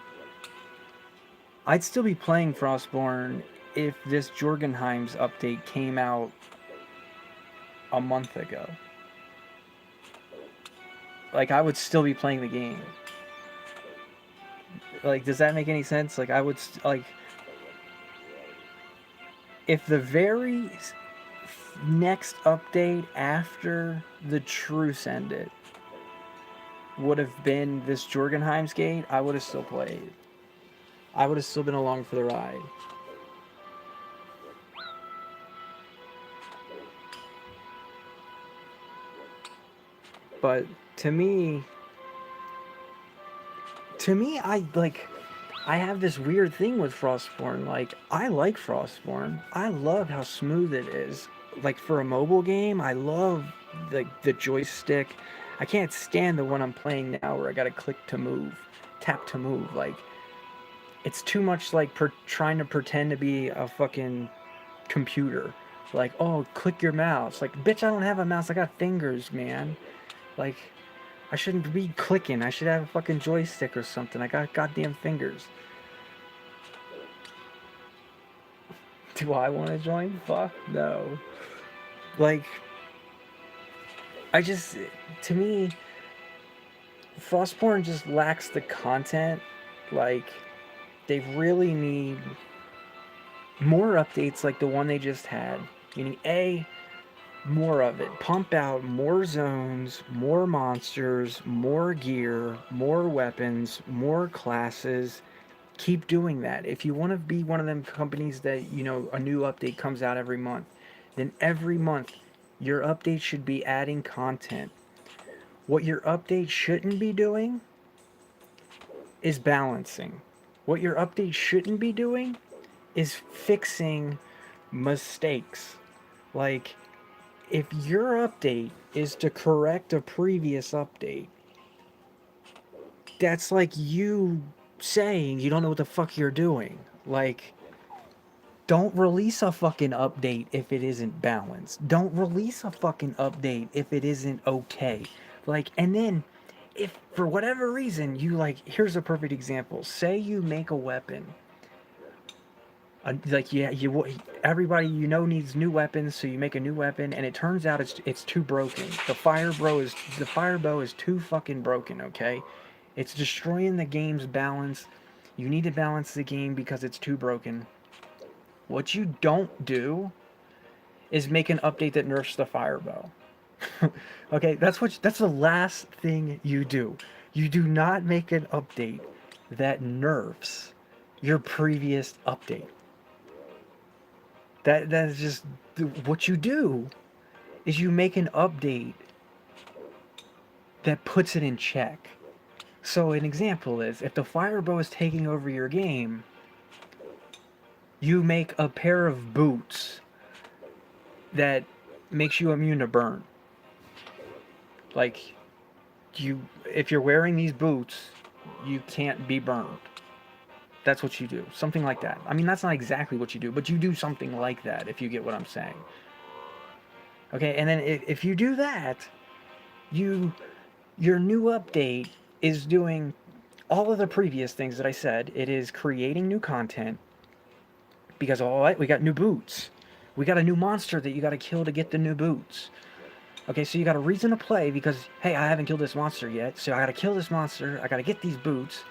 Speaker 2: I'd still be playing Frostborn if this Jorgenheim's update came out a month ago. Like I would still be playing the game. Like, does that make any sense? Like I would like if the very next update after the truce ended would have been this Jorgenheim's gate, I would have still played. I would have still been along for the ride. But to me, I have this weird thing with Frostborn. Like I like Frostborn. I love how smooth it is. Like for a mobile game, I love the joystick. I can't stand the one I'm playing now where I gotta click to move, tap to move. Like it's too much like trying to pretend to be a fucking computer. Like, oh, click your mouse. Like, bitch, I don't have a mouse. I got fingers, man. Like, I shouldn't be clicking. I should have a fucking joystick or something. I got goddamn fingers. Do I want to join? Fuck no. Like, I just, to me, Frostborn just lacks the content. Like, they really need more updates like the one they just had. Meaning, more of it. Pump out more zones, more monsters, more gear, more weapons, more classes. Keep doing that. If you want to be one of them companies that, a new update comes out every month, then every month your update should be adding content. What your update shouldn't be doing is balancing. What your update shouldn't be doing is fixing mistakes. Like, if your update is to correct a previous update, that's like you saying you don't know what the fuck you're doing. Like, Don't release a fucking update if it isn't balanced. Don't release a fucking update if it isn't okay. Like, and then if for whatever reason you like, here's a perfect example. Say you make a weapon. Like, yeah, everybody you know needs new weapons, so you make a new weapon, and it turns out it's too broken. The fire bow is too fucking broken. Okay, it's destroying the game's balance. You need to balance the game because it's too broken. What you don't do is make an update that nerfs the firebow. Okay, that's the last thing you do. You do not make an update that nerfs your previous update. That is just what you do is you make an update that puts it in check. So an example is if the firebow is taking over your game, you make a pair of boots that makes you immune to burn. Like, if you're wearing these boots, you can't be burned. That's what you do. Something like that. I mean, that's not exactly what you do, but you do something like that, if you get what I'm saying. Okay, and then if you do that, your new update is doing all of the previous things that I said. It is creating new content because, all right, we got new boots. We got a new monster that you got to kill to get the new boots. Okay, so you got a reason to play because, hey, I haven't killed this monster yet, so I gotta kill this monster, I gotta get these boots.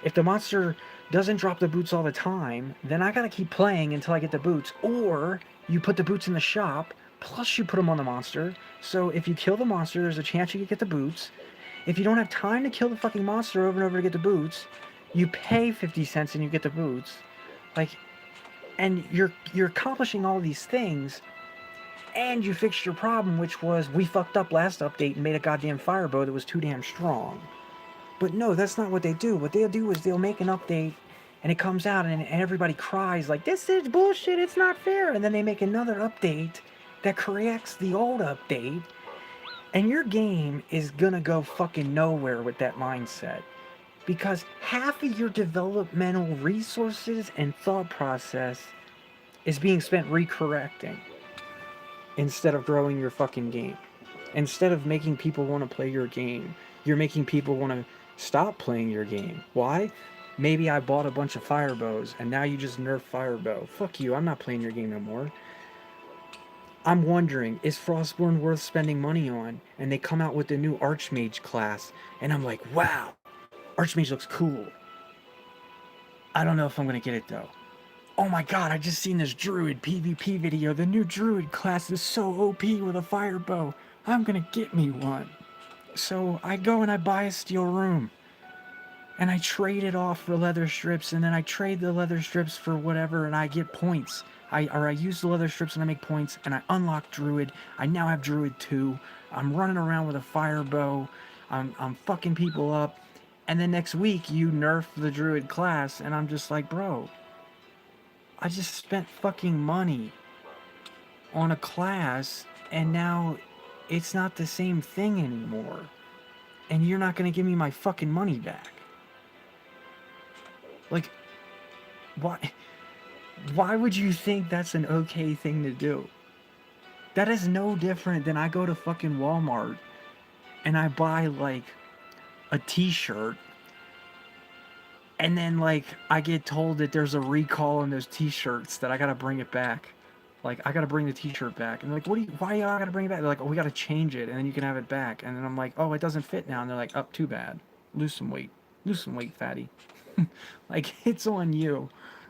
Speaker 2: If the monster doesn't drop the boots all the time, then I gotta keep playing until I get the boots. Or you put the boots in the shop, plus you put them on the monster, so if you kill the monster, there's a chance you could get the boots. If you don't have time to kill the fucking monster over and over to get the boots, you pay 50 cents and you get the boots. Like, and you're accomplishing all these things, and you fixed your problem, which was we fucked up last update and made a goddamn firebow that was too damn strong. But no, that's not what they do. What they'll do is they'll make an update and it comes out and everybody cries like, this is bullshit, it's not fair. And then they make another update that corrects the old update, and your game is gonna go fucking nowhere with that mindset. Because half of your developmental resources and thought process is being spent recorrecting instead of growing your fucking game. Instead of making people want to play your game, you're making people want to stop playing your game. Why? Maybe I bought a bunch of firebows and now you just nerf firebow. Fuck you, I'm not playing your game no more. I'm wondering, is Frostborn worth spending money on? And they come out with the new Archmage class, and I'm like, wow, Archmage looks cool. I don't know if I'm gonna get it though. Oh my god, I just seen this Druid PvP video. The new Druid class is so OP with a fire bow. I'm gonna get me one. So I go and I buy a steel room. And I trade it off for leather strips, and then I trade the leather strips for whatever, and I get points. I use the leather strips and I make points, and I unlock Druid. I now have Druid 2. I'm running around with a fire bow. I'm fucking people up. And then next week, you nerf the Druid class, and I'm just like, bro, I just spent fucking money on a class, and now it's not the same thing anymore. And you're not gonna give me my fucking money back. Like, why would you think that's an okay thing to do? That is no different than I go to fucking Walmart and I buy, like, a t-shirt, and then, like, I get told that there's a recall on those t-shirts, that I gotta bring it back. Like, I gotta bring the t-shirt back. And they're like, why do I gotta bring it back? They're like, oh, we gotta change it, and then you can have it back. And then I'm like, oh, it doesn't fit now. And they're like, oh, too bad. Lose some weight. Lose some weight, fatty. Like, it's on you.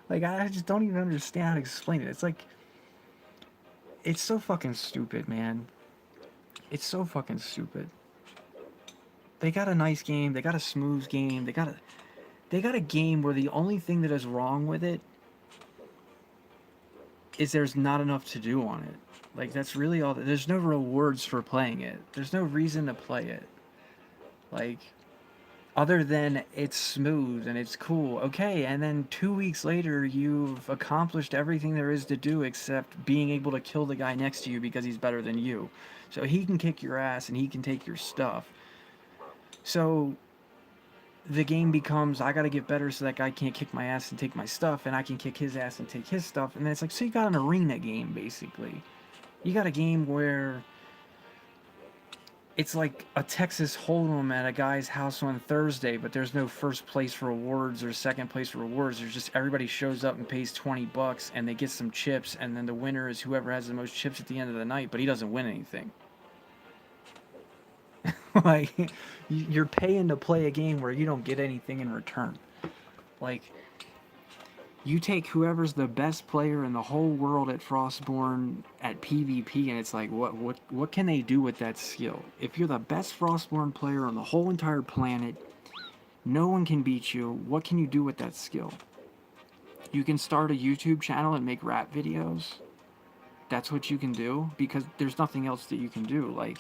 Speaker 2: Like, I just don't even understand how to explain it. It's like, it's so fucking stupid, man. It's so fucking stupid. They got a nice game. They got a smooth game. They got a game where the only thing that is wrong with it is there's not enough to do on it. Like, that's really all. There's no rewards for playing it. There's no reason to play it. Like, other than it's smooth and it's cool. Okay, and then 2 weeks later, you've accomplished everything there is to do except being able to kill the guy next to you because he's better than you. So he can kick your ass and he can take your stuff. So
Speaker 1: the game becomes, I gotta get better so that guy can't kick my ass and take my stuff, and I can kick his ass and take his stuff. And then it's like, so you got an arena game, basically. You got a game where it's like a Texas Hold'em at a guy's house on Thursday, but there's no first place rewards or second place rewards. There's just everybody shows up and pays $20 and they get some chips, and then the winner is whoever has the most chips at the end of the night, but he doesn't win anything. Like, you're paying to play a game where you don't get anything in return. Like, you take whoever's the best player in the whole world at Frostborn at PvP, and it's like, what can they do with that skill? If you're the best Frostborn player on the whole entire planet, no one can beat you. What can you do with that skill? You can start a YouTube channel and make rap videos. That's what you can do, because there's nothing else that you can do. Like,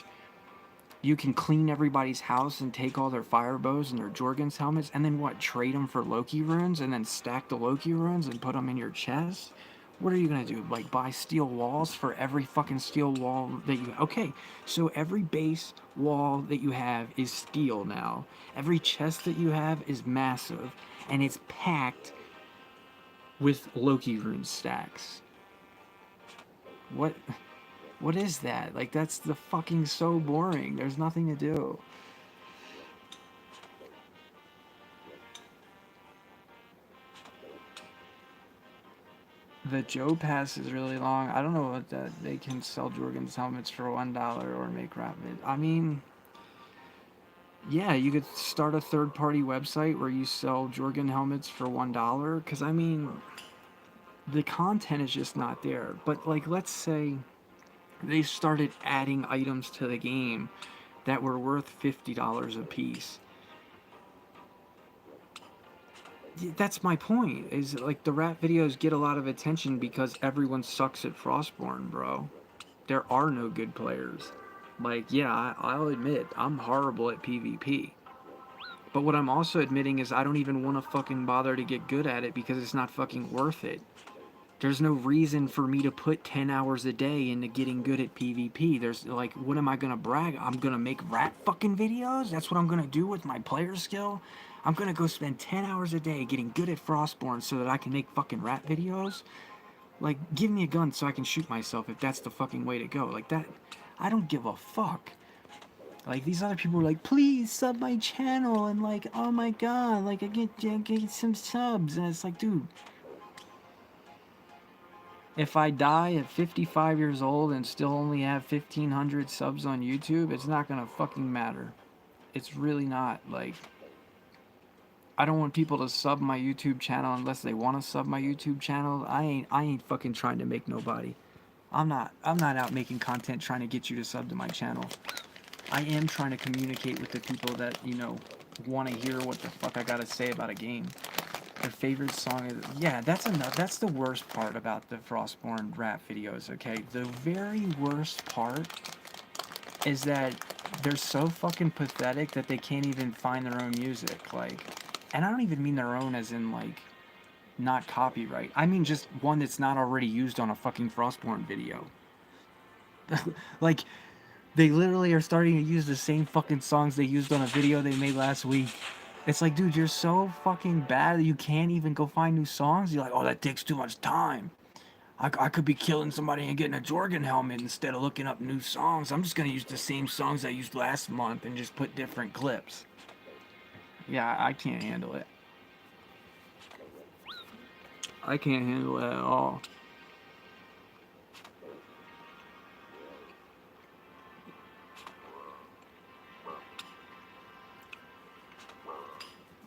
Speaker 1: you can clean everybody's house and take all their fire bows and their Jorgen's helmets, and then what, trade them for Loki runes, and then stack the Loki runes and put them in your chest? What are you gonna do? Like, buy steel walls for every fucking steel wall that you... Okay, so every base wall that you have is steel now. Every chest that you have is massive, and it's packed with Loki rune stacks. What is that? Like, that's the fucking so boring. There's nothing to do. The Joe Pass is really long. I don't know what that... They can sell Jorgen's helmets for $1 or make rap vid. I mean... Yeah, you could start a third-party website where you sell Jorgen helmets for $1. Because, I mean... The content is just not there. But, like, let's say... they started adding items to the game that were worth $50 a piece. That's my point, is like the rap videos get a lot of attention because everyone sucks at Frostborn, bro. There are no good players. Like, yeah, I'll admit, I'm horrible at PvP. But what I'm also admitting is I don't even want to fucking bother to get good at it because it's not fucking worth it. There's no reason for me to put 10 hours a day into getting good at PvP. There's, like, what am I gonna brag? I'm gonna make rap fucking videos? That's what I'm gonna do with my player skill? I'm gonna go spend 10 hours a day getting good at Frostborn so that I can make fucking rap videos? Like, give me a gun so I can shoot myself if that's the fucking way to go. Like, that, I don't give a fuck. Like, these other people are like, please sub my channel, and like, oh my god, like, I get some subs, and it's like, dude, if I die at 55 years old and still only have 1,500 subs on YouTube, it's not gonna fucking matter. It's really not. Like, I don't want people to sub my YouTube channel unless they want to sub my YouTube channel. I ain't fucking trying to make nobody. I'm not out making content trying to get you to sub to my channel. I am trying to communicate with the people that, you know, want to hear what the fuck I gotta say about a game. Their favorite song is... Yeah, that's the worst part about the Frostborn rap videos, okay? The very worst part is that they're so fucking pathetic that they can't even find their own music, like... And I don't even mean their own as in, like, not copyright. I mean just one that's not already used on a fucking Frostborn video. Like, they literally are starting to use the same fucking songs they used on a video they made last week. It's like, dude, you're so fucking bad that you can't even go find new songs. You're like, oh, that takes too much time. I could be killing somebody and getting a Jorgen helmet instead of looking up new songs. I'm just going to use the same songs I used last month and just put different clips. Yeah, I can't handle it. I can't handle it at all.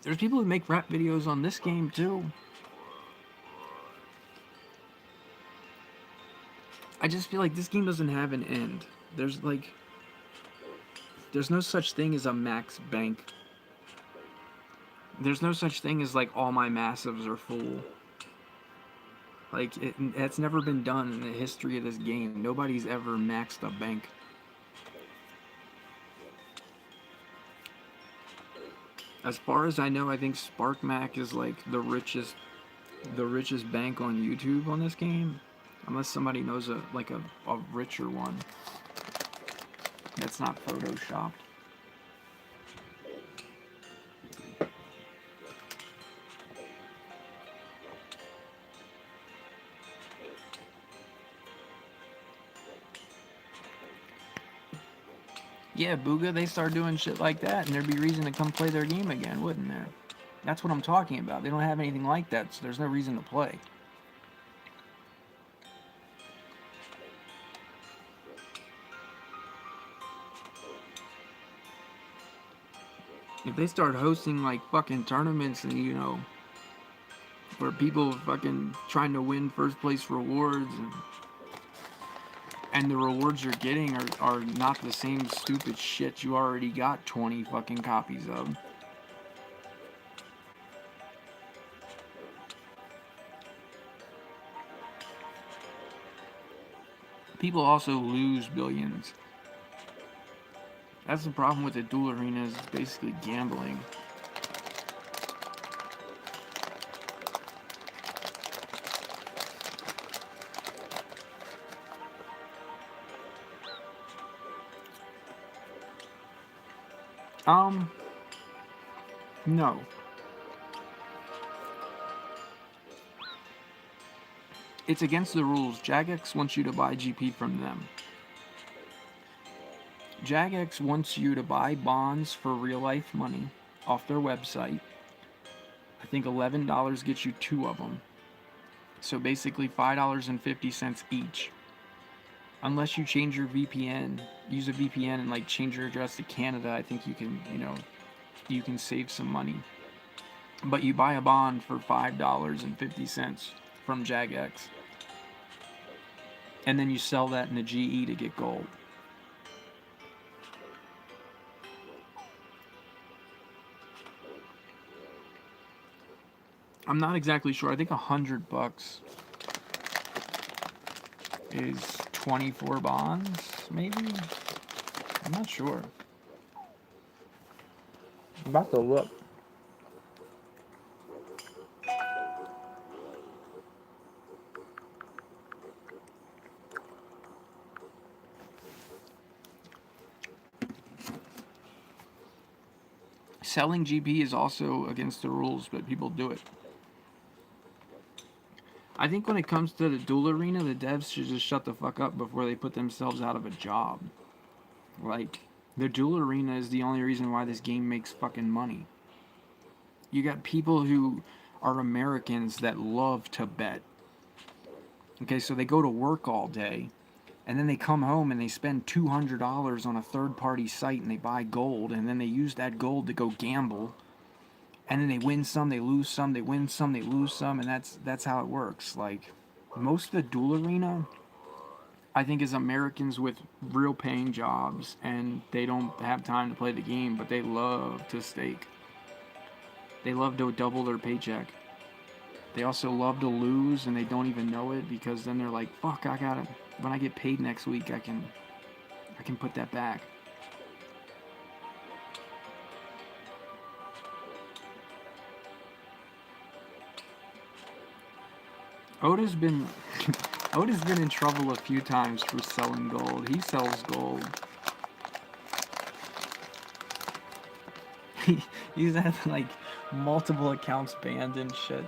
Speaker 1: There's people who make rap videos on this game too. I just feel like this game doesn't have an end. There's no such thing as a max bank. There's no such thing as like all my massives are full. Like, that's never been done in the history of this game. Nobody's ever maxed a bank. As far as I know, I think SparkMac is like the richest bank on YouTube on this game, unless somebody knows a richer one that's not photoshopped. Yeah, Booga, they start doing shit like that, and there'd be reason to come play their game again, wouldn't there? That's what I'm talking about. They don't have anything like that, so there's no reason to play. If they start hosting like fucking tournaments and where people fucking trying to win first place rewards and the rewards you're getting are not the same stupid shit you already got 20 fucking copies of. People also lose billions. That's the problem with the duel arena is basically gambling. No. It's against the rules. Jagex wants you to buy GP from them. Jagex wants you to buy bonds for real life money off their website. I think $11 gets you 2 of them. So basically $5.50 each. Unless you change your VPN, use a VPN and like change your address to Canada, I think you can save some money. But you buy a bond for $5.50 from Jagex. And then you sell that in the GE to get gold. I'm not exactly sure. I think $100 is 24 bonds, maybe? I'm not sure.
Speaker 2: I'm about to look.
Speaker 1: Selling GP is also against the rules, but people do it. I think when it comes to the duel arena, the devs should just shut the fuck up before they put themselves out of a job. Like, the duel arena is the only reason why this game makes fucking money. You got people who are Americans that love to bet. Okay, so they go to work all day, and then they come home and they spend $200 on a third-party site and they buy gold, and then they use that gold to go gamble, and then they win some, they lose some, they win some, they lose some, and that's how it works. Like, most of the duel arena, I think, is Americans with real paying jobs, and they don't have time to play the game, but they love to stake. They love to double their paycheck. They also love to lose, and they don't even know it, because then they're like, fuck, I gotta, when I get paid next week, I can put that back. Oda's been Oda's been in trouble a few times for selling gold. He sells gold. He's had like multiple accounts banned and shit.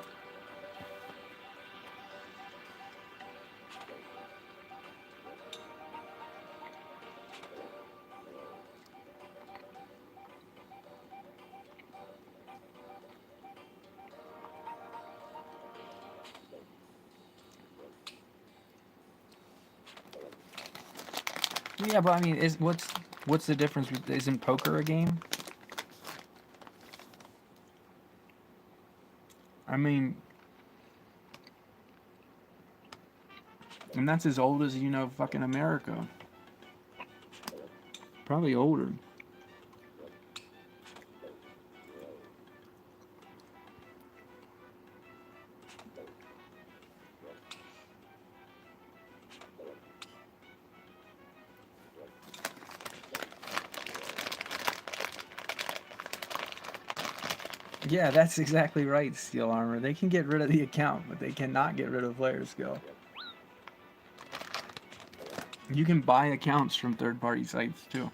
Speaker 1: Yeah, but I mean, what's the difference with, isn't poker a game? I mean, and that's as old as, fucking America. Probably older. Yeah, that's exactly right, Steel Armor. They can get rid of the account, but they cannot get rid of player skill. You can buy accounts from third-party sites, too.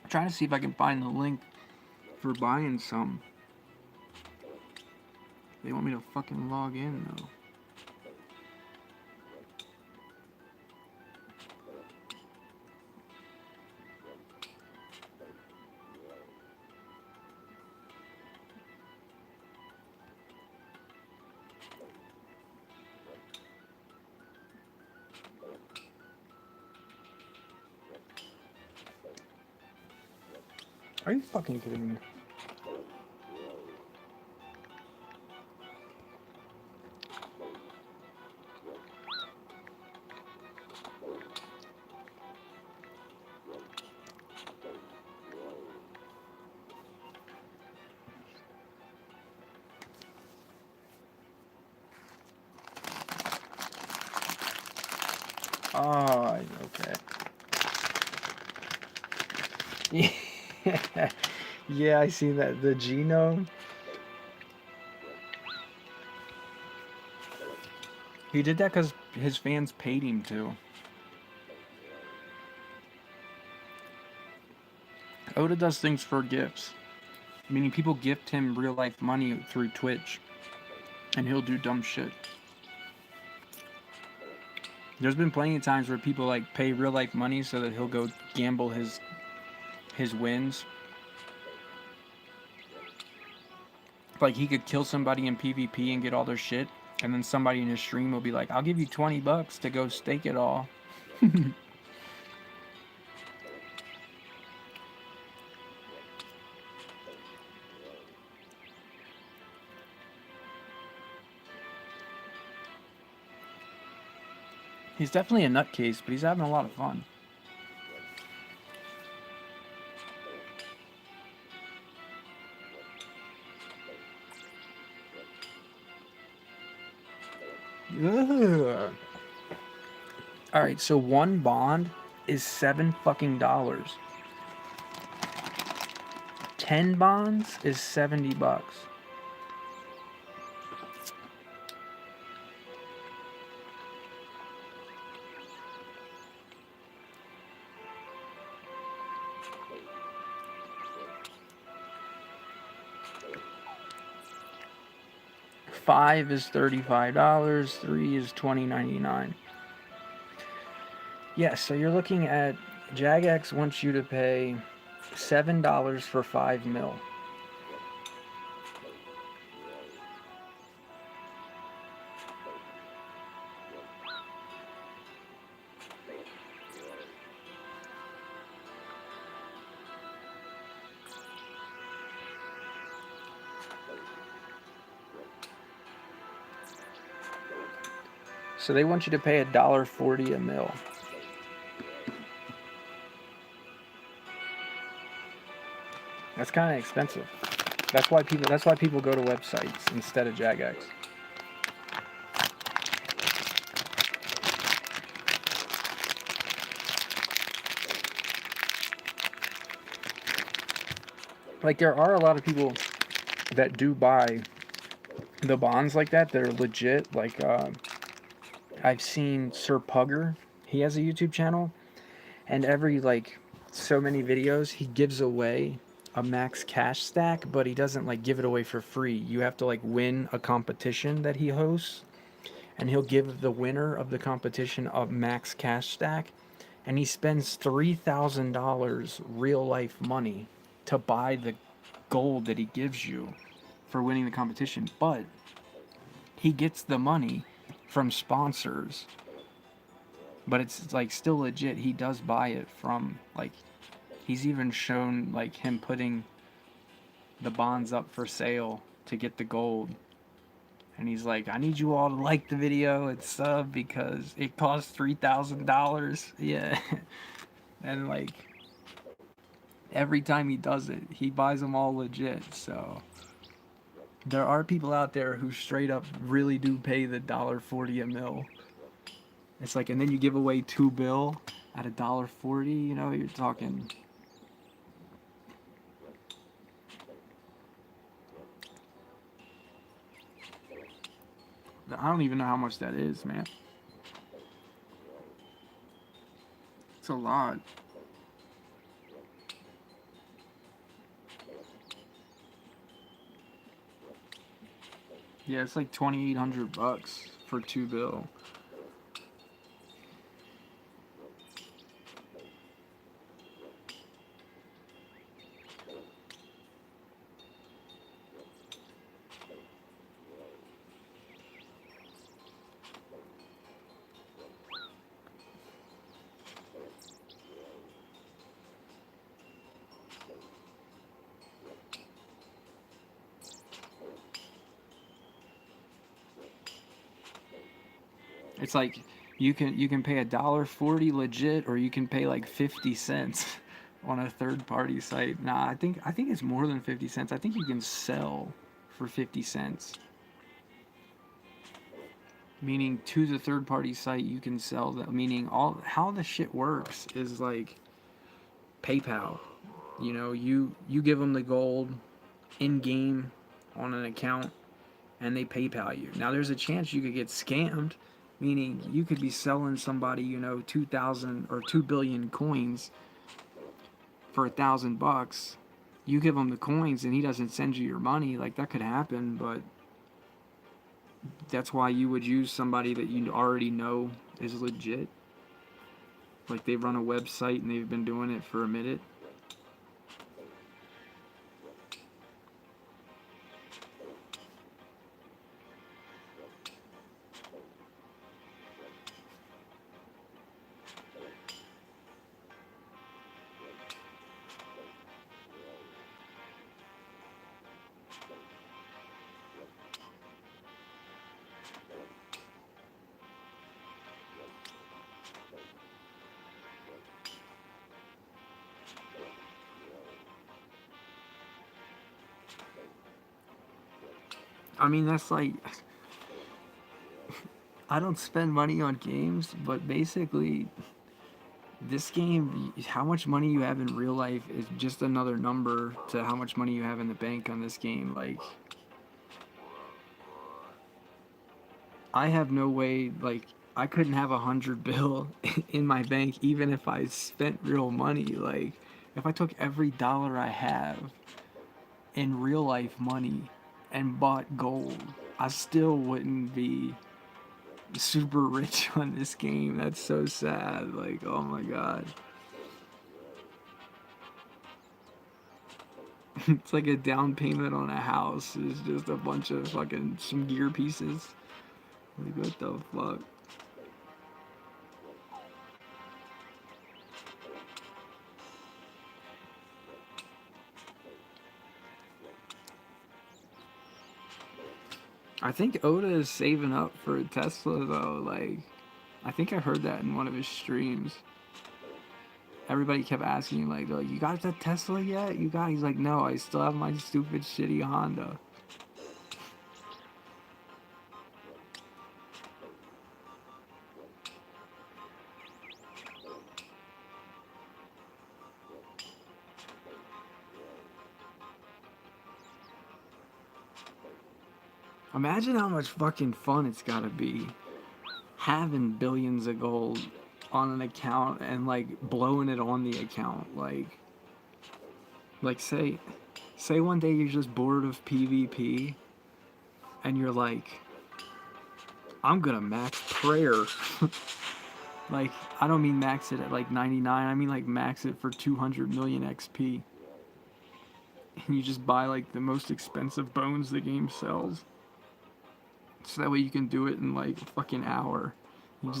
Speaker 1: I'm trying to see if I can find the link for buying some. They want me to fucking log in though.
Speaker 2: Are you fucking kidding me? Oh, okay. Yeah, yeah, I see that. The genome.
Speaker 1: He did that because his fans paid him to. Oda does things for gifts. Meaning people gift him real life money through Twitch. And he'll do dumb shit. There's been plenty of times where people like pay real life money so that he'll go gamble his wins. Like he could kill somebody in PvP and get all their shit, and then somebody in his stream will be like, "I'll give you $20 to go stake it all." He's definitely a nutcase, but he's having a lot of fun. Ugh. All right, so one bond is $7 fucking dollars. 10 bonds is $70. Five is $35. 3 is $20.99. Yes, so you're looking at Jagex wants you to pay $7 for 5 mil. So they want you to pay $1.40 a mil. That's kind of expensive. That's why people go to websites instead of Jagex. Like there are a lot of people that do buy the bonds like that are legit. Like I've seen Sir Pugger. He has a YouTube channel, and every like so many videos he gives away a max cash stack, but he doesn't like give it away for free. You have to like win a competition that he hosts, and he'll give the winner of the competition a max cash stack, and he spends $3,000 real life money to buy the gold that he gives you for winning the competition, but he gets the money from sponsors. But it's like still legit. He does buy it from like he's even shown like him putting the bonds up for sale to get the gold. And he's like, I need you all to like the video and sub because it costs $3,000. Yeah. And like every time he does it, he buys them all legit. So there are people out there who straight up really do pay the $1.40 a mil. It's like, and then you give away $2 bill at $1.40. You know, you're talking. I don't even know how much that is, man. It's a lot. Yeah, it's like $2,800 for 2 bill. It's like you can pay $1.40 legit, or you can pay like 50 cents on a third party site. Nah, I think it's more than 50 cents. I think you can sell for 50 cents. Meaning to the third party site you can sell that. Meaning all how the shit works is like PayPal. You give them the gold in game on an account, and they PayPal you. Now there's a chance you could get scammed, meaning you could be selling somebody 2,000 or 2 billion coins for $1,000. You give him the coins and he doesn't send you your money. Like, that could happen, but that's why you would use somebody that you already know is legit. Like, they run a website and they've been doing it for a minute. I mean, that's like, I don't spend money on games, but basically, this game, how much money you have in real life is just another number to how much money you have in the bank on this game. Like, I have no way, like, I couldn't have 100 bill in my bank even if I spent real money. Like, if I took every dollar I have in real life money and bought gold, I still wouldn't be super rich on this game. That's so sad. Like, oh my god. It's like a down payment on a house. It's just a bunch of fucking some gear pieces. Like, what the fuck? I think Oda is saving up for a Tesla though. Like, I think I heard that in one of his streams. Everybody kept asking him, like, you got that Tesla yet? You got? He's like, no, I still have my stupid shitty Honda. Imagine how much fucking fun it's gotta be having billions of gold on an account and like blowing it on the account. Like say one day you're just bored of PvP and you're like, I'm gonna max prayer. Like, I don't mean max it at like 99. I mean like max it for 200 million XP. And you just buy like the most expensive bones the game sells. So that way you can do it in like a fucking hour. You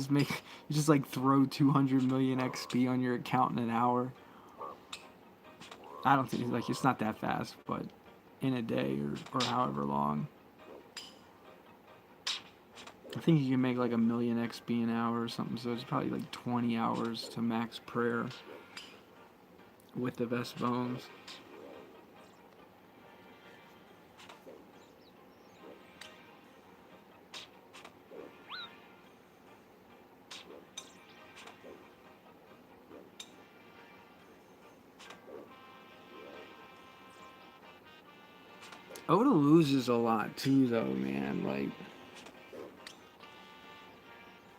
Speaker 1: just like throw 200 million XP on your account in an hour. I don't think, like, it's not that fast, but in a day or however long. I think you can make like a million XP an hour or something, so it's probably like 20 hours to max prayer with the best bones. Oda loses a lot too, though, man. Like,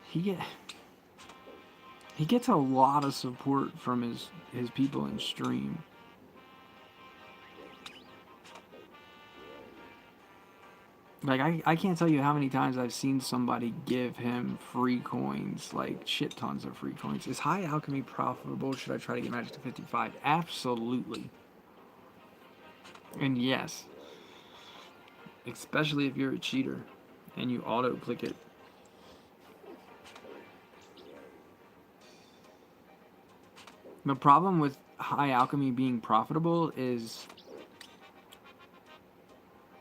Speaker 1: he get he gets a lot of support from his people in stream. Like, I can't tell you how many times I've seen somebody give him free coins, like shit tons of free coins. Is high alchemy profitable? Should I try to get magic to 55? Absolutely. And yes, especially if you're a cheater and you auto click it. The problem with high alchemy being profitable is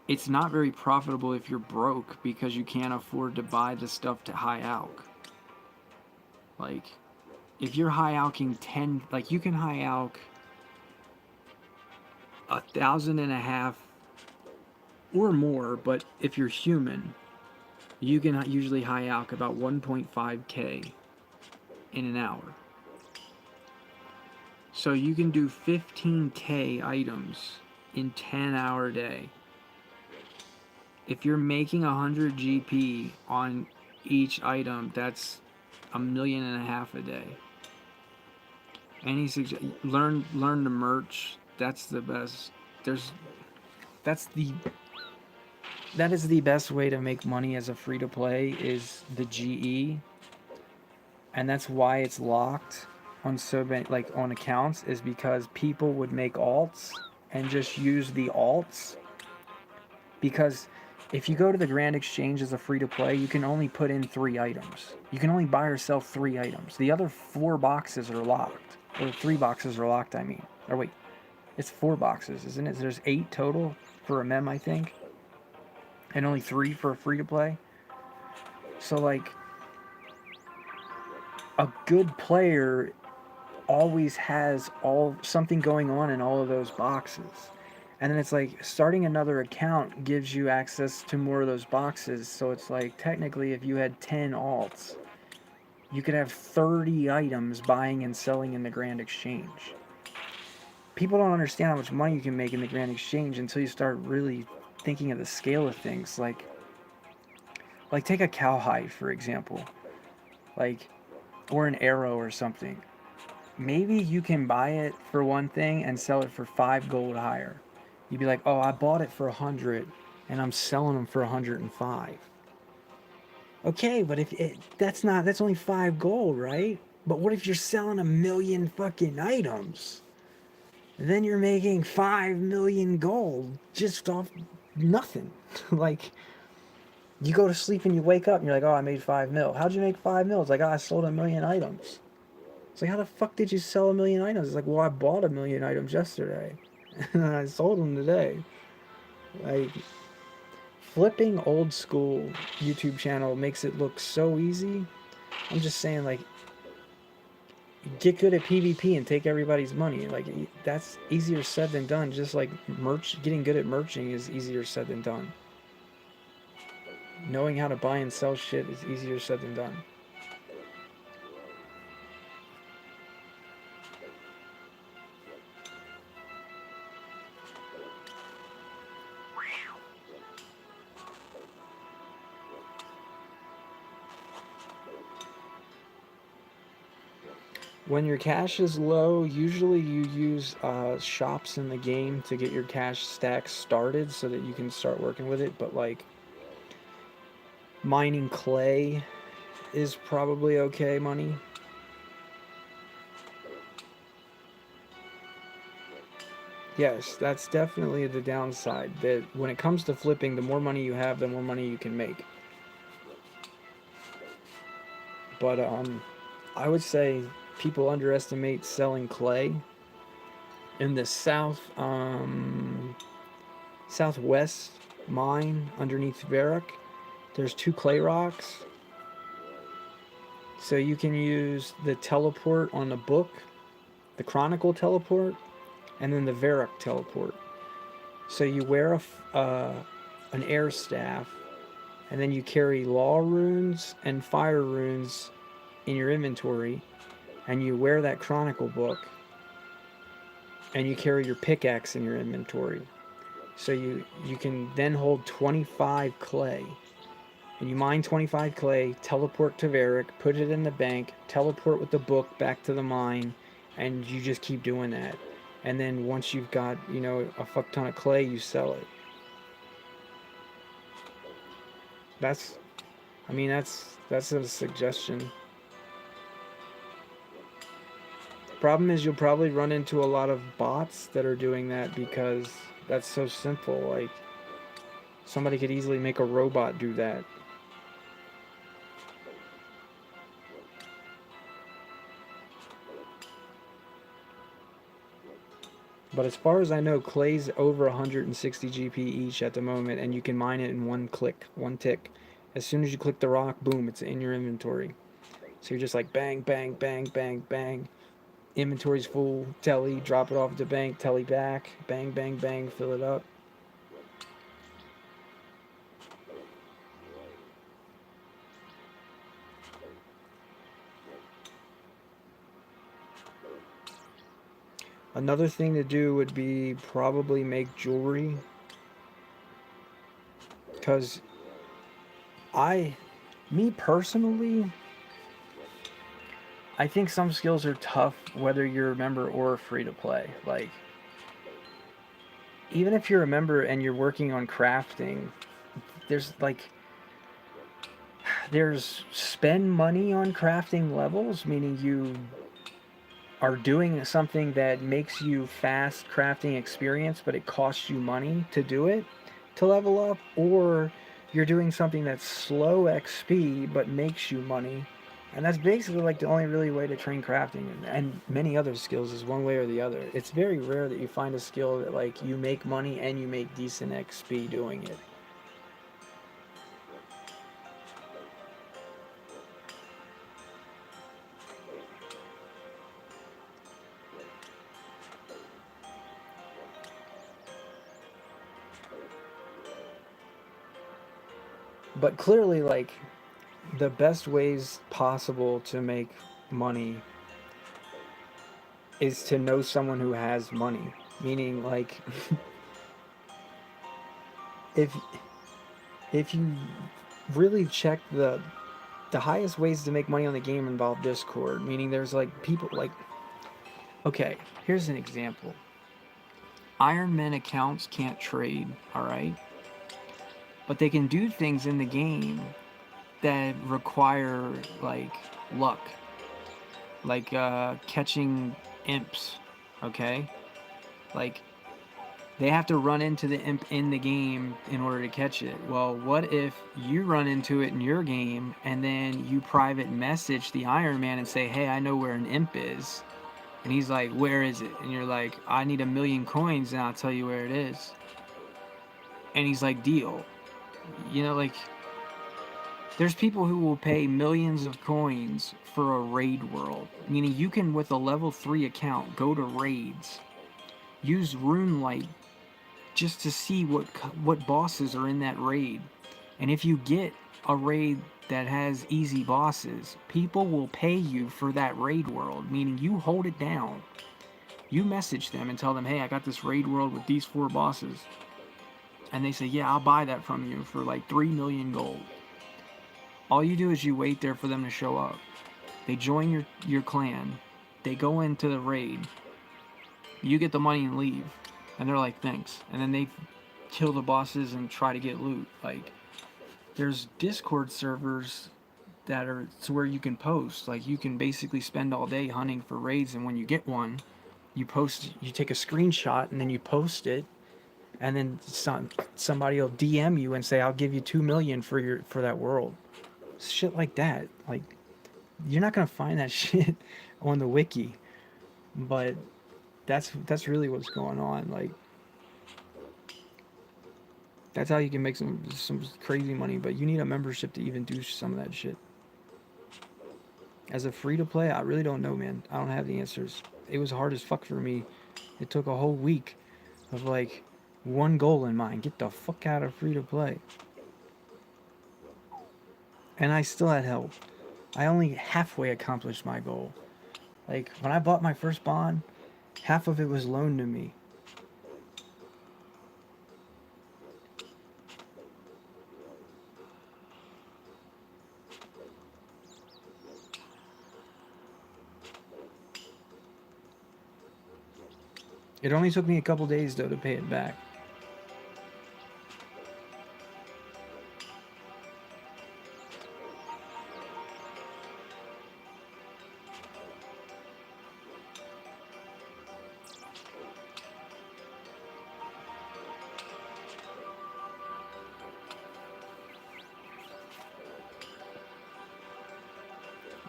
Speaker 1: it's not very profitable if you're broke because you can't afford to buy the stuff to high alch. Like, if you're high alching 10, like you can high alch 1,500 or more, but if you're human, you can usually high alch about 1.5k in an hour. So you can do 15k items in 10-hour day. If you're making 100 GP on each item, that's $1.5 million a day. Learn the merch. That's the best. That is the best way to make money as a free to play is the GE, and that's why it's locked on so many, like on accounts, is because people would make alts and just use the alts. Because if you go to the Grand Exchange as a free to play, you can only put in 3 items. You can only buy or sell 3 items. The other 4 boxes are locked, or 3 boxes are locked. I mean, or wait, it's 4 boxes, isn't it? There's 8 total for a mem, I think, and only 3 for a free to play. So like, a good player always has something going on in all of those boxes. And then it's like starting another account gives you access to more of those boxes. So it's like technically if you had 10 alts, you could have 30 items buying and selling in the Grand Exchange. People don't understand how much money you can make in the Grand Exchange until you start really thinking of the scale of things. Like take a cowhide, for example. Like, or an arrow or something. Maybe you can buy it for one thing and sell it for 5 gold higher. You'd be like, oh, I bought it for 100 and I'm selling them for 105. Okay, but that's only 5 gold, right? But what if you're selling 1,000,000 fucking items? Then you're making 5 million gold just off nothing. Like, you go to sleep and you wake up and you're like, oh, I made 5 mil. How'd you make 5 mil? It's like, oh, I sold 1,000,000 items. It's like, how the fuck did you sell 1,000,000 items? It's like, well, I bought 1,000,000 items yesterday. And I sold them today. Like, flipping old school YouTube channel makes it look so easy. I'm just saying, like, get good at PvP and take everybody's money. Like, that's easier said than done. Just like getting good at merching is easier said than done. Knowing how to buy and sell shit is easier said than done. When your cash is low, usually you use shops in the game to get your cash stack started so that you can start working with it. But like, mining clay is probably okay money. Yes, that's definitely the downside. That when it comes to flipping, the more money you have, the more money you can make. But I would say people underestimate selling clay. In the southwest mine underneath Varrock, there's 2 clay rocks. So you can use the teleport on the book, the Chronicle teleport, and then the Varrock teleport. So you wear an air staff, and then you carry law runes and fire runes in your inventory, and you wear that Chronicle book, and you carry your pickaxe in your inventory. So you can then hold 25 clay. And you mine 25 clay, teleport to Varrock, put it in the bank, teleport with the book back to the mine, and you just keep doing that. And then once you've got, a fuck ton of clay, you sell it.
Speaker 2: That's, I mean, that's a suggestion. Problem is, you'll probably run into a lot of bots that are doing that because that's so simple. Like, somebody could easily make a robot do that. But as far as I know, Clay's over 160 GP each at the moment, and you can mine it in one click, one tick. As soon as you click the rock, boom, it's in your inventory. So you're just like bang, bang, bang, bang, bang. Inventory's full, telly, drop it off at the bank, telly back, bang, bang, bang, fill it up. Another thing to do would be probably make jewelry. Because me personally, I think some skills are tough whether you're a member or free to play. Like, even if you're a member and you're working on crafting, there's like, there's spend money on crafting levels, meaning you are doing something that makes you fast crafting experience, but it costs you money to do it to level up, or you're doing something that's slow XP but makes you money. And that's basically like the only really way to train crafting, and many other skills is one way or the other. It's very rare that you find a skill that like you make money and you make decent XP doing it. But clearly, like, the best ways possible to make money is to know someone who has money. Meaning, like, if if you really check the highest ways to make money on the game involve Discord. Meaning, there's like people like, okay, here's an example. Iron Man accounts can't trade, all right, but they can do things in the game that require like luck, like catching imps. Okay, like they have to run into the imp in the game in order to catch it. Well, what if you run into it in your game and then you private message the Iron Man and say, hey, I know where an imp is. And he's like, where is it? And you're like, I need 1,000,000 coins and I'll tell you where it is. And he's like, deal. You know, like, there's people who will pay millions of coins for a raid world. Meaning you can, with a level 3 account, go to raids, use Runelight just to see what bosses are in that raid. And if you get a raid that has easy bosses, people will pay you for that raid world, meaning you hold it down. You message them and tell them, hey, I got this raid world with these 4 bosses. And they say, yeah, I'll buy that from you for like 3 million gold. All you do is you wait there for them to show up. They join your clan. They go into the raid. You get the money and leave. And they're like, thanks. And then they kill the bosses and try to get loot. Like, there's Discord servers that are to where you can post. Like, you can basically spend all day hunting for raids, and when you get one, you take a screenshot and then you post it, and then somebody will DM you and say, I'll give you 2 million for that world. Shit like that. Like, you're not gonna find that shit on the wiki, but that's really what's going on. Like, that's how you can make some crazy money, but you need a membership to even do some of that shit. As a free to play, I really don't know, man. I don't have the answers. It was hard as fuck for me. It took a whole week of like one goal in mind: get the fuck out of free to play. And I still had help. I only halfway accomplished my goal. Like, when I bought my first bond, half of it was loaned to me. It only took me a couple days, though, to pay it back.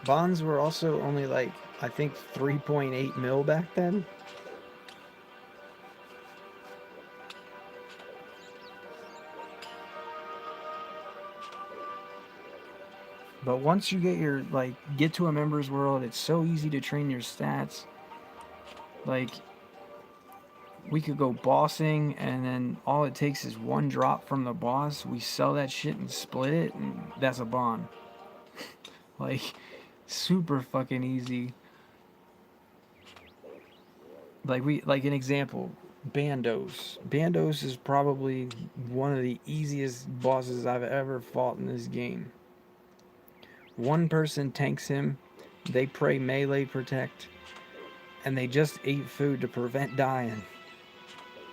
Speaker 2: bonds were also only like, I think 3.8 mil back then. But once you get to a members world, it's so easy to train your stats. Like, we could go bossing, and then all it takes is one drop from the boss. We sell that shit and split it, and that's a bond. Like, super fucking easy. Like an example, Bandos. Bandos is probably one of the easiest bosses I've ever fought in this game. One person tanks him, they pray melee protect, and they just eat food to prevent dying.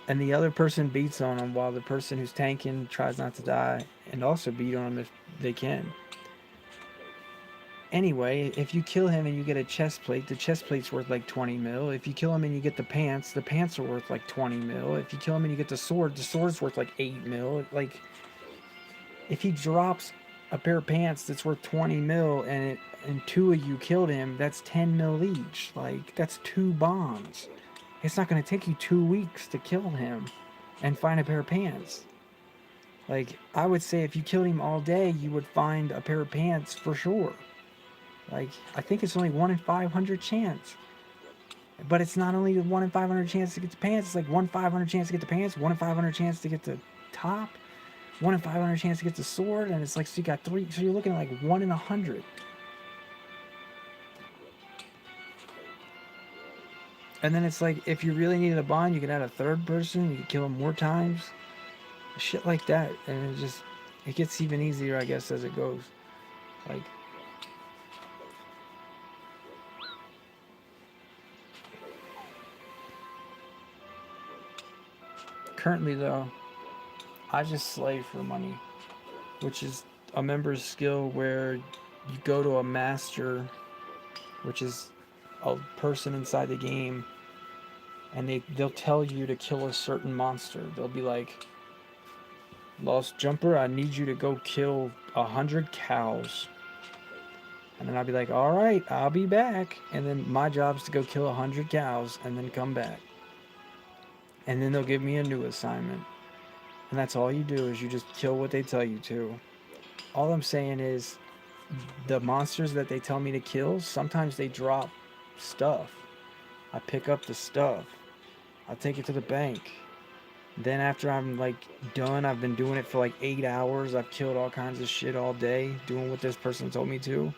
Speaker 2: And the other person beats on him while the person who's tanking tries not to die and also beat on him if they can. Anyway, if you kill him and you get a chest plate, the chest plate's worth like 20 mil. If you kill him and you get the pants are worth like 20 mil. If you kill him and you get the sword's worth like 8 mil. Like, if he drops a pair of pants that's worth 20 mil and two of you killed him, that's 10 mil each. Like, that's 2 bonds. It's not going to take you 2 weeks to kill him and find a pair of pants. Like, I would say if you killed him all day, you would find a pair of pants for sure. Like, I think it's only 1 in 500 chance. But it's not only a 1 in 500 chance to get the pants, it's like 1 in 500 chance to get the pants, 1 in 500 chance to get the top, 1 in 500 chance to get the sword, and it's like, so you got 3, so you're looking at like 1 in 100. And then it's like, if you really needed a bond, you could add a third person, you could kill him more times. Shit like that. And it gets even easier, I guess, as it goes. Like, currently though, I just slay for money, which is a member's skill where you go to a master, which is a person inside the game, and they'll tell you to kill a certain monster. They'll be like, Lost Jumper, I need you to go kill 100 cows. And then I'll be like, all right, I'll be back. And then my job is to go kill 100 cows and then come back. And then they'll give me a new assignment. And that's all you do is you just kill what they tell you to. All I'm saying is the monsters that they tell me to kill, sometimes they drop stuff. I pick up the stuff. I take it to the bank. Then after I'm like done, I've been doing it for like 8 hours. I've killed all kinds of shit all day doing what this person told me to.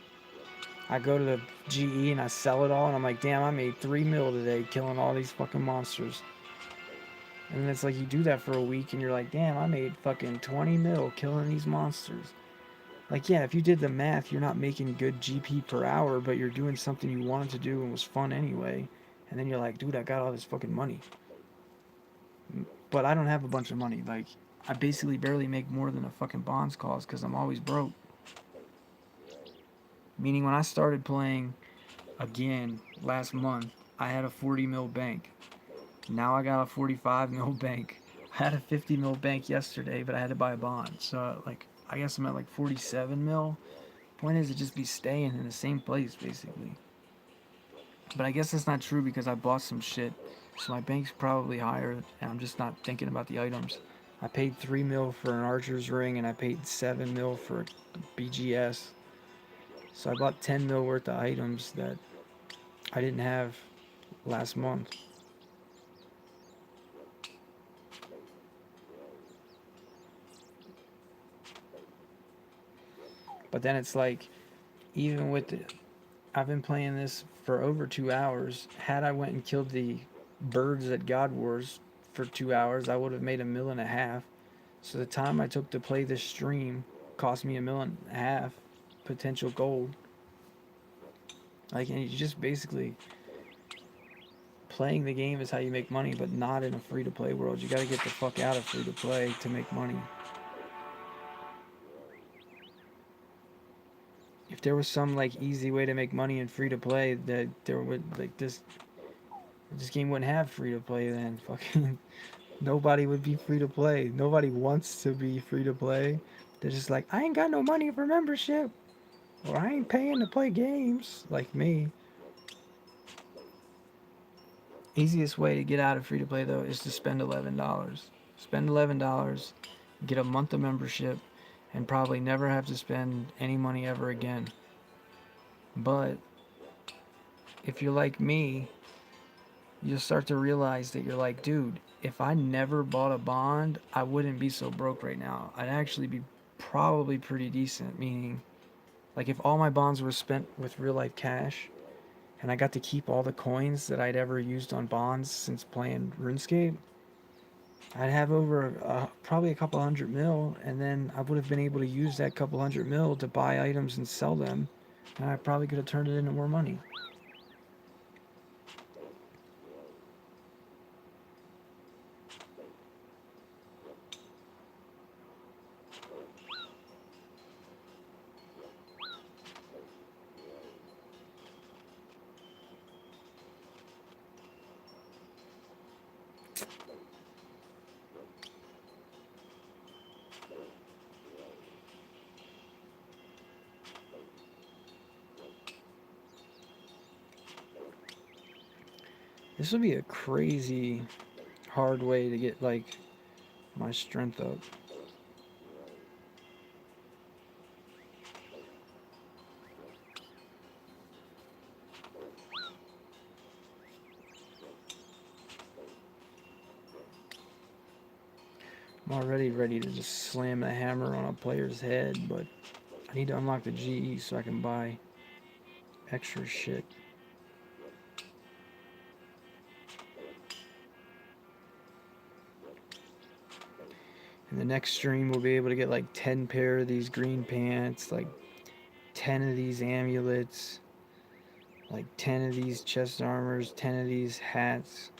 Speaker 2: I go to the GE and I sell it all, and I'm like, damn, I made 3 mil today killing all these fucking monsters. And then it's like you do that for a week and you're like, damn, I made fucking 20 mil killing these monsters. Like, yeah, if you did the math, you're not making good GP per hour, but you're doing something you wanted to do and was fun anyway. And then you're like, dude, I got all this fucking money. But I don't have a bunch of money. Like, I basically barely make more than a fucking bonds cost because I'm always broke. Meaning when I started playing again last month, I had a 40 mil bank. Now I got a 45 mil bank. I had a 50 mil bank yesterday, but I had to buy a bond. So, like, I guess I'm at like 47 mil. Point is to just be staying in the same place, basically. But I guess that's not true because I bought some shit. So my bank's probably higher, and I'm just not thinking about the items. I paid 3 mil for an archer's ring, and I paid 7 mil for a BGS. So I bought 10 mil worth of items that I didn't have last month. But then it's like, even with it, I've been playing this for over 2 hours. Had I went and killed the birds at God Wars for 2 hours, I would have made $1.5 million. So the time I took to play this stream cost me $1.5 million potential gold. Like, and you just basically playing the game is how you make money, but not in a free to play world. You got to get the fuck out of free to play to make money. If there was some like easy way to make money in free to play, that there would like this game wouldn't have free to play. Then fucking nobody would be free to play. Nobody wants to be free to play. They're just like, I ain't got no money for membership. Well, I ain't paying to play games like me. Easiest way to get out of free to play though is to spend $11. Spend $11, get a month of membership, and probably never have to spend any money ever again. But if you're like me, you'll start to realize that you're like, dude, if I never bought a bond, I wouldn't be so broke right now. I'd actually be probably pretty decent, meaning, like, if all my bonds were spent with real life cash and I got to keep all the coins that I'd ever used on bonds since playing RuneScape, I'd have over probably a couple hundred mil, and then I would have been able to use that couple hundred mil to buy items and sell them, and I probably could have turned it into more money. This would be a crazy hard way to get like my strength up. I'm already ready to just slam the hammer on a player's head, but I need to unlock the GE so I can buy extra shit. In the next stream, we'll be able to get like 10 pair of these green pants, like 10 of these amulets, like 10 of these chest armors, 10 of these hats,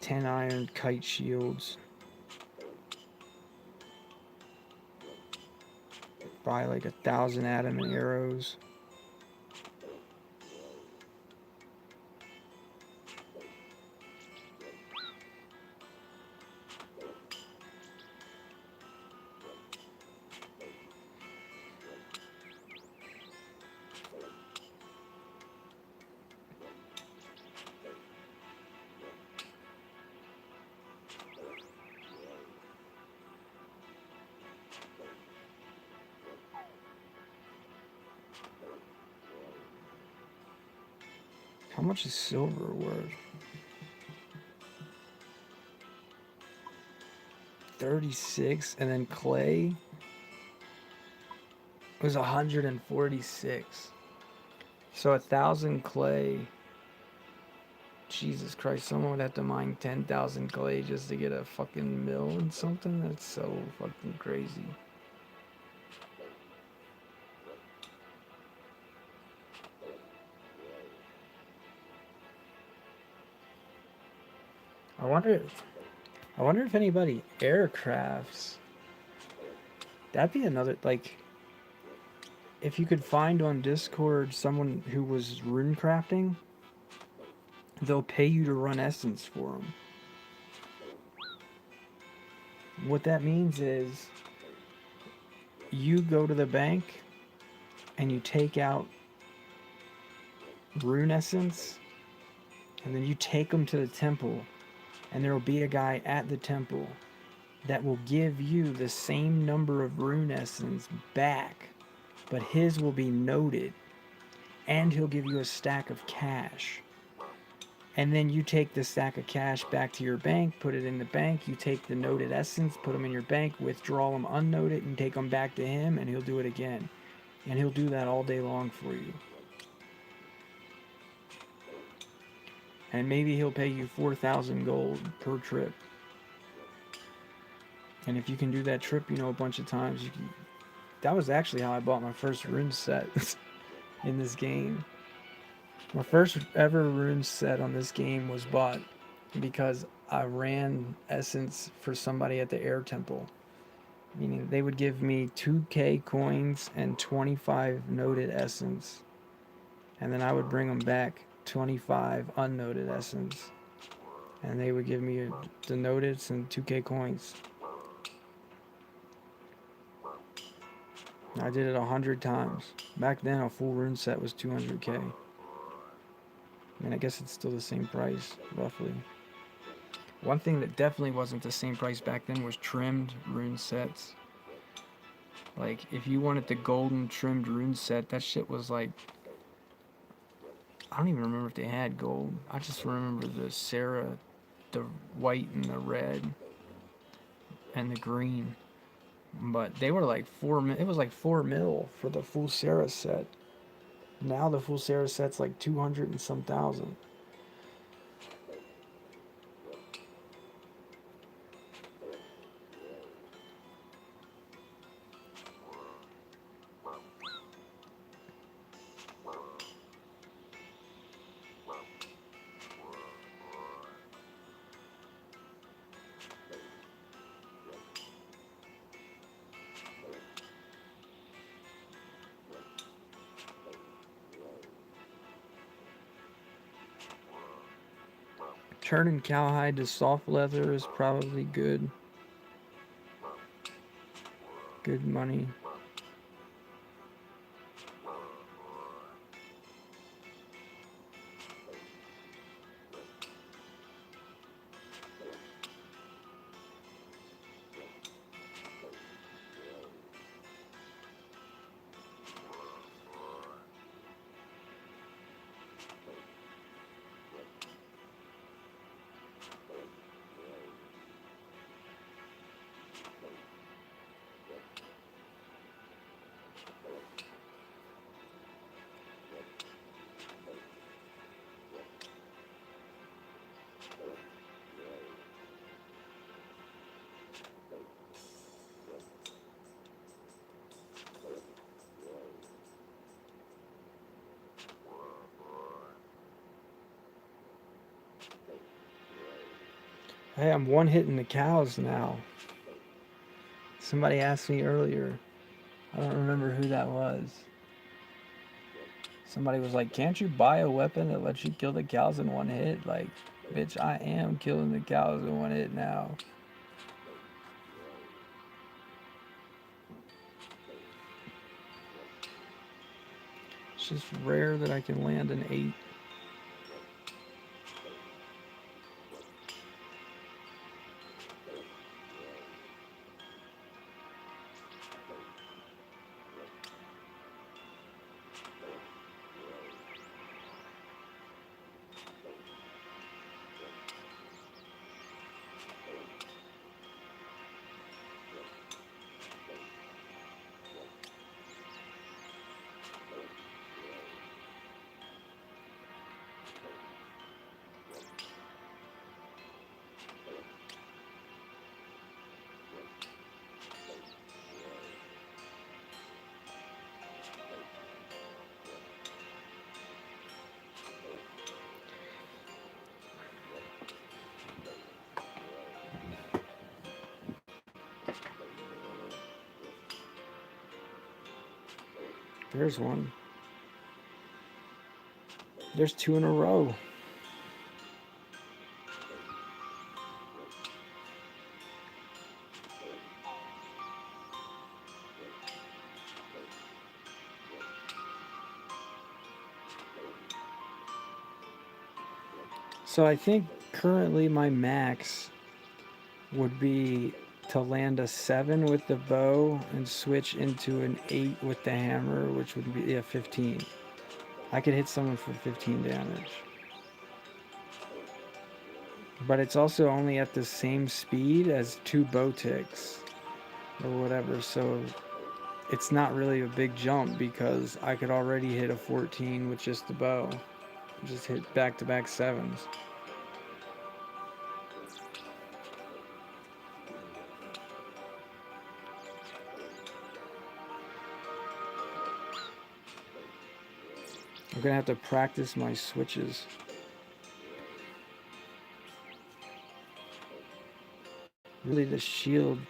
Speaker 2: 10 iron kite shields. Buy like 1,000 adamant arrows. How much is silver worth? 36, and then clay was 146. So 1,000 clay. Jesus Christ, someone would have to mine 10,000 clay just to get a fucking mill and something? That's so fucking crazy. I wonder if anybody aircrafts. That'd be another, like, if you could find on Discord someone who was rune crafting, they'll pay you to run essence for them. What that means is you go to the bank and you take out rune essence, and then you take them to the temple, and there will be a guy at the temple that will give you the same number of rune essence back, but his will be noted, and he'll give you a stack of cash. And then you take the stack of cash back to your bank, put it in the bank, you take the noted essence, put them in your bank, withdraw them unnoted, and take them back to him, and he'll do it again. And he'll do that all day long for you. And maybe he'll pay you 4,000 gold per trip. And if you can do that trip, a bunch of times, you can. That was actually how I bought my first rune set in this game. My first ever rune set on this game was bought because I ran essence for somebody at the air temple. Meaning they would give me 2k coins and 25 noted essence. And then I would bring them back 25 unnoted essence. And they would give me the noted and 2k coins. I did it 100 times. Back then, a full rune set was 200k. I mean, I guess it's still the same price, roughly. One thing that definitely wasn't the same price back then was trimmed rune sets. Like, if you wanted the golden trimmed rune set, that shit was like, I don't even remember if they had gold. I just remember the Sarah, the white and the red and the green. But they were like it was like 4 mil for the full Sarah set. Now the full Sarah set's like 200 and some thousand. Turning cowhide to soft leather is probably good. Good money. Hey, I'm one hitting the cows now. Somebody asked me earlier. I don't remember who that was. Somebody was like, "Can't you buy a weapon that lets you kill the cows in one hit?" Like, bitch, I am killing the cows in one hit now. It's just rare that I can land an 8. There's one. There's 2 in a row. So I think currently my max would be to land a 7 with the bow and switch into an 8 with the hammer, which would be 15. I could hit someone for 15 damage. But it's also only at the same speed as 2 bow ticks or whatever, so it's not really a big jump because I could already hit a 14 with just the bow. Just hit back-to-back 7s. I'm gonna have to practice my switches. Really, the shield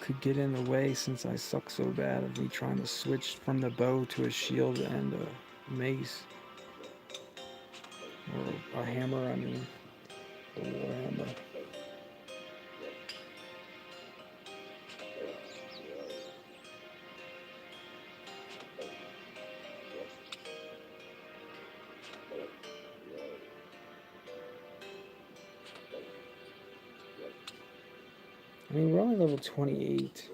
Speaker 2: could get in the way since I suck so bad of me trying to switch from the bow to a shield and a mace. Or a hammer, I mean. A war hammer. I mean, we're only level 28.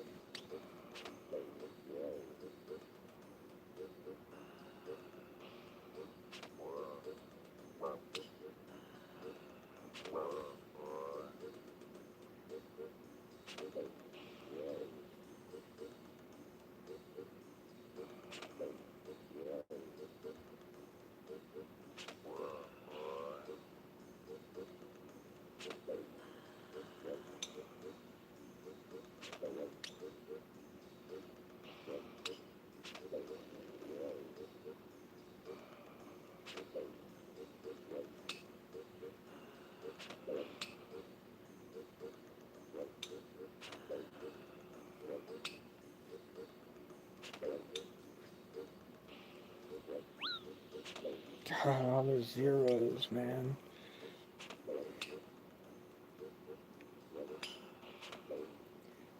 Speaker 2: God, all those zeros, man.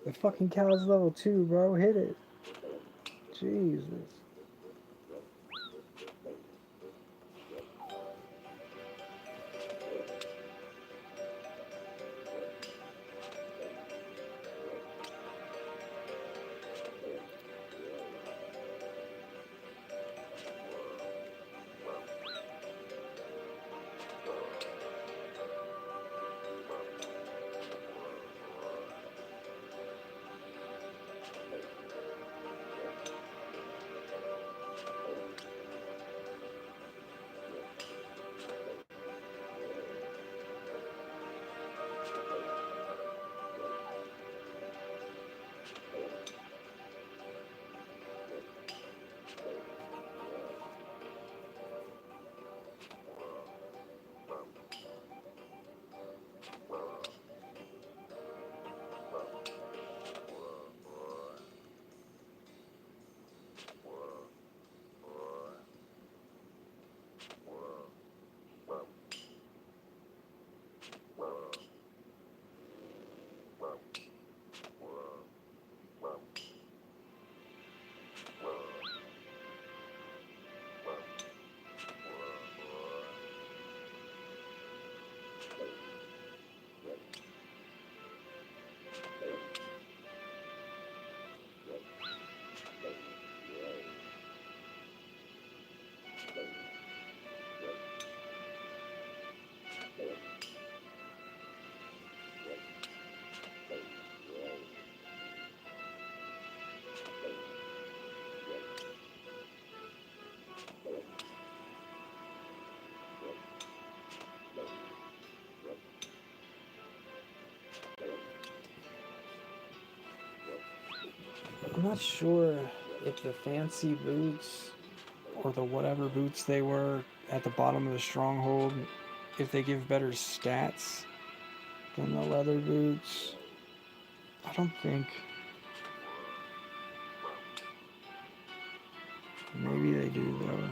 Speaker 2: The fucking cow's level 2, bro. Hit it. Jesus. I'm not sure if the fancy boots or the whatever boots they were at the bottom of the stronghold, if they give better stats than the leather boots. I don't think. Maybe they do though.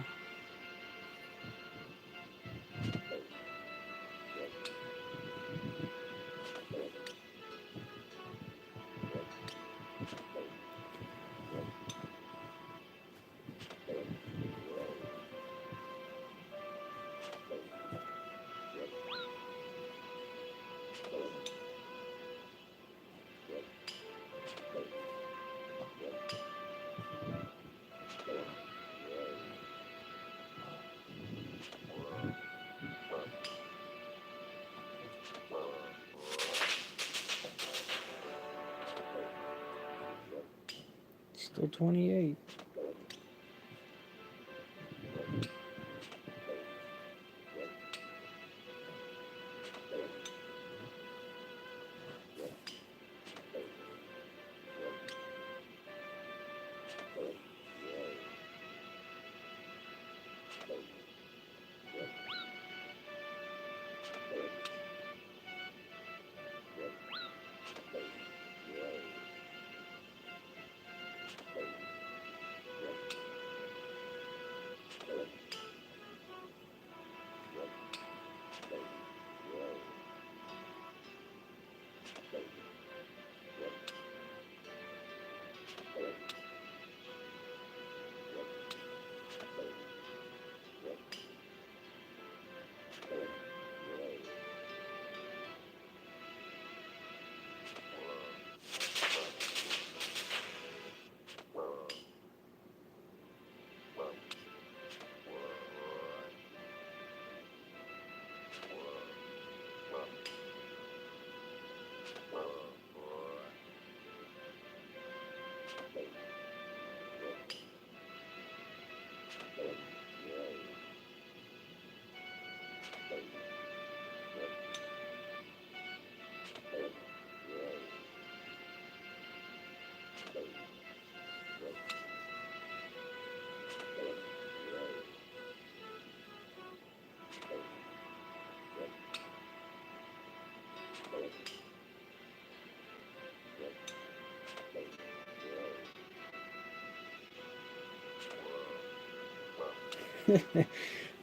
Speaker 2: Still 28.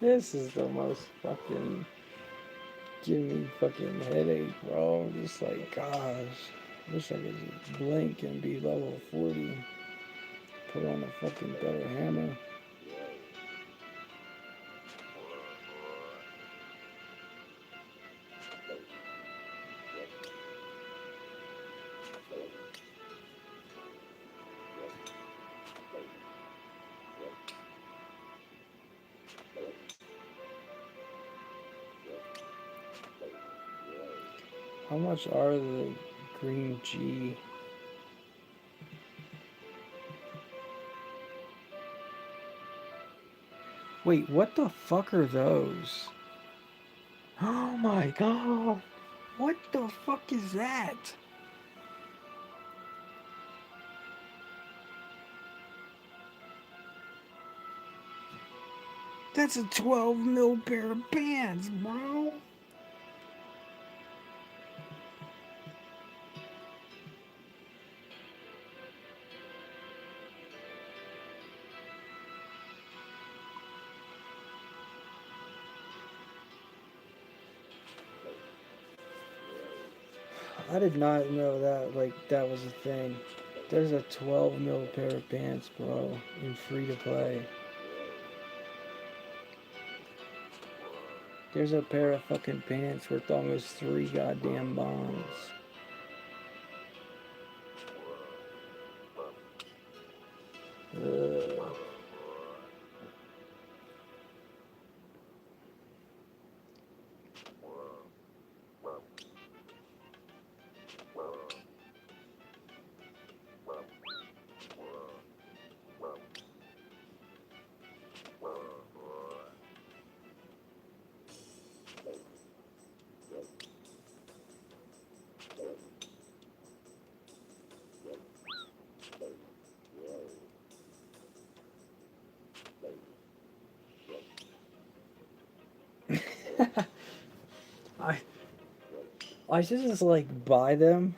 Speaker 2: This is the most fucking give me fucking headache, bro. Just like, gosh, wish I could just blink and be level 40. Put on a fucking better hammer. How much are the green G? Wait, what the fuck are those? Oh my god! What the fuck is that? That's a 12 mil pair of pants, bro. I did not know that, like, that was a thing. There's a 12 mil pair of pants, bro, in free to play. There's a pair of fucking pants worth almost 3 goddamn bonds. Ugh. I I should just like buy them,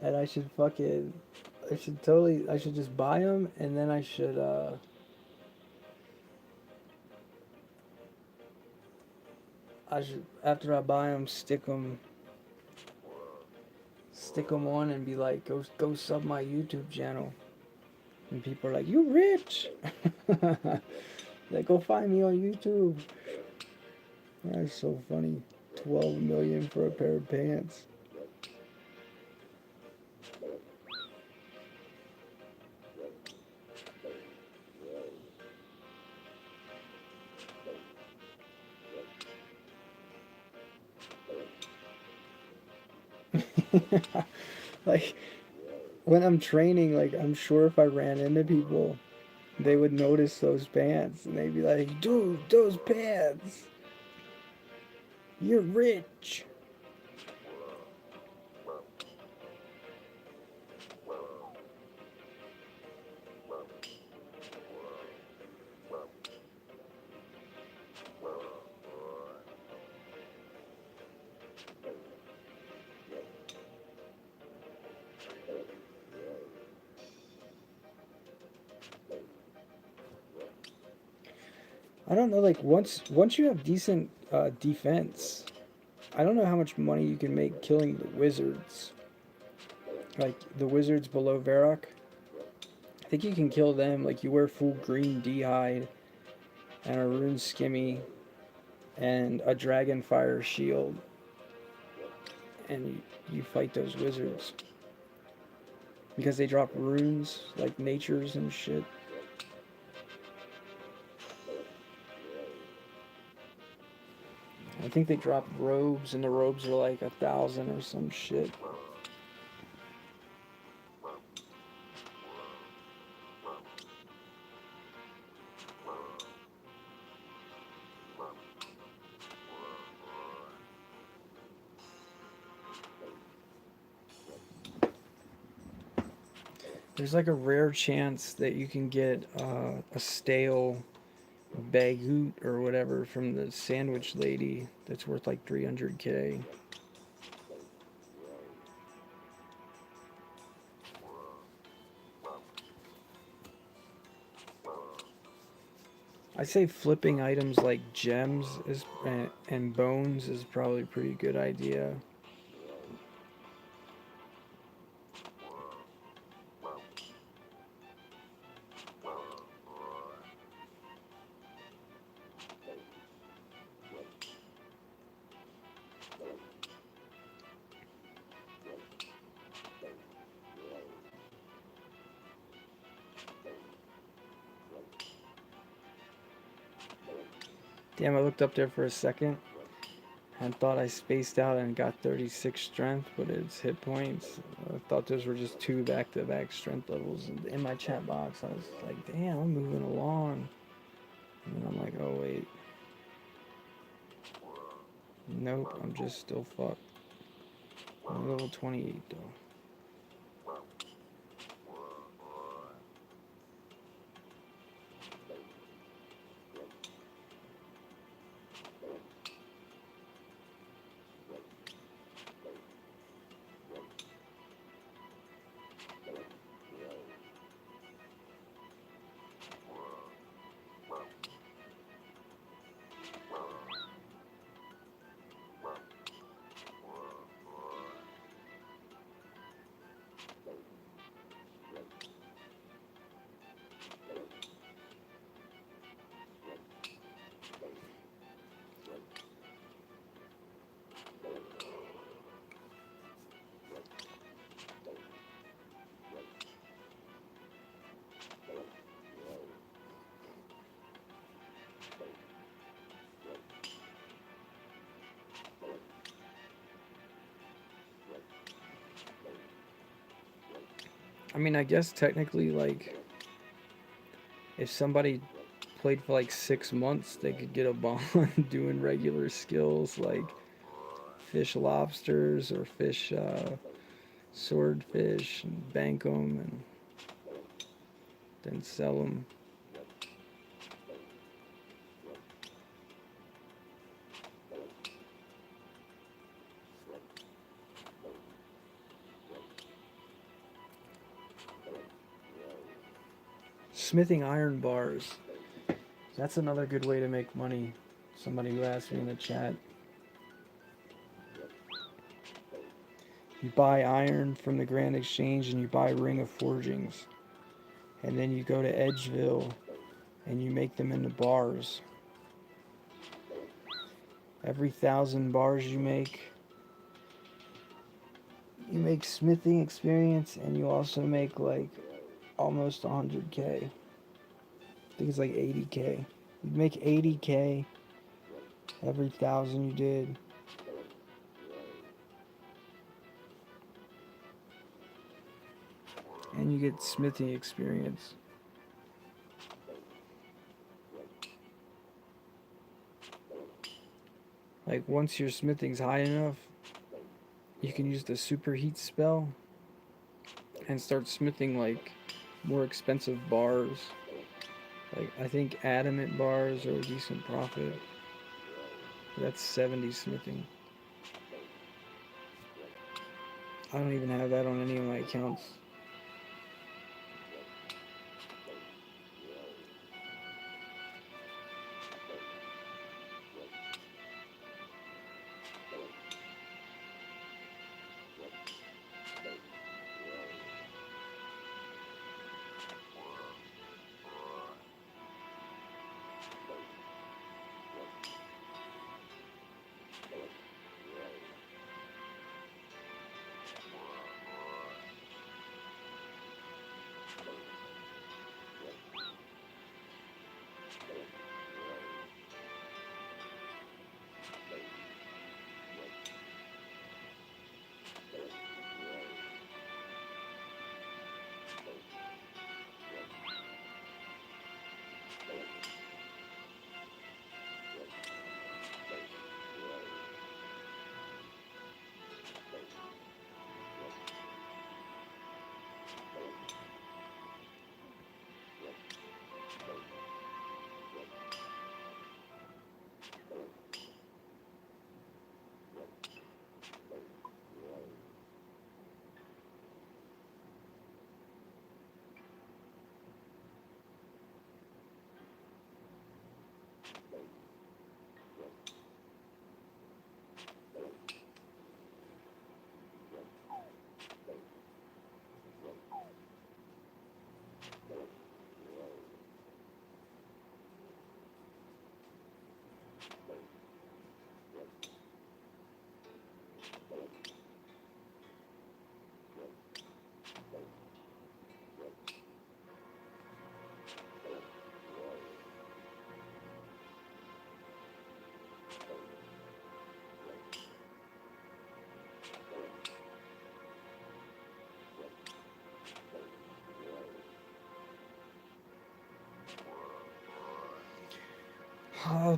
Speaker 2: and I should fucking I should just buy them, and then I should after I buy them stick them on and be like go sub my YouTube channel, and people are like, you rich. Like, go find me on YouTube. That's so funny. 12 million for a pair of pants. Like, when I'm training, like, I'm sure if I ran into people, they would notice those pants and they'd be like, dude, those pants, you're rich. I don't know, like, once you have decent defense, I don't know how much money you can make killing the wizards. Like, the wizards below Varrock. I think you can kill them, like, you wear full green D-hide and a rune skimmy and a dragonfire shield, and you fight those wizards. Because they drop runes, like natures and shit. I think they drop robes, and the robes are like 1,000 or some shit. There's like a rare chance that you can get a stale bagoot or whatever from the sandwich lady that's worth like 300k. I say flipping items like gems and bones is probably a pretty good idea. Damn, I looked up there for a second and thought I spaced out and got 36 strength, but it's hit points. I thought those were just two back-to-back strength levels. In my chat box, I was like, damn, I'm moving along. And then I'm like, oh wait. Nope, I'm just still fucked. I'm level 28 though. I mean, I guess technically, like, if somebody played for like 6 months, they could get a bond doing regular skills like fish lobsters or fish swordfish and bank them and then sell them. Smithing iron bars. That's another good way to make money. Somebody who asked me in the chat. You buy iron from the Grand Exchange and you buy Ring of Forgings. And then you go to Edgeville and you make them into bars. Every 1,000 bars you make smithing experience, and you also make like almost 100k. I think it's like 80k. You make 80k every 1,000 you did. And you get smithing experience. Like once your smithing's high enough, you can use the superheat spell and start smithing like more expensive bars. Like I think adamant bars are a decent profit. That's 70 smithing. I don't even have that on any of my accounts.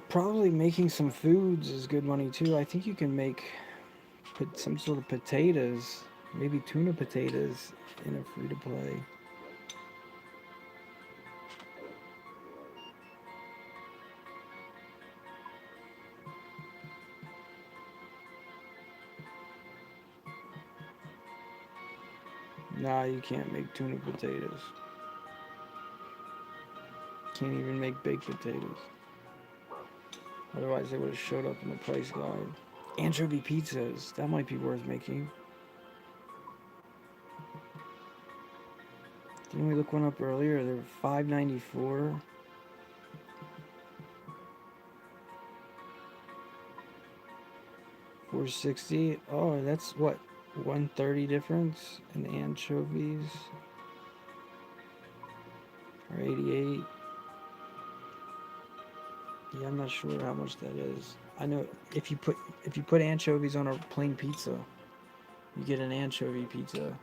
Speaker 2: Probably making some foods is good money too. I think you can make some sort of potatoes, maybe tuna potatoes in a free to play. Nah, you can't make tuna potatoes. Can't even make baked potatoes. Otherwise, they would have showed up in the price guide. Anchovy pizzas, that might be worth making. Didn't we look one up earlier? They were $5.94. 460. Oh, that's what, 130 difference in anchovies. Or 88. Yeah, I'm not sure how much that is. I know if you put anchovies on a plain pizza, you get an anchovy pizza.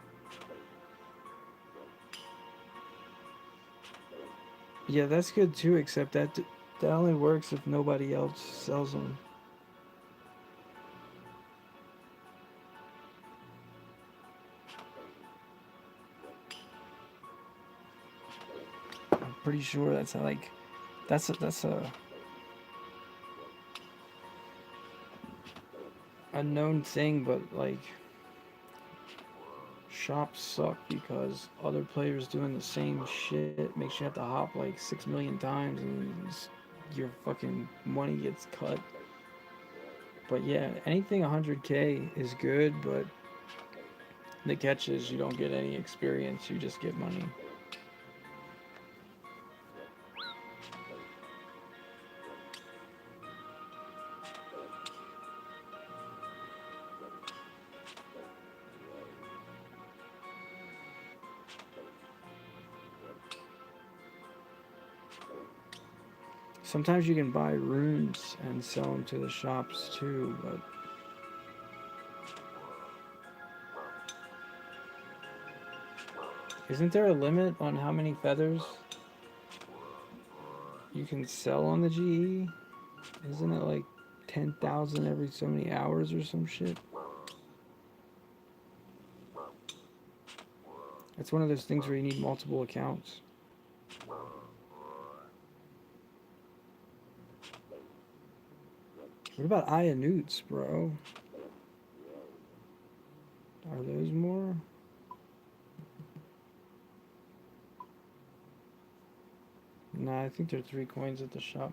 Speaker 2: Yeah, that's good too, except that only works if nobody else sells them. I'm pretty sure that's like that's a known thing, but like shops suck because other players doing the same shit makes you have to hop like 6 million times and your fucking money gets cut. But yeah, anything 100K is good, but the catch is you don't get any experience, you just get money. Sometimes you can buy runes and sell them to the shops too, but isn't there a limit on how many feathers you can sell on the GE? Isn't it like 10,000 every so many hours or some shit? It's one of those things where you need multiple accounts. What about Ionutes, bro? Are those more? Nah, I think they're 3 coins at the shop.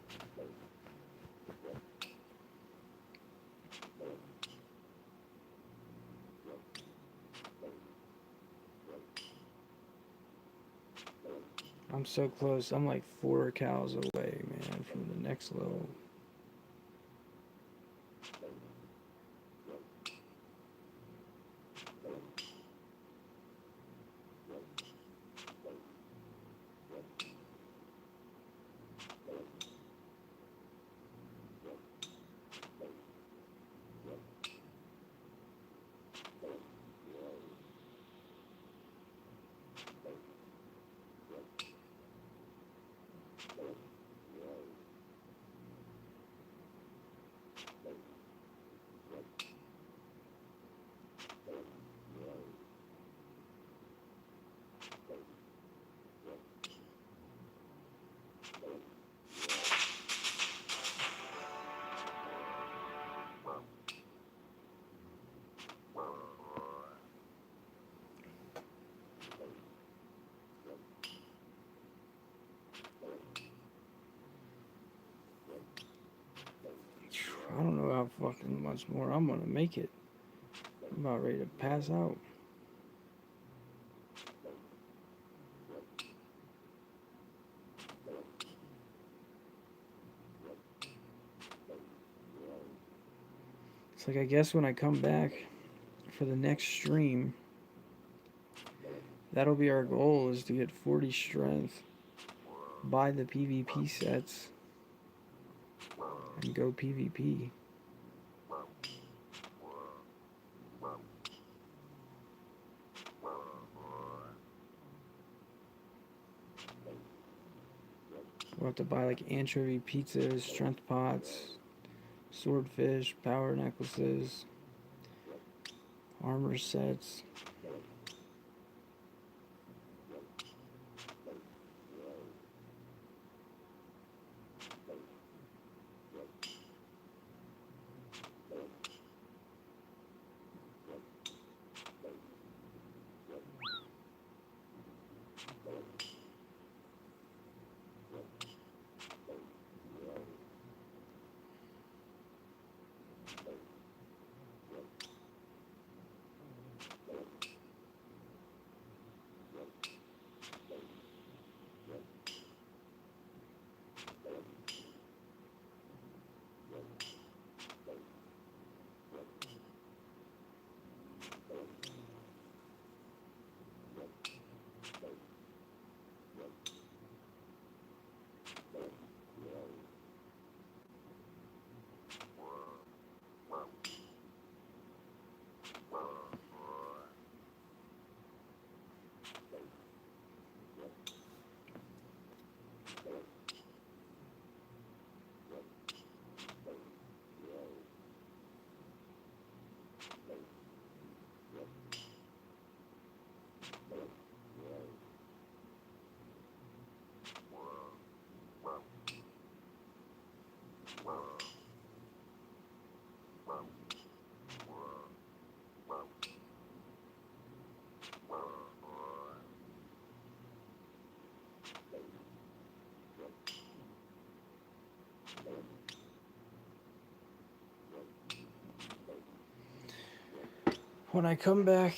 Speaker 2: I'm so close. I'm like 4 cows away, man, from the next level. I don't know how fucking much more I'm gonna make it. I'm about ready to pass out. It's like I guess when I come back for the next stream, that'll be our goal is to get 40 strength, buy the PvP sets, and go PvP. We'll have to buy like anchovy pizzas, strength pots, swordfish, power necklaces, armor sets. When I come back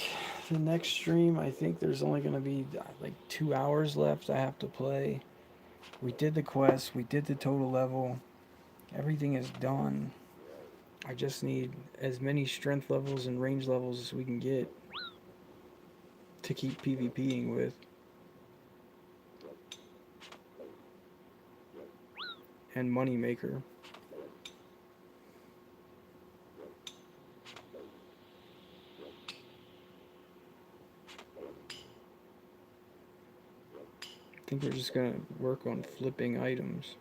Speaker 2: the next stream, I think there's only going to be like 2 hours left I have to play. We did the quest, we did the total level, everything is done. I just need as many strength levels and range levels as we can get to keep PvPing with. And Moneymaker. I think we're just gonna work on flipping items.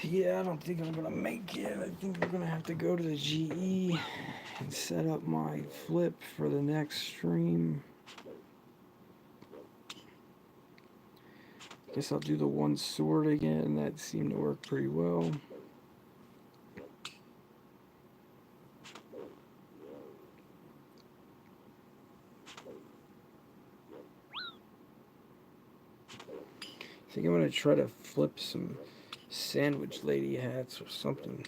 Speaker 2: Yeah, I don't think I'm gonna make it. I think I'm gonna have to go to the GE and set up my flip for the next stream. Guess I'll do the one sword again. That seemed to work pretty well. I think I'm gonna try to flip some sandwich lady hats or something.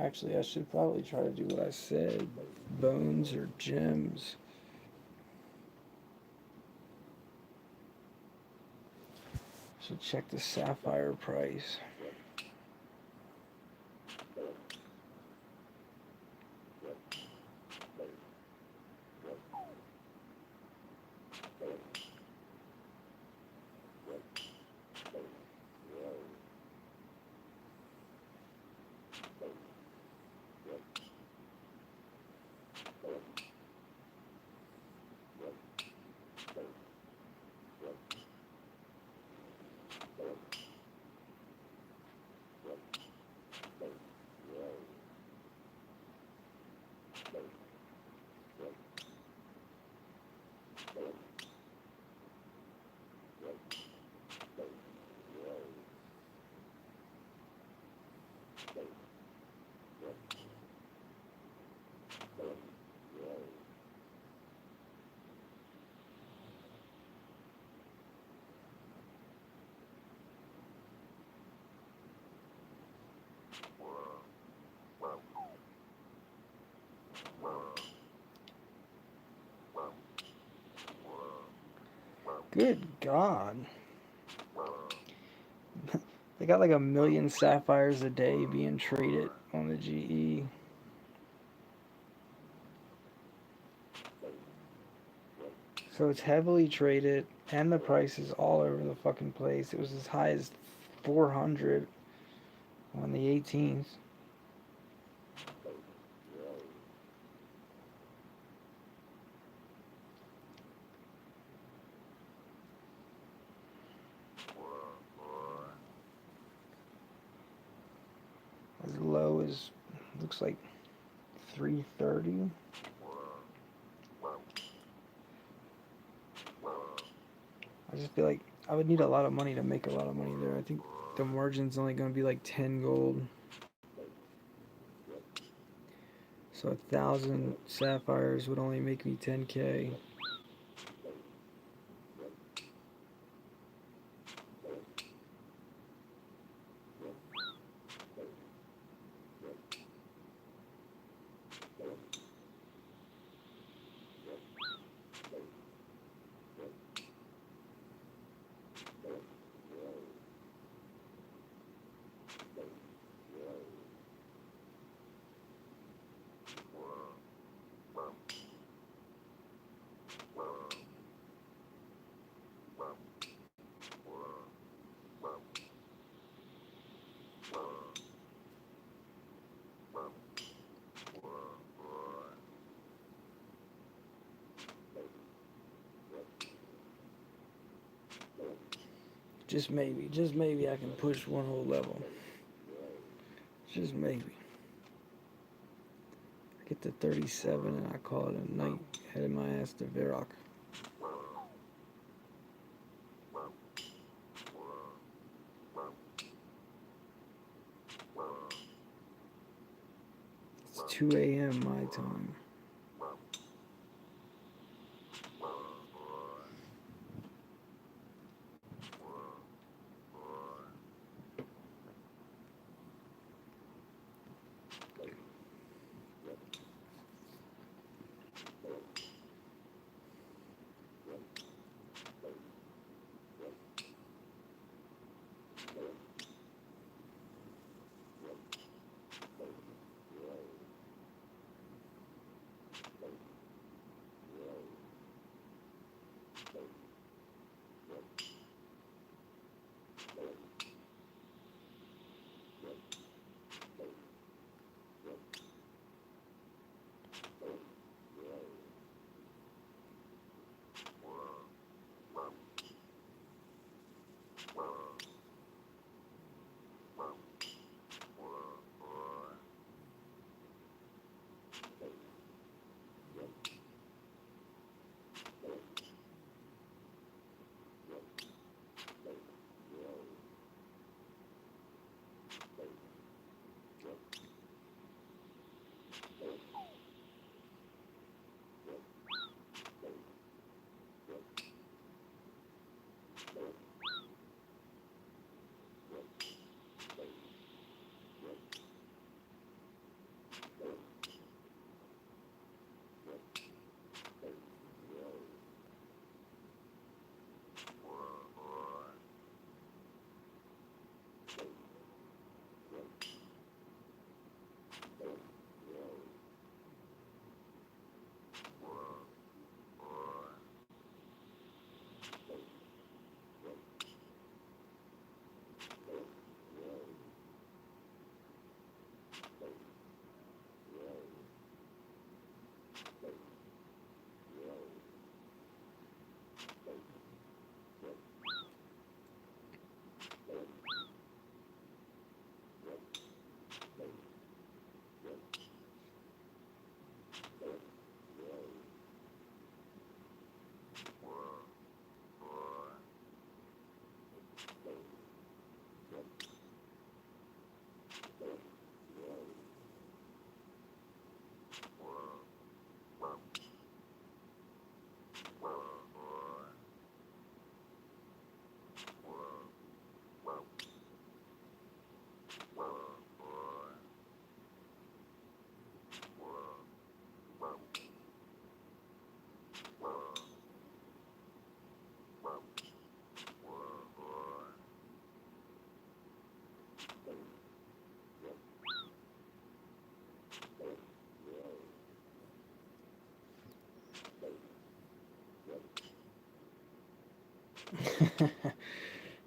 Speaker 2: Actually, I should probably try to do what I said. Bones or gems. Should check the sapphire price. Good God. They got like 1,000,000 sapphires a day being traded on the GE. So it's heavily traded, and the price is all over the fucking place. It was as high as 400 on the 18th. As low as, looks like 330. I just feel like I would need a lot of money to make a lot of money there. I think the margin's only going to be like 10 gold. So 1,000 sapphires would only make me 10k. Just maybe I can push one whole level. Just maybe. I get to 37 and I call it a night. Headed my ass to Varrock. It's 2 a.m. my time.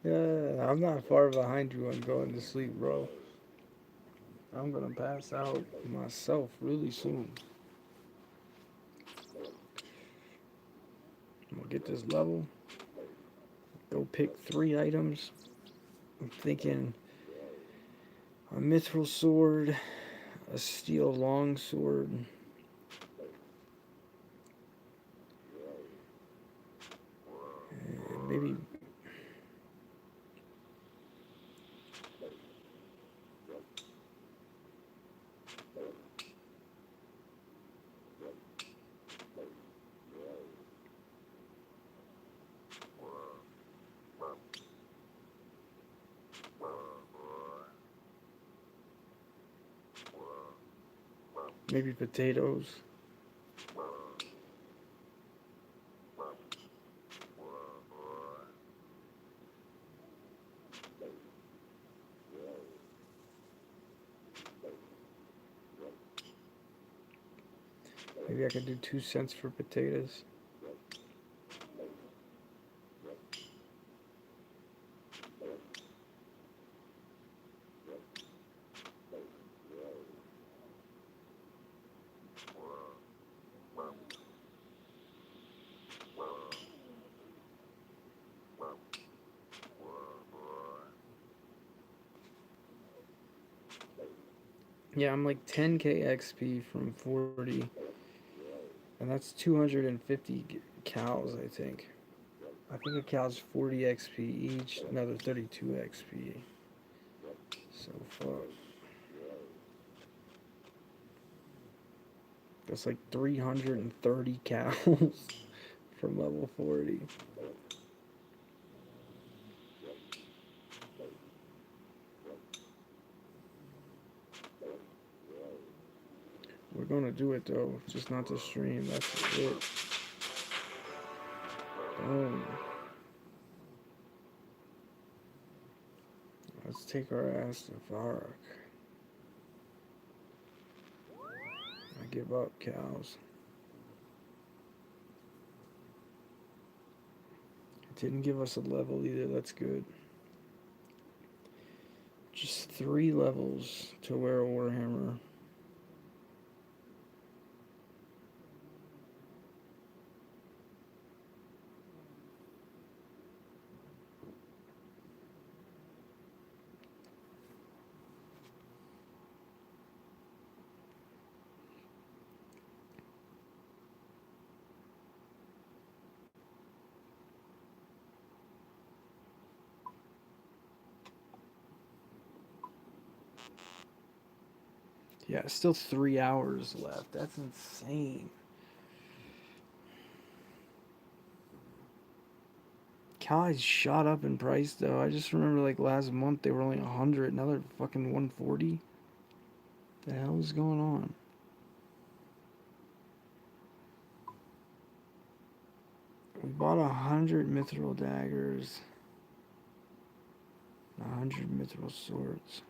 Speaker 2: Yeah, I'm not far behind you on going to sleep, bro. I'm gonna pass out myself really soon. I'm gonna get this level, go pick 3 items. I'm thinking a mithril sword, a steel longsword, and maybe potatoes. Maybe I could do 2 cents for potatoes. Yeah, I'm like 10k XP from 40, and that's 250 cows, I think. I think a cow's 40 XP each, another 32 XP. So fuck. That's like 330 cows from level 40. We're gonna do it though, just not to stream. That's it. Boom. Let's take our ass to Varrock. I give up, cows. It didn't give us a level either. That's good. Just 3 levels to wear a Warhammer. Yeah, still 3 hours left. That's insane. Cows shot up in price though. I just remember like last month they were only 100. Now they're fucking 140. The hell is going on? We bought 100 mithril daggers, 100 mithril swords.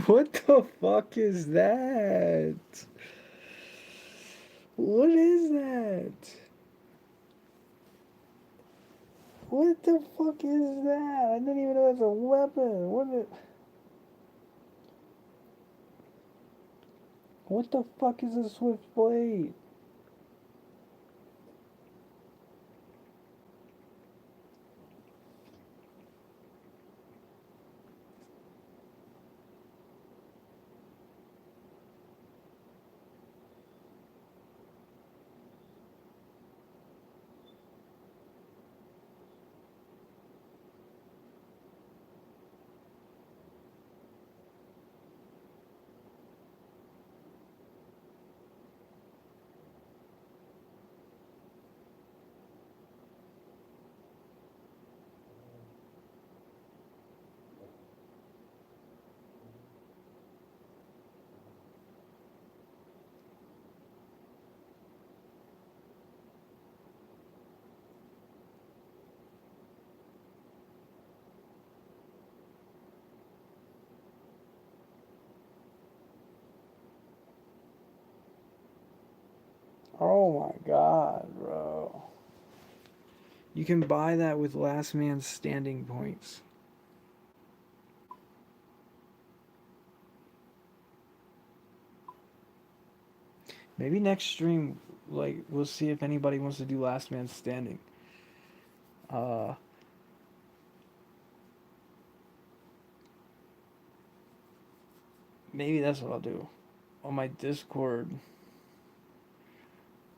Speaker 2: What the fuck is that? What is that? What the fuck is that? I didn't even know that's a weapon. What the fuck is a swift blade? Oh my god, bro. You can buy that with last man standing points. Maybe next stream, like, we'll see if anybody wants to do last man standing. Uh, Maybe that's what I'll do. On my Discord,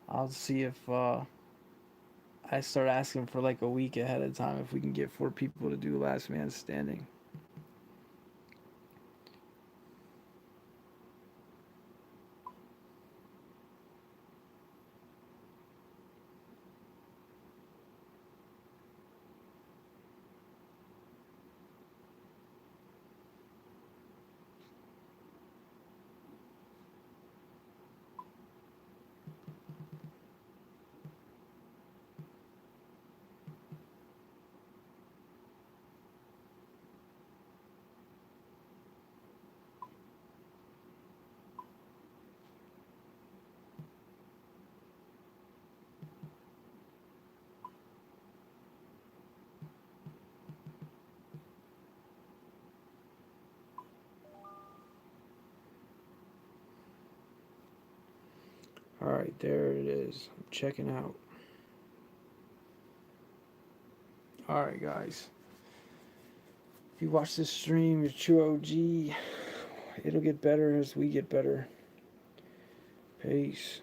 Speaker 2: I'll see if I start asking for like a week ahead of time if we can get 4 people to do last man standing. All right, there it is. I'm checking out. All right, guys. If you watch this stream, you're true OG. It'll get better as we get better. Peace.